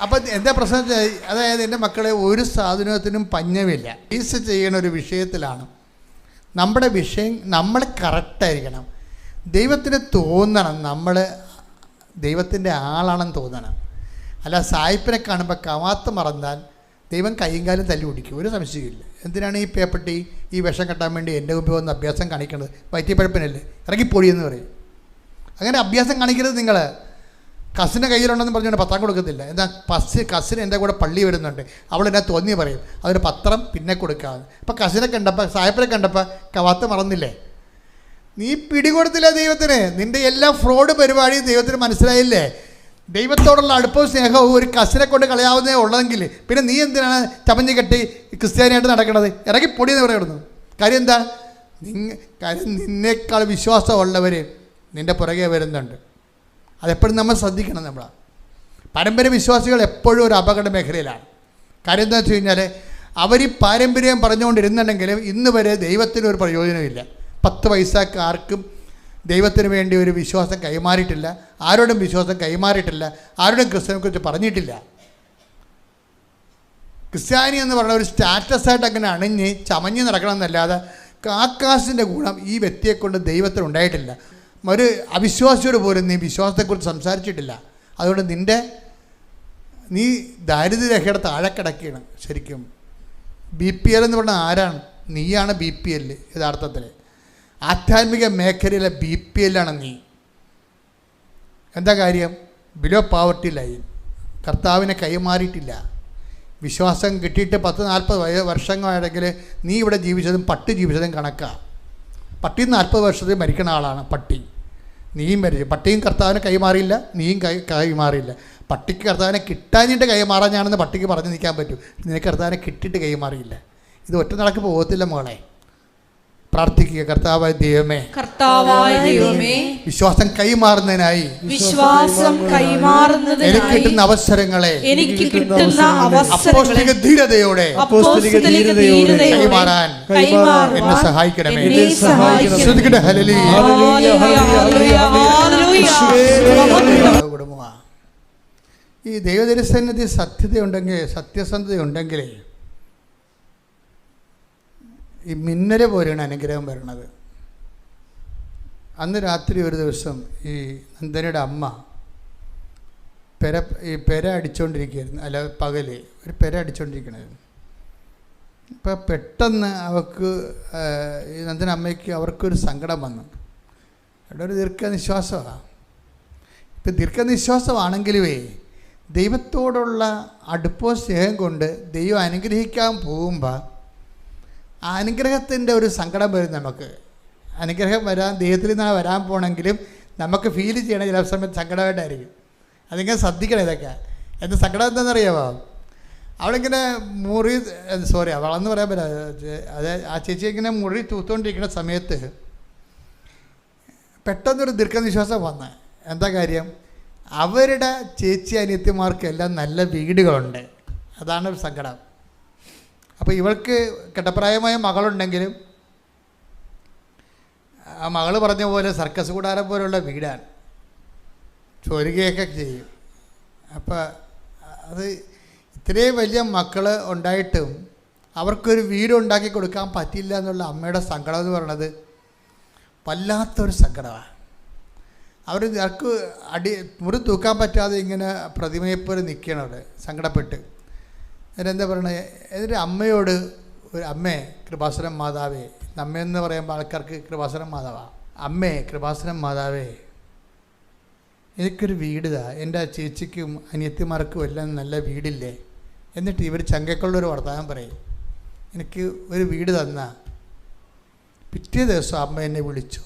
അപ്പം എന്താ പ്രശ്നം? അതായത് എൻ്റെ മക്കളെ ഒരു സാധനത്തിനും പഞ്ഞമില്ല. ഫേസ് ചെയ്യണ ഒരു വിഷയത്തിലാണ് നമ്മുടെ വിഷയം. നമ്മൾ കറക്റ്റായിരിക്കണം. ദൈവത്തിന് തോന്നണം നമ്മൾ ദൈവത്തിൻ്റെ ആളാണെന്ന് തോന്നണം. അല്ല സായിപ്പിനെ കാണുമ്പോൾ കവാത്ത് മറന്നാൽ ദൈവം കൈയും കാലും തല്ലി പിടിക്കും, ഒരു സംശയമില്ല. എന്തിനാണ് ഈ പേപ്പട്ടി ഈ വിഷം കെട്ടാൻ വേണ്ടി എൻ്റെ മുമ്പിൽ വന്ന് അഭ്യാസം കാണിക്കണത്? വയറ്റിപ്പഴപ്പിനല്ലേ, ഇറങ്ങിപ്പൊടിയെന്ന് പറയും. അങ്ങനെ അഭ്യാസം കാണിക്കരുത്. നിങ്ങൾ കസിൻ്റെ കയ്യിലുണ്ടെന്ന് പറഞ്ഞുകൊണ്ട് പത്രം കൊടുക്കത്തില്ല. എന്താ കസിന് എൻ്റെ കൂടെ പള്ളി വരുന്നുണ്ട്, അവൾ എന്നെ തോന്നി പറയും, അതൊരു പത്രം പിന്നെ കൊടുക്കാതെ. ഇപ്പം കസിനെ കണ്ടപ്പോൾ സായപ്പനെ കണ്ടപ്പോൾ കവാത്ത് മറന്നില്ലേ? നീ പിടികൊടുത്തില്ല ദൈവത്തിന്. നിൻ്റെ എല്ലാ ഫ്രോഡ് പരിപാടിയും ദൈവത്തിന് മനസ്സിലായില്ലേ? ദൈവത്തോടുള്ള അടുപ്പവും സ്നേഹവും ഒരു കസിനെ കൊണ്ട് കളയാവുന്നേ ഉള്ളതെങ്കിൽ പിന്നെ നീ എന്തിനാണ് ചമഞ്ഞ് കെട്ടി ക്രിസ്ത്യാനിയായിട്ട് നടക്കണത്? ഇറങ്ങി പൊടിയെന്ന് പറയുന്നു. കാര്യം എന്താ? കാര്യം നിന്നേക്കാൾ വിശ്വാസമുള്ളവർ നിൻ്റെ പുറകെ വരുന്നുണ്ട്. അതെപ്പോഴും നമ്മൾ ശ്രദ്ധിക്കണം. നമ്മളാണ് പാരമ്പര്യ വിശ്വാസികൾ എപ്പോഴും ഒരു അപകട മേഖലയിലാണ്. കാര്യം എന്താ വെച്ച് കഴിഞ്ഞാൽ അവർ ഈ പാരമ്പര്യം പറഞ്ഞുകൊണ്ടിരുന്നുണ്ടെങ്കിലും ഇന്ന് വരെ ദൈവത്തിനൊരു പ്രയോജനമില്ല. 10 പൈസക്ക് ആർക്കും ദൈവത്തിന് വേണ്ടി ഒരു വിശ്വാസം കൈമാറിയിട്ടില്ല, ആരോടും വിശ്വാസം കൈമാറിയിട്ടില്ല, ആരോടും ക്രിസ്തുവിനെക്കുറിച്ച് പറഞ്ഞിട്ടില്ല. ക്രിസ്ത്യാനി എന്ന് പറഞ്ഞ ഒരു സ്റ്റാറ്റസായിട്ട് അങ്ങനെ അണിഞ്ഞ് ചമഞ്ഞ് നടക്കണമെന്നല്ലാതെ ആകാശിൻ്റെ ഗുണം ഈ വ്യക്തിയെക്കൊണ്ട് ദൈവത്തിന് ഉണ്ടായിട്ടില്ല. ഒരു അവിശ്വാസിയോട് പോലും നീ വിശ്വാസത്തെക്കുറിച്ച് സംസാരിച്ചിട്ടില്ല. അതുകൊണ്ട് നീ ദാരിദ്ര്യരേഖയുടെ താഴെ കിടക്കുകയാണ്. ശരിക്കും BPL എന്ന് പറഞ്ഞാൽ ആരാണ്? നീയാണ് BPL. യഥാർത്ഥത്തിൽ ആധ്യാത്മിക മേഖലയിലെ BPL ആണ് നീ. എന്താ കാര്യം? Below poverty line. കർത്താവിനെ കൈമാറിയിട്ടില്ല. വിശ്വാസം കിട്ടിയിട്ട് 10-40 വർഷങ്ങളാണെങ്കിൽ നീ ഇവിടെ ജീവിച്ചതും പട്ടി ജീവിച്ചതും കണക്കാണ്. പട്ടി 40 വർഷത്തിൽ മരിക്കുന്ന ആളാണ് പട്ടി. നീയും മരിച്ചു. പട്ടിയും കർത്താവിനെ കൈമാറിയില്ല, നീയും കൈമാറിയില്ല. പട്ടിക്ക് കർത്താവിനെ കിട്ടാഞ്ഞിട്ട് കൈമാറാഞ്ഞാണെന്ന് പട്ടിക്ക് പറഞ്ഞു നിൽക്കാൻ പറ്റും. നിനക്ക് കർത്താവിനെ കിട്ടിയിട്ട് കൈമാറിയില്ല. ഇത് ഒറ്റ നടക്ക് പോകത്തില്ല മോളെ. പ്രാർത്ഥിക്കുക. കർത്താവായ ദൈവമേ, വിശ്വാസം കൈമാറുന്നതിനായി എനിക്ക് കിട്ടുന്ന അവസരങ്ങളെ അപ്പോസ്തലിക ധീരതയോടെ കൈമാറാൻ എന്നെ സഹായിക്കണമേ. ശ്രദ്ധിക്കട്ടെ. കുടുംബമാ ഈ ദൈവദർശനത്തിൽ സത്യസന്ധതയുണ്ടെങ്കിൽ ഈ മിന്നൽ പോലെയാണ് അനുഗ്രഹം വരണത്. അന്ന് രാത്രി ഒരു ദിവസം ഈ നന്ദനയുടെ അമ്മ പെര അടിച്ചുകൊണ്ടിരിക്കുകയായിരുന്നു. അല്ല, പകല് ഒരു പെര അടിച്ചുകൊണ്ടിരിക്കണമായിരുന്നു. അപ്പോൾ പെട്ടെന്ന് അവർക്ക് ഈ നന്ദന അമ്മയ്ക്ക് അവർക്കൊരു സങ്കടം വന്നു. അവിടെ ഒരു ദീർഘനിശ്വാസമാണ്. ഇപ്പം ദീർഘനിശ്വാസമാണെങ്കിലുമേ ദൈവത്തോടുള്ള അടുപ്പവും സ്നേഹം കൊണ്ട് ദൈവം അനുഗ്രഹിക്കാൻ പോകുമ്പോൾ ആ അനുഗ്രഹത്തിൻ്റെ ഒരു സങ്കടം വരും നമുക്ക്. അനുഗ്രഹം ദൈവത്തിൽ നിന്നാണ് വരാൻ പോകണമെങ്കിലും നമുക്ക് ഫീൽ ചെയ്യണം ചില സമയത്ത് സങ്കടമായിട്ടായിരിക്കും. അതിങ്ങനെ ശ്രദ്ധിക്കണം. ഇതൊക്കെ എന്ത് സങ്കടം എന്താണെന്നറിയാമോ? അവളിങ്ങനെ അവളെന്ന് പറയാൻ പറ്റില്ല. അത് ആ ചേച്ചി ഇങ്ങനെ മുറി തൂത്തുകൊണ്ടിരിക്കുന്ന സമയത്ത് പെട്ടെന്നൊരു ദീർഘനിശ്വാസം വന്ന്. എന്താ കാര്യം? അവരുടെ ചേച്ചി അനിയത്തിമാർക്കെല്ലാം നല്ല വീടുകളുണ്ട്. അതാണ് ഒരു സങ്കടം. അപ്പോൾ ഇവൾക്ക് കെട്ടപ്രായമായ മകളുണ്ടെങ്കിലും ആ മകൾ പറഞ്ഞ പോലെ സർക്കസ് കൂടാരം പോലുള്ള വീടാണ്, ചോരുകയൊക്കെ ചെയ്യും. അപ്പോൾ അത് ഇത്രയും വലിയ മക്കൾ ഉണ്ടായിട്ടും അവർക്കൊരു വീടുണ്ടാക്കി കൊടുക്കാൻ പറ്റില്ല എന്നുള്ള അമ്മയുടെ സങ്കടം എന്ന് പറയുന്നത് വല്ലാത്തൊരു സങ്കടമാണ്. അവർക്ക് മുറി തൂക്കാൻ പറ്റാതെ ഇങ്ങനെ പ്രതിമയെപ്പോലെ നിൽക്കണം അവിടെ സങ്കടപ്പെട്ട്. അതിനെന്താ പറയണത്? എന്നിട്ട് അമ്മയോട് അമ്മേ കൃപാസനം മാതാവേ, അമ്മയെന്ന് പറയുമ്പോൾ ആൾക്കാർക്ക് കൃപാസനം മാതാവാണ്. അമ്മേ കൃപാസനം മാതാവേ, എനിക്കൊരു വീടിതാ, എൻ്റെ ചേച്ചിക്കും അനിയത്തിമാർക്കും എല്ലാം നല്ല വീടില്ലേ. എന്നിട്ട് ഇവർ ചങ്കക്കുള്ളൊരു വർത്തമാനം പറയും, എനിക്ക് ഒരു വീട് തന്ന. പിറ്റേ ദിവസം അമ്മ എന്നെ വിളിച്ചു,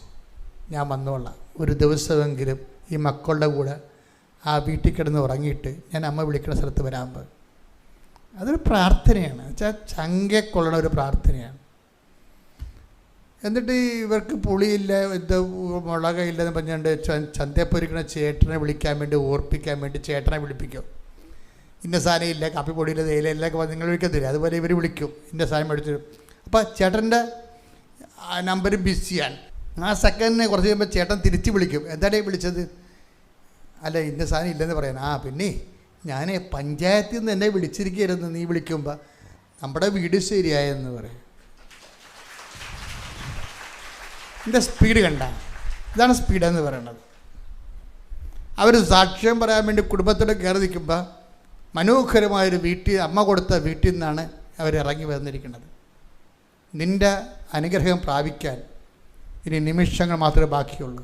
ഞാൻ വന്നോളാം, ഒരു ദിവസമെങ്കിലും ഈ മക്കളുടെ കൂടെ ആ വീട്ടിൽ കിടന്ന് ഉറങ്ങിയിട്ട് ഞാൻ അമ്മ വിളിക്കുന്ന സ്ഥലത്ത് വരാൻ പോകും. അതൊരു പ്രാർത്ഥനയാണ്. വെച്ചാൽ ചങ്കക്കൊള്ളണ ഒരു പ്രാർത്ഥനയാണ്. എന്നിട്ട് ഇവർക്ക് പുളിയില്ല, ഇത് മുളകില്ലെന്ന് പറഞ്ഞുകൊണ്ട് ചന്തപ്പൊരിക്കണ ചേട്ടനെ വിളിക്കാൻ വേണ്ടി ഓർപ്പിക്കാൻ വേണ്ടി ചേട്ടനെ വിളിപ്പിക്കും. ഇന്ന സാധനം ഇല്ല, കാപ്പിപ്പൊടിയില്ല, തേയിലയിലൊക്കെ നിങ്ങൾ വിളിക്കത്തില്ല, അതുപോലെ ഇവർ വിളിക്കും, ഇന്ന സാധനം മേടിച്ചു. അപ്പോൾ ചേട്ടൻ്റെ ആ നമ്പർ ബിസിയാണ്. ആ സെക്കൻഡിനെ കുറച്ച് കഴിയുമ്പോൾ ചേട്ടൻ തിരിച്ച് വിളിക്കും. എന്താണ് വിളിച്ചത്? അല്ല ഇന്ന സാധനം ഇല്ലെന്ന് പറയാൻ. പിന്നെ ഞാൻ പഞ്ചായത്തിൽ നിന്ന് എന്നെ വിളിച്ചിരിക്കുകയായിരുന്നു, നീ വിളിക്കുമ്പോൾ നമ്മുടെ വീട് ശരിയായെന്ന് പറയും. ഇതിൻ്റെ സ്പീഡ് കണ്ട, ഇതാണ് സ്പീഡെന്ന് പറയണത്. അവർ സാക്ഷ്യം പറയാൻ വേണ്ടി കുടുംബത്തോടെ കയറി നിൽക്കുമ്പോൾ മനോഹരമായൊരു വീട്ടിൽ, അമ്മ കൊടുത്ത വീട്ടിൽ നിന്നാണ് അവർ ഇറങ്ങി വന്നിരിക്കുന്നത്. നിൻ്റെ അനുഗ്രഹം പ്രാപിക്കാൻ ഇനി നിമിഷങ്ങൾ മാത്രമേ ബാക്കിയുള്ളൂ.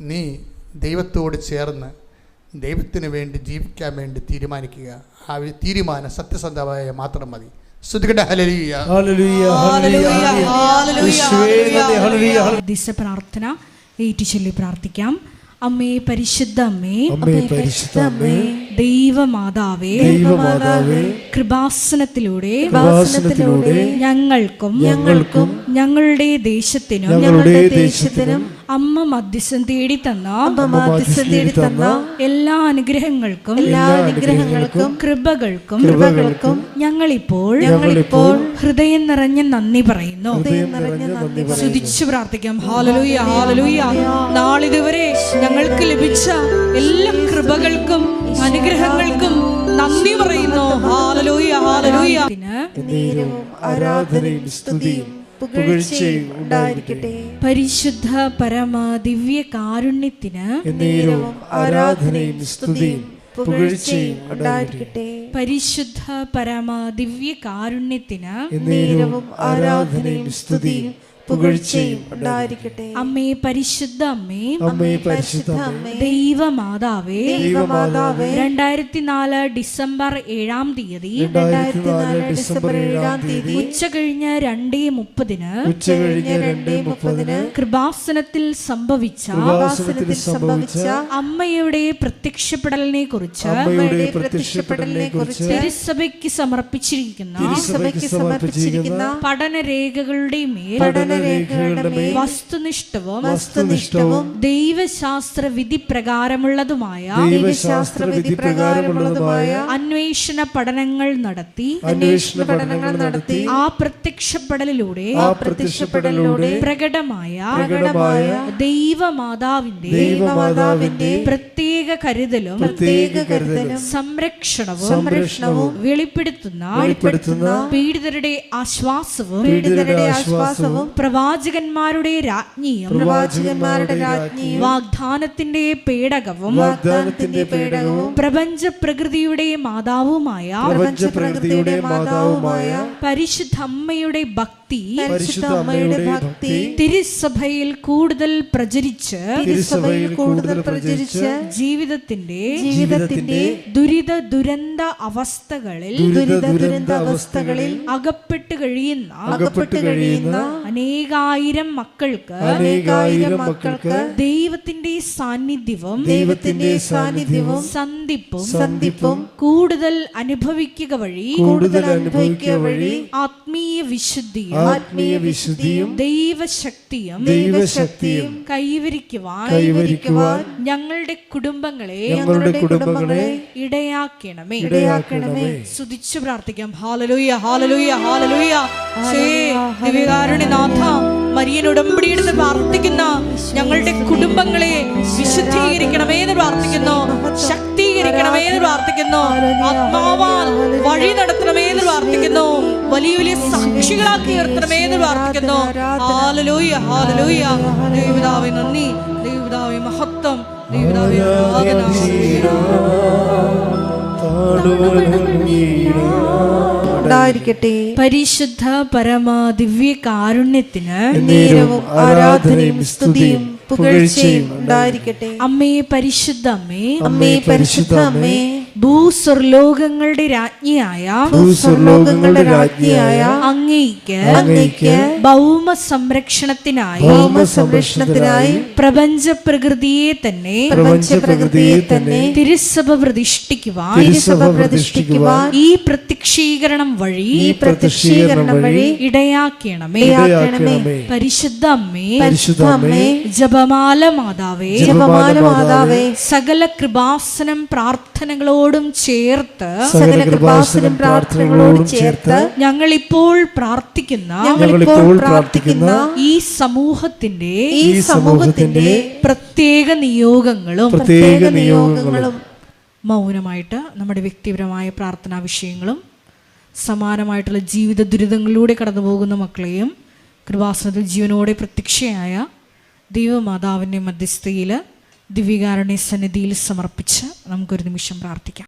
നീ ദൈവത്തോട് ചേർന്ന് ദൈവത്തിന് വേണ്ടി ജീവിക്കാൻ വേണ്ടി തീരുമാനിക്കുക. ആ തീരുമാനം സത്യസന്ധമായ മാത്രം മതി. സ്തുതിക്കട്ടെ. ഹല്ലേലൂയ, ഹല്ലേലൂയ, ഹല്ലേലൂയ. പ്രാർത്ഥന ഏറ്റുചൊല്ലി പ്രാർത്ഥിക്കാം. അമ്മേ പരിശുദ്ധ അമ്മേ, ദൈവമാതാവേ, കൃപാസനത്തിലൂടെ ഞങ്ങൾക്കും ഞങ്ങളുടെ ദേശത്തിനും അമ്മ മധ്യസ്ഥം തേടി തന്ന എല്ലാ അനുഗ്രഹങ്ങൾക്കും കൃപകൾക്കും ഞങ്ങളിപ്പോൾ ഹൃദയം നിറഞ്ഞ നന്ദി പറയുന്നു. സ്തുതിച്ചു പ്രാർത്ഥിക്കാം. ഹല്ലേലൂയ, ഹല്ലേലൂയ. നാളിതുവരെ ഞങ്ങൾക്ക് ലഭിച്ച എല്ലാ കൃപകൾക്കും അനുഗ്രഹങ്ങൾക്കും നന്ദി പറയുന്നു. Hallelujah, hallelujah. ആരാധനയും സ്തുതിയും പുകഴ്ചയും ഉണ്ടായിരിക്കട്ടെ. പരിശുദ്ധ പരമ ദിവ്യ കാരുണ്യത്തിന് ആരാധനയും സ്തുതിയും പുകഴ്ചയും ഉണ്ടായിരിക്കട്ടെ. പരിശുദ്ധ പരമ ദിവ്യ കാരുണ്യത്തിന് ആരാധനയും സ്തുതിയും പുകഴ്ചയും ഉണ്ടായിരിക്കട്ടെ. അമ്മേ പരിശുദ്ധ അമ്മേ, പരിശുദ്ധ ദൈവമാതാവേ, 2004 ഡിസംബർ 7 തീയതി ഉച്ച കഴിഞ്ഞ് 2:30 കൃപാസനത്തിൽ സംഭവിച്ച അമ്മയുടെ പ്രത്യക്ഷപ്പെടലിനെ കുറിച്ച് തിരുസഭയ്ക്ക് സമർപ്പിച്ചിരിക്കുന്ന പഠനരേഖകളുടെ മേൽ വസ്തുനിഷ്ഠവും ദൈവശാസ്ത്ര വിധി പ്രകാരമുള്ളതുമായ അന്വേഷണ പഠനങ്ങൾ നടത്തി ആ പ്രത്യക്ഷപ്പെടലിലൂടെ പ്രകടമായ ദൈവമാതാവിന്റെ പ്രത്യേക കരുതലും സംരക്ഷണവും വെളിപ്പെടുത്തുന്ന പീഡിതരുടെ ആശ്വാസവും പ്രവാചകന്മാരുടെ രാജ്ഞിയും വാഗ്ദാനത്തിന്റെ പേടകവും പ്രപഞ്ച പ്രകൃതിയുടെ മാതാവുമായ പരിശുദ്ധമ്മയുടെ ഭക്തി തിരുസഭയിൽ കൂടുതൽ പ്രചരിച്ച് ജീവിതത്തിന്റെ ദുരിത ദുരന്ത അവസ്ഥകളിൽ അകപ്പെട്ട് കഴിയുന്ന അനേകായിരം മക്കൾക്ക് ദൈവത്തിന്റെ സാന്നിധ്യവും സന്ധിപ്പും കൂടുതൽ അനുഭവിക്കുക വഴി ആത്മീയ വിശുദ്ധിയും ദൈവശക്തിയും കൈവരിക്കുവാൻ ഞങ്ങളുടെ കുടുംബങ്ങളെ ഇടയാക്കണമേ. സ്തുതിച്ചു പ്രാർത്ഥിക്കാം. ഹല്ലേലൂയ, ഹല്ലേലൂയ, ഹല്ലേലൂയ. ദിവ്യകാരുണ്യനാഥ, മരിയൻ ഉടമ്പടിയെടുത്ത് പ്രാർത്ഥിക്കുന്ന ഞങ്ങളുടെ കുടുംബങ്ങളെ വിശുദ്ധീകരിക്കണമേ എന്ന് പ്രാർത്ഥിക്കുന്നു, ശക്തീകരിക്കണമേ എന്ന് പ്രാർത്ഥിക്കുന്നു, ആത്മാവാൽ വഴി നടത്തണമേ എന്ന് പ്രാർത്ഥിക്കുന്നു, വലിയ വലിയ സാക്ഷികളാക്കി ഉയർത്തണമേ എന്ന് പ്രാർത്ഥിക്കുന്നു. Hallelujah, hallelujah. ദൈവപിതാവേ നന്ദി, ദൈവപിതാവേ മഹത്വം, ദൈവപിതാവേ ആരാധന. പരിശുദ്ധ പരമ ദിവ്യ കാരുണ്യത്തിന് ആരാധനയും സ്തുതിയും പുകഴ്ചയും ഉണ്ടായിരിക്കട്ടെ. അമ്മേ പരിശുദ്ധ അമ്മേ, പരിശുദ്ധ അമ്മേ, ഭൂസ്വർലോകങ്ങളുടെ രാജ്ഞിയായ അങ്ങേയ്ക്ക് ഭൗമ സംരക്ഷണത്തിനായി പ്രപഞ്ച പ്രകൃതിയെ തന്നെ തിരുസഭ പ്രതിഷ്ഠിക്കുവാൻ ഈ പ്രത്യക്ഷീകരണം വഴി ഇടയാക്കണമേ. പരിശുദ്ധ അമ്മേ, ജപമാല മാതാവേ, സകല കൃപാസനം പ്രാർത്ഥനകളോട് പ്രാർത്ഥനകളോടും ചേർത്ത് സകല കൃപാസനം പ്രാർത്ഥനകളോടും ചേർത്ത് ഞങ്ങളിപ്പോൾ പ്രാർത്ഥിക്കുന്ന ഈ സമൂഹത്തിന്റെ പ്രത്യേക നിയോഗങ്ങളും മൗനമായിട്ട് നമ്മുടെ വ്യക്തിപരമായ പ്രാർത്ഥനാ വിഷയങ്ങളും സമാനമായിട്ടുള്ള ജീവിത ദുരിതങ്ങളിലൂടെ കടന്നു പോകുന്ന മക്കളെയും കൃപാസനത്തിൽ ജീവനോടെ പ്രത്യക്ഷയായ ദൈവമാതാവിൻ്റെ മധ്യസ്ഥയിൽ ദിവ്യകാരുണ്യ സന്നിധിയിൽ സമർപ്പിച്ച് നമുക്കൊരു നിമിഷം പ്രാർത്ഥിക്കാം.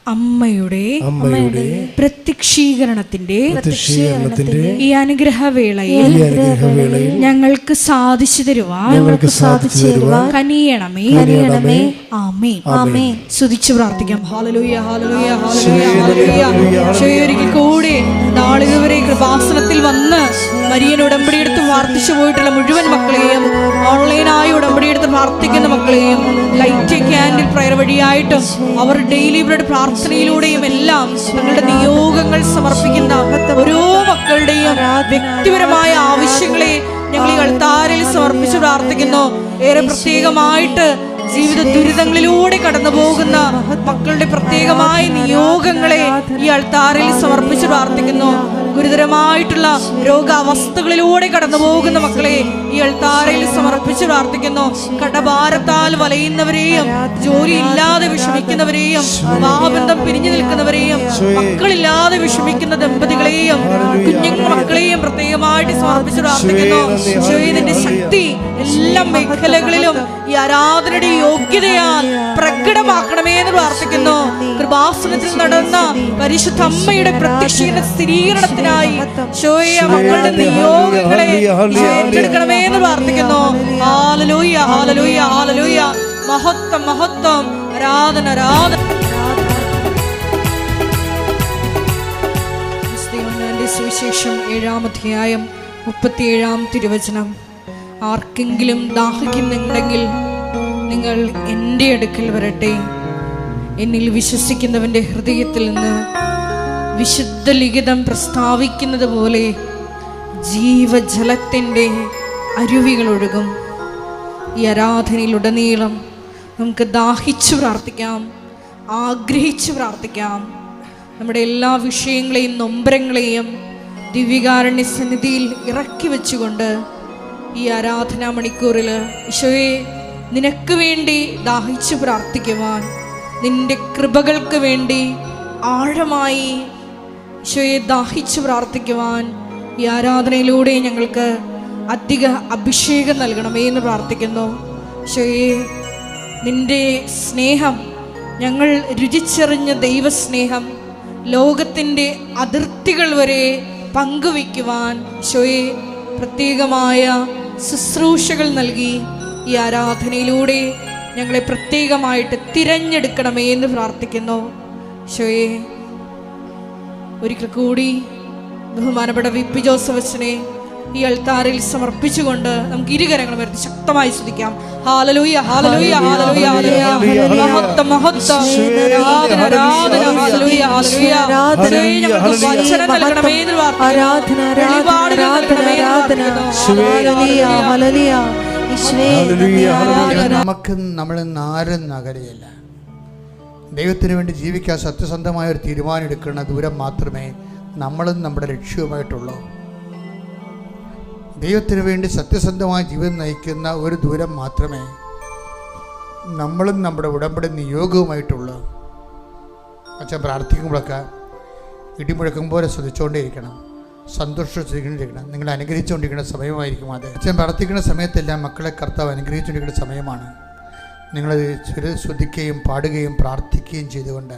അമ്മയുടെ പ്രത്യക്ഷീകരണത്തിന്റെ ഈ അനുഗ്രഹവേളയിൽ ഞങ്ങൾക്ക് സാധിച്ചു തരുവാൻ കനിയണമേ. ആമേൻ. സ്തുതിച്ചു പ്രാർത്ഥിക്കാം. ഹല്ലേലൂയ, ഹല്ലേലൂയ, ഹല്ലേലൂയ, ഹല്ലേലൂയ. ഒരിക്കൽ കൂടി നാളിതുവരെ കൃപാസനത്തിൽ വന്ന് മരിയൻ ഉടമ്പടിയെടുത്ത് പ്രാർത്ഥിച്ചു പോയിട്ടുള്ള മുഴുവൻ മക്കളെയും, ഓൺലൈനായി ഉടമ്പടിയെടുത്ത് പ്രാർത്ഥിക്കുന്ന മക്കളെയും, ലൈറ്റ് ക്യാൻഡിൽ പ്രയർ വഴിയായിട്ടും അവർ ഡെയിലി ബ്രെഡ് പ്രാർത്ഥനയിലൂടെയും എല്ലാം തങ്ങളുടെ നിയോഗങ്ങൾ സമർപ്പിക്കുന്ന ഓരോ മക്കളുടെയും വ്യക്തിപരമായ ആവശ്യങ്ങളെ ഞങ്ങൾ ഈ അൾത്താരയിൽ സമർപ്പിച്ച് പ്രാർത്ഥിക്കുന്നു. ഏറെ പ്രത്യേകമായിട്ട് ജീവിത ദുരിതങ്ങളിലൂടെ കടന്നു പോകുന്ന മക്കളുടെ പ്രത്യേകമായ നിയോഗങ്ങളെ ഈ അൾത്താരയിൽ സമർപ്പിച്ച് പ്രാർത്ഥിക്കുന്നു. ഗുരുതരമായിട്ടുള്ള രോഗാവസ്ഥകളിലൂടെ കടന്നു പോകുന്ന മക്കളെ ഈ അൾത്താരയിൽ സമർപ്പിച്ച് പ്രാർത്ഥിക്കുന്നു. കടഭാരത്താൽ വലയുന്നവരെയും, ജോലിയില്ലാതെ വിഷമിക്കുന്നവരെയും, വിവാഹബന്ധം പിരിഞ്ഞു നിൽക്കുന്നവരെയും, മക്കളില്ലാതെ വിഷമിക്കുന്ന ദമ്പതികളെയും, കുഞ്ഞു മക്കളെയും പ്രത്യേകമായിട്ട് സമർപ്പിച്ച് പ്രാർത്ഥിക്കുന്നു. ഇതിന്റെ ശക്തി എല്ലാ മേഖലകളിലും ഈ ആരാധനയുടെ യോഗ്യതയാൽ പ്രകടമാക്കണമേ എന്ന് പ്രാർത്ഥിക്കുന്നു. കൃപാസനത്തിൽ നടന്ന പരിശുദ്ധ അമ്മയുടെ പ്രത്യക്ഷീകരണ സ്ഥിരീകരണത്തിനായി മക്കളുടെ നിയോഗങ്ങളെ ഏറ്റെടുക്കണമേ എന്ന് പ്രാർത്ഥിക്കുന്നു. ഹല്ലേലൂയ, ഹല്ലേലൂയ, ഹല്ലേലൂയ. മഹത്വം, മഹത്വം, ആരാധന, ആരാധന. സുവിശേഷം 7-ാം അധ്യായം 37-ാം തിരുവചനം. ആർക്കെങ്കിലും ദാഹിക്കുന്നുണ്ടെങ്കിൽ നിങ്ങൾ എൻ്റെ അടുക്കൽ വരട്ടെ. എന്നിൽ വിശ്വസിക്കുന്നവൻ്റെ ഹൃദയത്തിൽ നിന്ന് വിശുദ്ധ ലിഖിതം പ്രസ്താവിക്കുന്നത് പോലെ ജീവജലത്തിൻ്റെ അരുവികൾ ഒഴുകും. ഈ ആരാധനയിലുടനീളം നമുക്ക് ദാഹിച്ചു പ്രാർത്ഥിക്കാം, ആഗ്രഹിച്ചു പ്രാർത്ഥിക്കാം. നമ്മുടെ എല്ലാ വിഷയങ്ങളെയും നൊമ്പരങ്ങളെയും ദിവ്യകാരുണ്യ സന്നിധിയിൽ ഇറക്കി വെച്ചുകൊണ്ട് ഈ ആരാധനാ മണിക്കൂറിൽ ഈശോയെ നിനക്ക് വേണ്ടി ദാഹിച്ചു പ്രാർത്ഥിക്കുവാൻ, നിന്റെ കൃപകൾക്ക് വേണ്ടി ആഴമായി ഈശോയെ ദാഹിച്ചു പ്രാർത്ഥിക്കുവാൻ ഈ ആരാധനയിലൂടെ ഞങ്ങൾക്ക് അധിക അഭിഷേകം നൽകണമേ എന്ന് പ്രാർത്ഥിക്കുന്നു. ഈശോയെ നിന്റെ സ്നേഹം, ഞങ്ങൾ രുചിച്ചറിഞ്ഞ ദൈവസ്നേഹം ലോകത്തിൻ്റെ അതിർത്തികൾ വരെ പങ്കുവയ്ക്കുവാൻ ഈശോയെ പ്രത്യേകമായ ശുശ്രൂഷകൾ നൽകി ഈ ആരാധനയിലൂടെ ഞങ്ങളെ പ്രത്യേകമായിട്ട് തിരഞ്ഞെടുക്കണമേ എന്ന് പ്രാർത്ഥിക്കുന്നു. ഈശോയെ ഒരിക്കൽ കൂടി ബഹുമാനപ്പെട്ട വി.പി. ജോസഫ് അച്ഛനെ ഈ അൾത്താരിൽ സമർപ്പിച്ചുകൊണ്ട് നമുക്ക് ഇരുകരങ്ങളും ഉയർത്തി ശക്തമായി സ്തുതിക്കാം. ഹല്ലേലൂയ, ഹല്ലേലൂയ, ഹല്ലേലൂയ, ഹല്ലേലൂയ. മഹത്വം, മഹത്വം, ആരാധന, ആരാധന. Hallelujah, hallelujah. ഞങ്ങൾക്ക് വചനം നൽകണമേ എന്ന് പ്രാർത്ഥിക്കുന്നു. വെളിപാടുകൾ നൽകണമേ എന്ന് പ്രാർത്ഥിക്കുന്നു. നമുക്ക് നമ്മൾ ആരും നഗരയില്ല. ദൈവത്തിന് വേണ്ടി ജീവിക്കാൻ സത്യസന്ധമായ ഒരു തീരുമാനം എടുക്കുന്ന ദൂരം മാത്രമേ നമ്മളും നമ്മുടെ ലക്ഷ്യവുമായിട്ടുള്ളൂ. ദൈവത്തിന് വേണ്ടി സത്യസന്ധമായ ജീവിതം നയിക്കുന്ന ഒരു ദൂരം മാത്രമേ നമ്മളും നമ്മുടെ ഉടമ്പടി നിയോഗവുമായിട്ടുള്ള അച്ഛൻ പ്രാർത്ഥിക്കുമ്പോഴൊക്കെ ഇടിമുഴക്കം പോലെ ശ്രദ്ധിച്ചുകൊണ്ടേയിരിക്കണം, സന്തോഷിച്ചുകൊണ്ടിരിക്കണം. നിങ്ങൾ അനുഗ്രഹിച്ചുകൊണ്ടിരിക്കുന്ന സമയമായിരിക്കും അത്. അച്ഛൻ പ്രാർത്ഥിക്കുന്ന സമയത്തെല്ലാം മക്കളെ കർത്താവ് അനുഗ്രഹിച്ചുകൊണ്ടിരിക്കുന്ന സമയമാണ്. നിങ്ങളത് ശ്രദ്ധിക്കുകയും പാടുകയും പ്രാർത്ഥിക്കുകയും ചെയ്തുകൊണ്ട്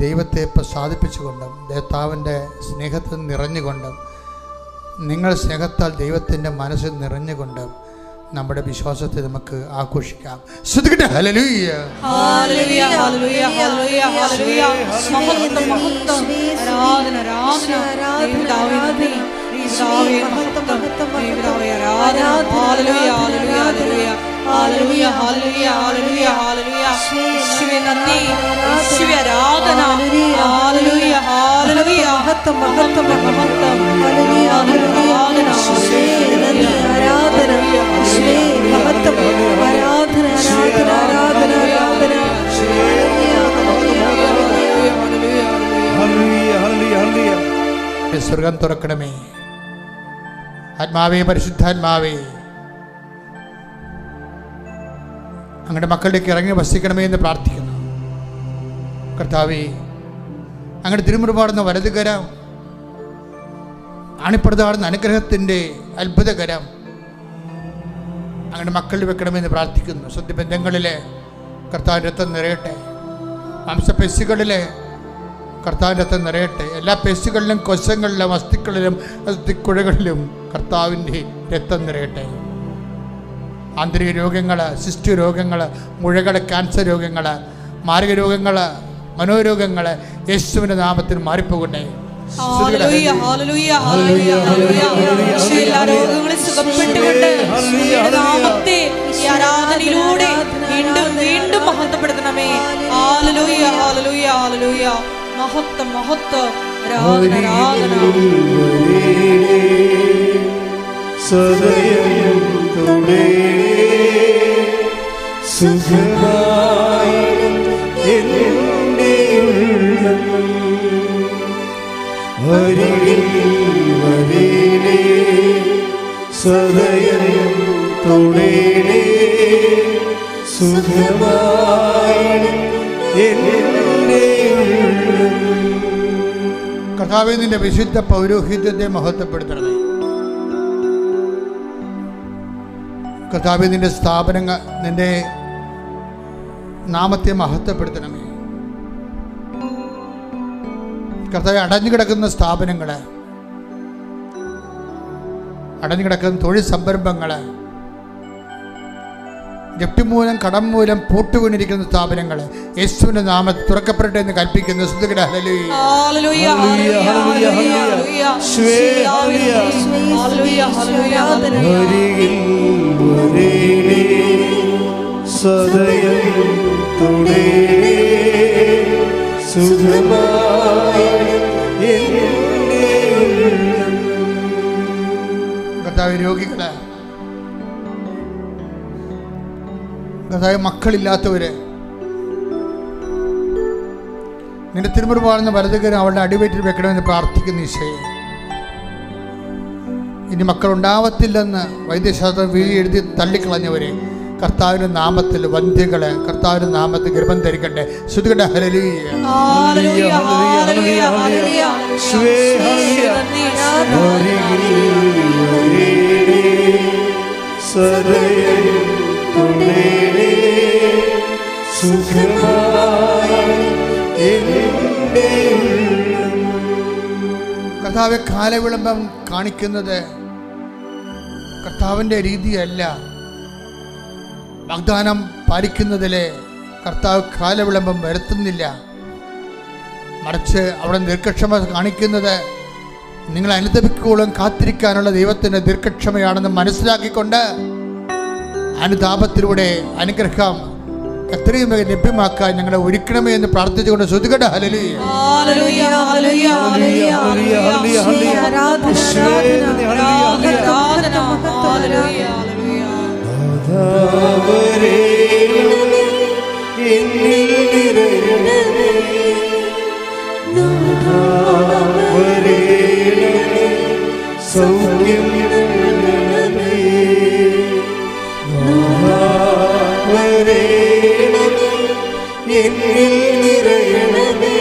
ദൈവത്തെ പ്രസാദിപ്പിച്ചുകൊണ്ടും കർത്താവിൻ്റെ സ്നേഹത്തിൽ നിറഞ്ഞുകൊണ്ടും നിങ്ങൾ സ്നേഹത്താൽ ദൈവത്തിൻ്റെ മനസ്സിൽ നിറഞ്ഞുകൊണ്ടും നമ്മുടെ വിശ്വാസത്തെ നമുക്ക് ആഘോഷിക്കാം. ശ്രദ്ധിക്കട്ടെ. ഹല്ലേലൂയ, ഹല്ലേലൂയ, ഹല്ലേലൂയ, ഹല്ലേലൂയ, ഹല്ലേലൂയ. മഹത്വം, മഹത്വം, ആരാധന, ആരാധന. ദൈവപിതാവേ നന്ദി, ദൈവപിതാവേ മഹത്വം, ദൈവപിതാവേ ആരാധന. ഹല്ലേലൂയ, ഹല്ലേലൂയ, ഹല്ലേലൂയ, ഹല്ലേലൂയ, ഹല്ലേലൂയ, ഹല്ലേലൂയ, ഹല്ലേലൂയ. യേശുവേ നന്ദി, യേശുവേ ആരാധന. ഹല്ലേലൂയ, ഹല്ലേലൂയ, മഹത്വം, മഹത്വം, മഹത്വം. ഹല്ലേലൂയ, ആരാധന, യേശുവേ ആരാധന, യേശുവേ മഹത്വം, ആരാധന, ആരാധന, ആരാധന, ആരാധന. ഹല്ലേലൂയ, ഹല്ലേലൂയ, ഹല്ലേലൂയ. സ്വർഗം തുറക്കണമേ. ആത്മാവേ, പരിശുദ്ധാത്മാവേ, അങ്ങയുടെ മക്കളിലേക്ക് ഇറങ്ങി വസിക്കണമേ എന്ന് പ്രാർത്ഥിക്കുന്നു. കർത്താവേ, അങ്ങയുടെ തിരുമുറുപാടുന്ന വലതുകരം, ആണിപ്പടുതാടുന്ന അനുഗ്രഹത്തിൻ്റെ അത്ഭുതകരം അങ്ങയുടെ മക്കളിൽ വെക്കണമെന്ന് പ്രാർത്ഥിക്കുന്നു. സ്വന്തബന്ധങ്ങളിലെ കർത്താവിൻ്റെ രക്തം നിറയട്ടെ. മാംസപെശികളിലെ കർത്താവിൻ്റെ രക്തം നിറയട്ടെ. എല്ലാ പെശികളിലും കൊശങ്ങളിലും അസ്ഥികളിലും അസ്ഥിക്കുഴകളിലും കർത്താവിൻ്റെ രക്തം നിറയട്ടെ. ആന്തരിക രോഗങ്ങൾ, സിസ്റ്റ് രോഗങ്ങൾ, മുഴകൾ, ക്യാൻസർ രോഗങ്ങൾ, മാരക രോഗങ്ങൾ, മനോരോഗങ്ങൾ യേശുവിൻ്റെ നാമത്തിൽ മാറിപ്പോകട്ടെ. ഹല്ലേലൂയ, ഹല്ലേലൂയ, ഹല്ലേലൂയ, ഹല്ലേലൂയ. എല്ലാ രോഗങ്ങളും സുഖപ്പെട്ടുകൊണ്ട് നാമത്തെ ഈ ആരാധനയിലൂടെ വീണ്ടും വീണ്ടും മഹത്വപ്പെടുത്തണമേ. ഹല്ലേലൂയ, ഹല്ലേലൂയ, ഹല്ലേലൂയ. മഹത്വം, മഹത്വം, ആരാധന, ആരാധന. സദയം തുടേ സുഖമായി എൻ്റെ ഉള്ളം വരികിൽ വരിലേ സദയം തുടേ സുഖമായി എൻ്റെ ഉള്ളം. കർത്താവേ, നിന്റെ വിശുദ്ധ പൗരോഹിത്യത്തെ മഹത്വപ്പെടുത്തണമേ. കർത്താവേ, നിന്റെ സ്ഥാപനങ്ങൾ, നിന്റെ നാമത്തെ മഹത്വപ്പെടുത്തണമേ. കർത്താവേ, അടഞ്ഞുകിടക്കുന്ന സ്ഥാപനങ്ങൾ, അടഞ്ഞുകിടക്കുന്ന തൊഴിൽ സംരംഭങ്ങൾ, ജപ്തി മൂലം, കടം മൂലം പൂട്ടുകൊണ്ടിരിക്കുന്ന സ്ഥാപനങ്ങൾ യേശുവിന്റെ നാമത്തിൽ തുറക്കപ്പെടട്ടെ എന്ന് കൽപ്പിക്കുന്നു. ഹല്ലേലൂയ, ഹല്ലേലൂയ, ഹല്ലേലൂയ, ഹല്ലേലൂയ. സദയം തുടേ സുഖമായി എൻ്റെ ഉള്ളം. കർത്താവേ, രോഗികള്, കർത്താവേ, മക്കളില്ലാത്തവര്, നിന്റെ തിരുമുറുപാടുന്ന വലതുകരം അവളുടെ അടിവയറ്റിൽ വെക്കണമെന്ന് പ്രാർത്ഥിക്കുന്ന ഈശോയെ, ഇനി മക്കളുണ്ടാവത്തില്ലെന്ന് വൈദ്യശാസ്ത്രം വീഴി എഴുതി തള്ളിക്കളഞ്ഞവരെ കർത്താവിന്റെ നാമത്തിൽ വന്ധ്യകളെ കർത്താവിന്റെ നാമത്തിൽ ഗർഭം ധരിക്കട്ടെ. ശ്രുതികട്ടെ. ഹല്ലേലൂയ, ഹല്ലേലൂയ, ഹല്ലേലൂയ, ഹല്ലേലൂയ. സദയം തുടേ സുഖമായി എൻ്റെ ഉള്ളം. കർത്താവെ, കാലവിളംബം കാണിക്കുന്നത് കർത്താവിൻ്റെ രീതിയല്ല. വാഗ്ദാനം പാലിക്കുന്നതിലെ കർത്താവ് കാലവിളംബം വരുത്തുന്നില്ല. മറിച്ച് അവിടെ ദീർഘക്ഷമ കാണിക്കുന്നത് നിങ്ങൾ അനുദപിക്കോളം കാത്തിരിക്കാനുള്ള ദൈവത്തിൻ്റെ ദീർഘക്ഷമയാണെന്ന് മനസ്സിലാക്കിക്കൊണ്ട് അനുതാപത്തിലൂടെ അനുഗ്രഹം എത്രയും വേഗം ലഭ്യമാക്കാൻ ഞങ്ങളെ ഒരുക്കണമേ എന്ന് പ്രാർത്ഥിച്ചുകൊണ്ട് ശ്രുതികട്ടെ. ഹല്ലേലൂയ, ഹല്ലേലൂയ, ഹല്ലേലൂയ, ഹല്ലേലൂയ, ഹല്ലേലൂയ. ആരാധന, ആരാധന, ആരാധന, ഹല്ലേലൂയ, ഹല്ലേലൂയ. നാഥാവരേ എന്നിൽ നിറയണമേ, നാഥാവരേ സൗഖ്യം നൽകണമേ, നാഥാവരേ എന്നിൽ നിറയണമേ.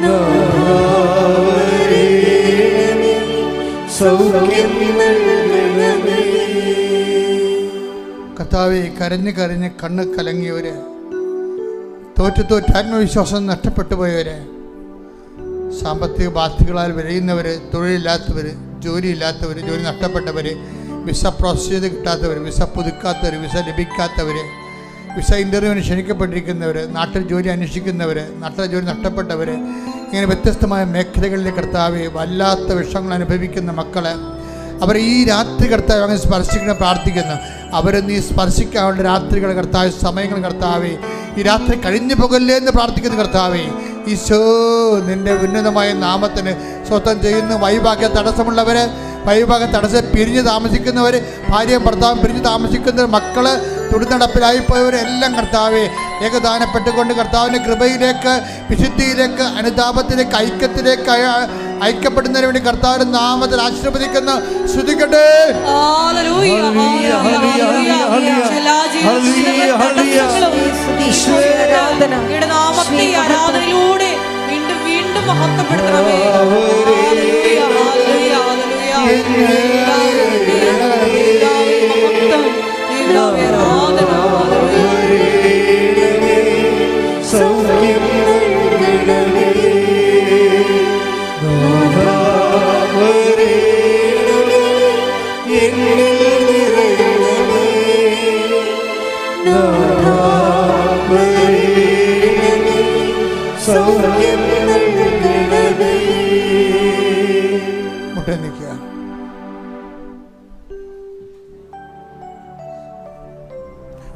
നാവരേണമേ, സൗഖ്യം നൽകണമേ. കർത്താവേ, കരഞ്ഞ് കരഞ്ഞ് കണ്ണ് കലങ്ങിയവര്, തോറ്റ് ആത്മവിശ്വാസം നഷ്ടപ്പെട്ടു പോയവര്, സാമ്പത്തിക ബാധ്യതകളാൽ വിരയുന്നവർ, തൊഴിലില്ലാത്തവർ, ജോലിയില്ലാത്തവർ, ജോലി നഷ്ടപ്പെട്ടവർ, വിസ പ്രോസസ് ചെയ്ത് കിട്ടാത്തവർ, വിസ പുതുക്കാത്തവർ, വിസ ലഭിക്കാത്തവർ, വിസ ഇൻ്റർവ്യൂവിന് ക്ഷണിക്കപ്പെട്ടിരിക്കുന്നവർ, നാട്ടിൽ ജോലി അന്വേഷിക്കുന്നവർ, നാട്ടിലെ ജോലി നഷ്ടപ്പെട്ടവർ, ഇങ്ങനെ വ്യത്യസ്തമായ മേഖലകളിലെ കർത്താവെ വല്ലാത്ത വിഷമങ്ങൾ അനുഭവിക്കുന്ന മക്കളെ അവർ ഈ രാത്രി കർത്താവ് അങ്ങനെ സ്പർശിക്കണം പ്രാർത്ഥിക്കുന്നു. അവരെ നീ സ്പർശിക്കാനുള്ള രാത്രികൾ കർത്താവ്, സമയങ്ങൾ കർത്താവെ ഈ രാത്രി കഴിഞ്ഞു പോകല്ലേ എന്ന് പ്രാർത്ഥിക്കുന്ന കർത്താവെ. ഈശോ, നിന്റെ ഉന്നതമായ നാമത്തിന് സ്വന്തം ചെയ്യുന്ന വൈഭാഗ്യ തടസ്സമുള്ളവര്, വൈഭാഗ്യ തടസ്സം പിരിഞ്ഞ് താമസിക്കുന്നവർ, ഭാര്യയും ഭർത്താവും പിരിഞ്ഞ് താമസിക്കുന്നവർ, മക്കള് തുടിനടപ്പിലായിപ്പോയവരെല്ലാം കർത്താവെ ഏകദാനപ്പെട്ടുകൊണ്ട് കർത്താവിൻ്റെ കൃപയിലേക്ക്, വിശുദ്ധിയിലേക്ക്, അനുതാപത്തിലേക്ക്, ഐക്യത്തിലേക്ക് ഐക്യപ്പെടുന്നതിന് വേണ്ടി കർത്താവിന്റെ നാമത്തിൽ ആശീർവദിക്കുന്നു. ശ്രുതിക്കട്ടെ. ആരാധനയിലൂടെ വീണ്ടും വീണ്ടും മഹത്വപ്പെടുത്തണമേ.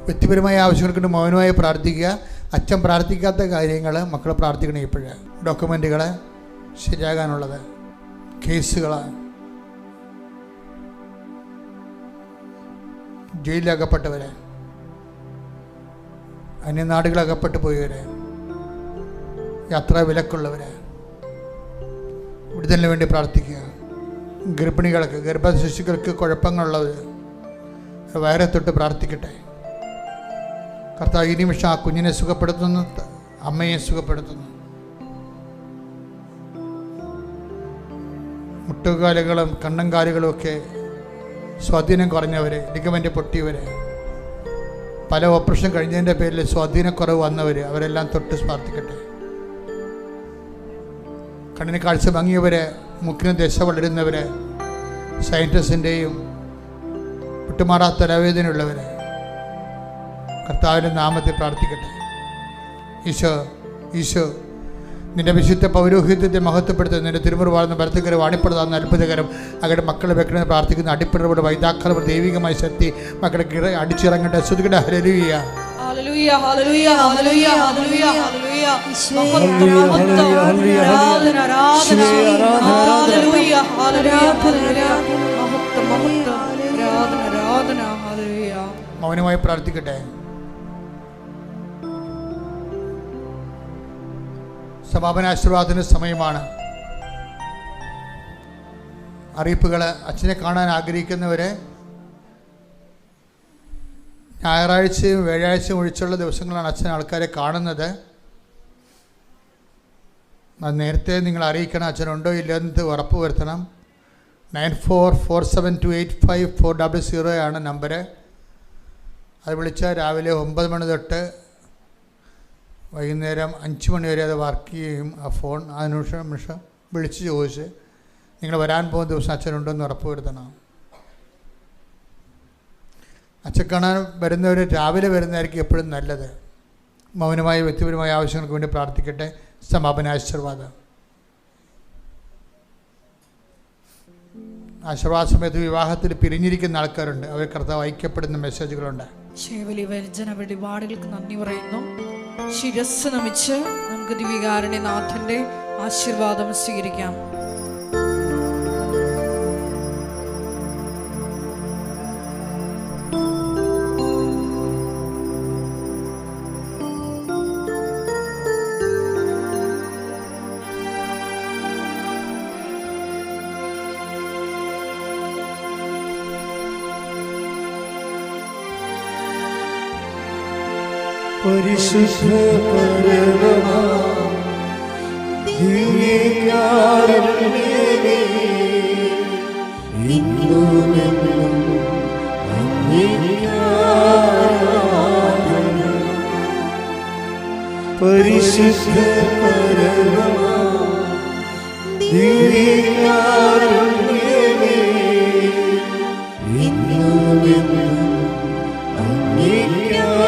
വ്യക്തിപരമായ ആവശ്യങ്ങൾക്ക് മൗനമായി പ്രാർത്ഥിക്കുക. അച്ഛൻ പ്രാർത്ഥിക്കാത്ത കാര്യങ്ങൾ മക്കൾ പ്രാർത്ഥിക്കണം. ഇപ്പോഴേ ഡോക്യുമെൻറ്റുകൾ ശരിയാകാനുള്ളത്, കേസുകൾ, ജയിലിലകപ്പെട്ടവരെ, അന്യനാടുകളകപ്പെട്ടു പോയവരെ, യാത്രാ വിലക്കുള്ളവരെ വിടുതലിന് വേണ്ടി പ്രാർത്ഥിക്കുക. ഗർഭിണികൾക്ക്, ഗർഭശിശുക്കൾക്ക് കുഴപ്പങ്ങളുള്ളവർ വയറെ തൊട്ട് പ്രാർത്ഥിക്കട്ടെ. കർത്താവ് ഈ നിമിഷം ആ കുഞ്ഞിനെ സുഖപ്പെടുത്തുന്നു, അമ്മയെ സുഖപ്പെടുത്തുന്നു. മുട്ടുകാലുകളും കണ്ണങ്കാലുകളും ഒക്കെ സ്വാധീനം കുറഞ്ഞവർ, ലിഗമെൻ്റ് പൊട്ടിയവർ, പല ഓപ്പറേഷൻ കഴിഞ്ഞതിൻ്റെ പേരിൽ സ്വാധീനക്കുറവ് വന്നവർ, അവരെല്ലാം തൊട്ട് പ്രാർത്ഥിക്കട്ടെ. കണ്ണിന് കാഴ്ച ഭംഗിയവർ, മുക്കിന് ദശ വളരുന്നവർ, സയൻറ്റിസ്റ്റിൻ്റെയും വിട്ടുമാറാത്ത തലവേദനയുള്ളവർ കർത്താവിൻ്റെ നാമത്തിൽ പ്രാർത്ഥിക്കട്ടെ. ഈശോ, ഈശോ, നിന്റെ വിശുദ്ധ പൗരോഹിത്യത്തെ മഹത്വപ്പെടുത്തുന്ന, നിന്റെ തിരുമുറി വാഴുന്ന ഭരതകരം അടിപ്പെടുത്താവുന്ന അത്ഭുതകരം അവരുടെ മക്കളെ വെക്കണമെന്ന് പ്രാർത്ഥിക്കുന്ന അടിപ്പിടപെട വൈതാക്കള ദൈവികമായ ശക്തി മക്കളെ അടിച്ചിറങ്ങട്ടെ. ശ്രുതികട്ടെ. ഹല്ലേലൂയ, ഹല്ലേലൂയ, ഹല്ലേലൂയ, ഹല്ലേലൂയ, ഹല്ലേലൂയ, ഹല്ലേലൂയ. മഹത്വം, മഹത്വം, ആരാധന, ആരാധന, ഹല്ലേലൂയ, ഹല്ലേലൂയ, മഹത്വം, മഹത്വം, ആരാധന, ആരാധന, ഹല്ലേലൂയ. മൗനമായി പ്രാർത്ഥിക്കട്ടെ. സമാപനാശീർവാദത്തിന് സമയമാണ്. അറിയിപ്പുകൾ. അച്ഛനെ കാണാൻ ആഗ്രഹിക്കുന്നവരെ ഞായറാഴ്ചയും വ്യാഴാഴ്ചയും ഒഴിച്ചുള്ള ദിവസങ്ങളാണ് അച്ഛൻ ആൾക്കാരെ കാണുന്നത്. അത് നേരത്തെ നിങ്ങൾ അറിയിക്കണം. അച്ഛനുണ്ടോ ഇല്ലെന്ന് ഉറപ്പ് വരുത്തണം. 9447285400 നമ്പർ. അത് വിളിച്ചാൽ രാവിലെ 9 മണി തൊട്ട് വൈകുന്നേരം 5 മണി വരെ അത് വർക്ക് ചെയ്യും. ആ ഫോൺ ആ നിമിഷം വിളിച്ച് ചോദിച്ച് നിങ്ങൾ വരാൻ പോകുന്ന ദിവസം അച്ഛനുണ്ടോ എന്ന് ഉറപ്പ് വരുത്തണം. അച്ഛൻ കാണാൻ വരുന്നവർ രാവിലെ വരുന്നതായിരിക്കും എപ്പോഴും നല്ലത്. മൗനമായ വ്യക്തിപരമായ ആവശ്യങ്ങൾക്ക് വേണ്ടി പ്രാർത്ഥിക്കട്ടെ. സമാപനാശീർവാദം. ആശീർവാദ സമയത്ത് വിവാഹത്തിൽ പിരിഞ്ഞിരിക്കുന്ന ആൾക്കാരുണ്ട്. അവർ കർത്താവ് ഐക്യപ്പെടുന്ന മെസ്സേജുകളുണ്ട്. ശേവലി വർജന വെളിപാടുകൾക്ക് നന്ദി പറയുന്നു. ശിരസ് നമിച്ച് നമുക്ക് ദിവ്യകാരുണ്യനാഥന്റെ ആശീർവാദം സ്വീകരിക്കാം. പരിശുദ്ധ പരമമാ ദിവ്യകാരുണ്യമേ, ഇന്നുമെന്നും അങ്ങേക്കാരാധന. പരിശുദ്ധ പരമമാ ദിവ്യകാരുണ്യമേ, ഇന്നുമെന്നും അങ്ങേക്കാരാധന.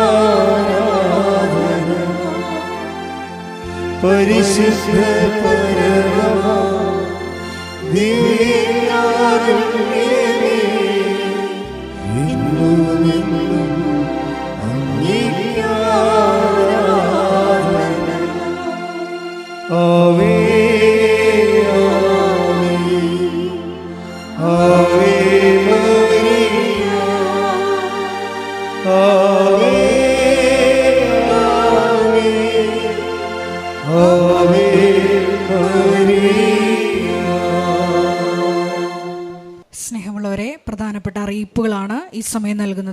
പരിശുദ്ധ പരമമാ ദിവ്യകാരുണ്യമേ, ഇന്നുമെന്നും അങ്ങേക്കാരാധന. ആവേ ആവേ മരിയ, ആവേ ആവേ ആവേ മരിയ. സ്നേഹമുള്ളവരെ, പ്രധാനപ്പെട്ട അറിയിപ്പുകളാണ് ഈ സമയം നൽകുന്നത്.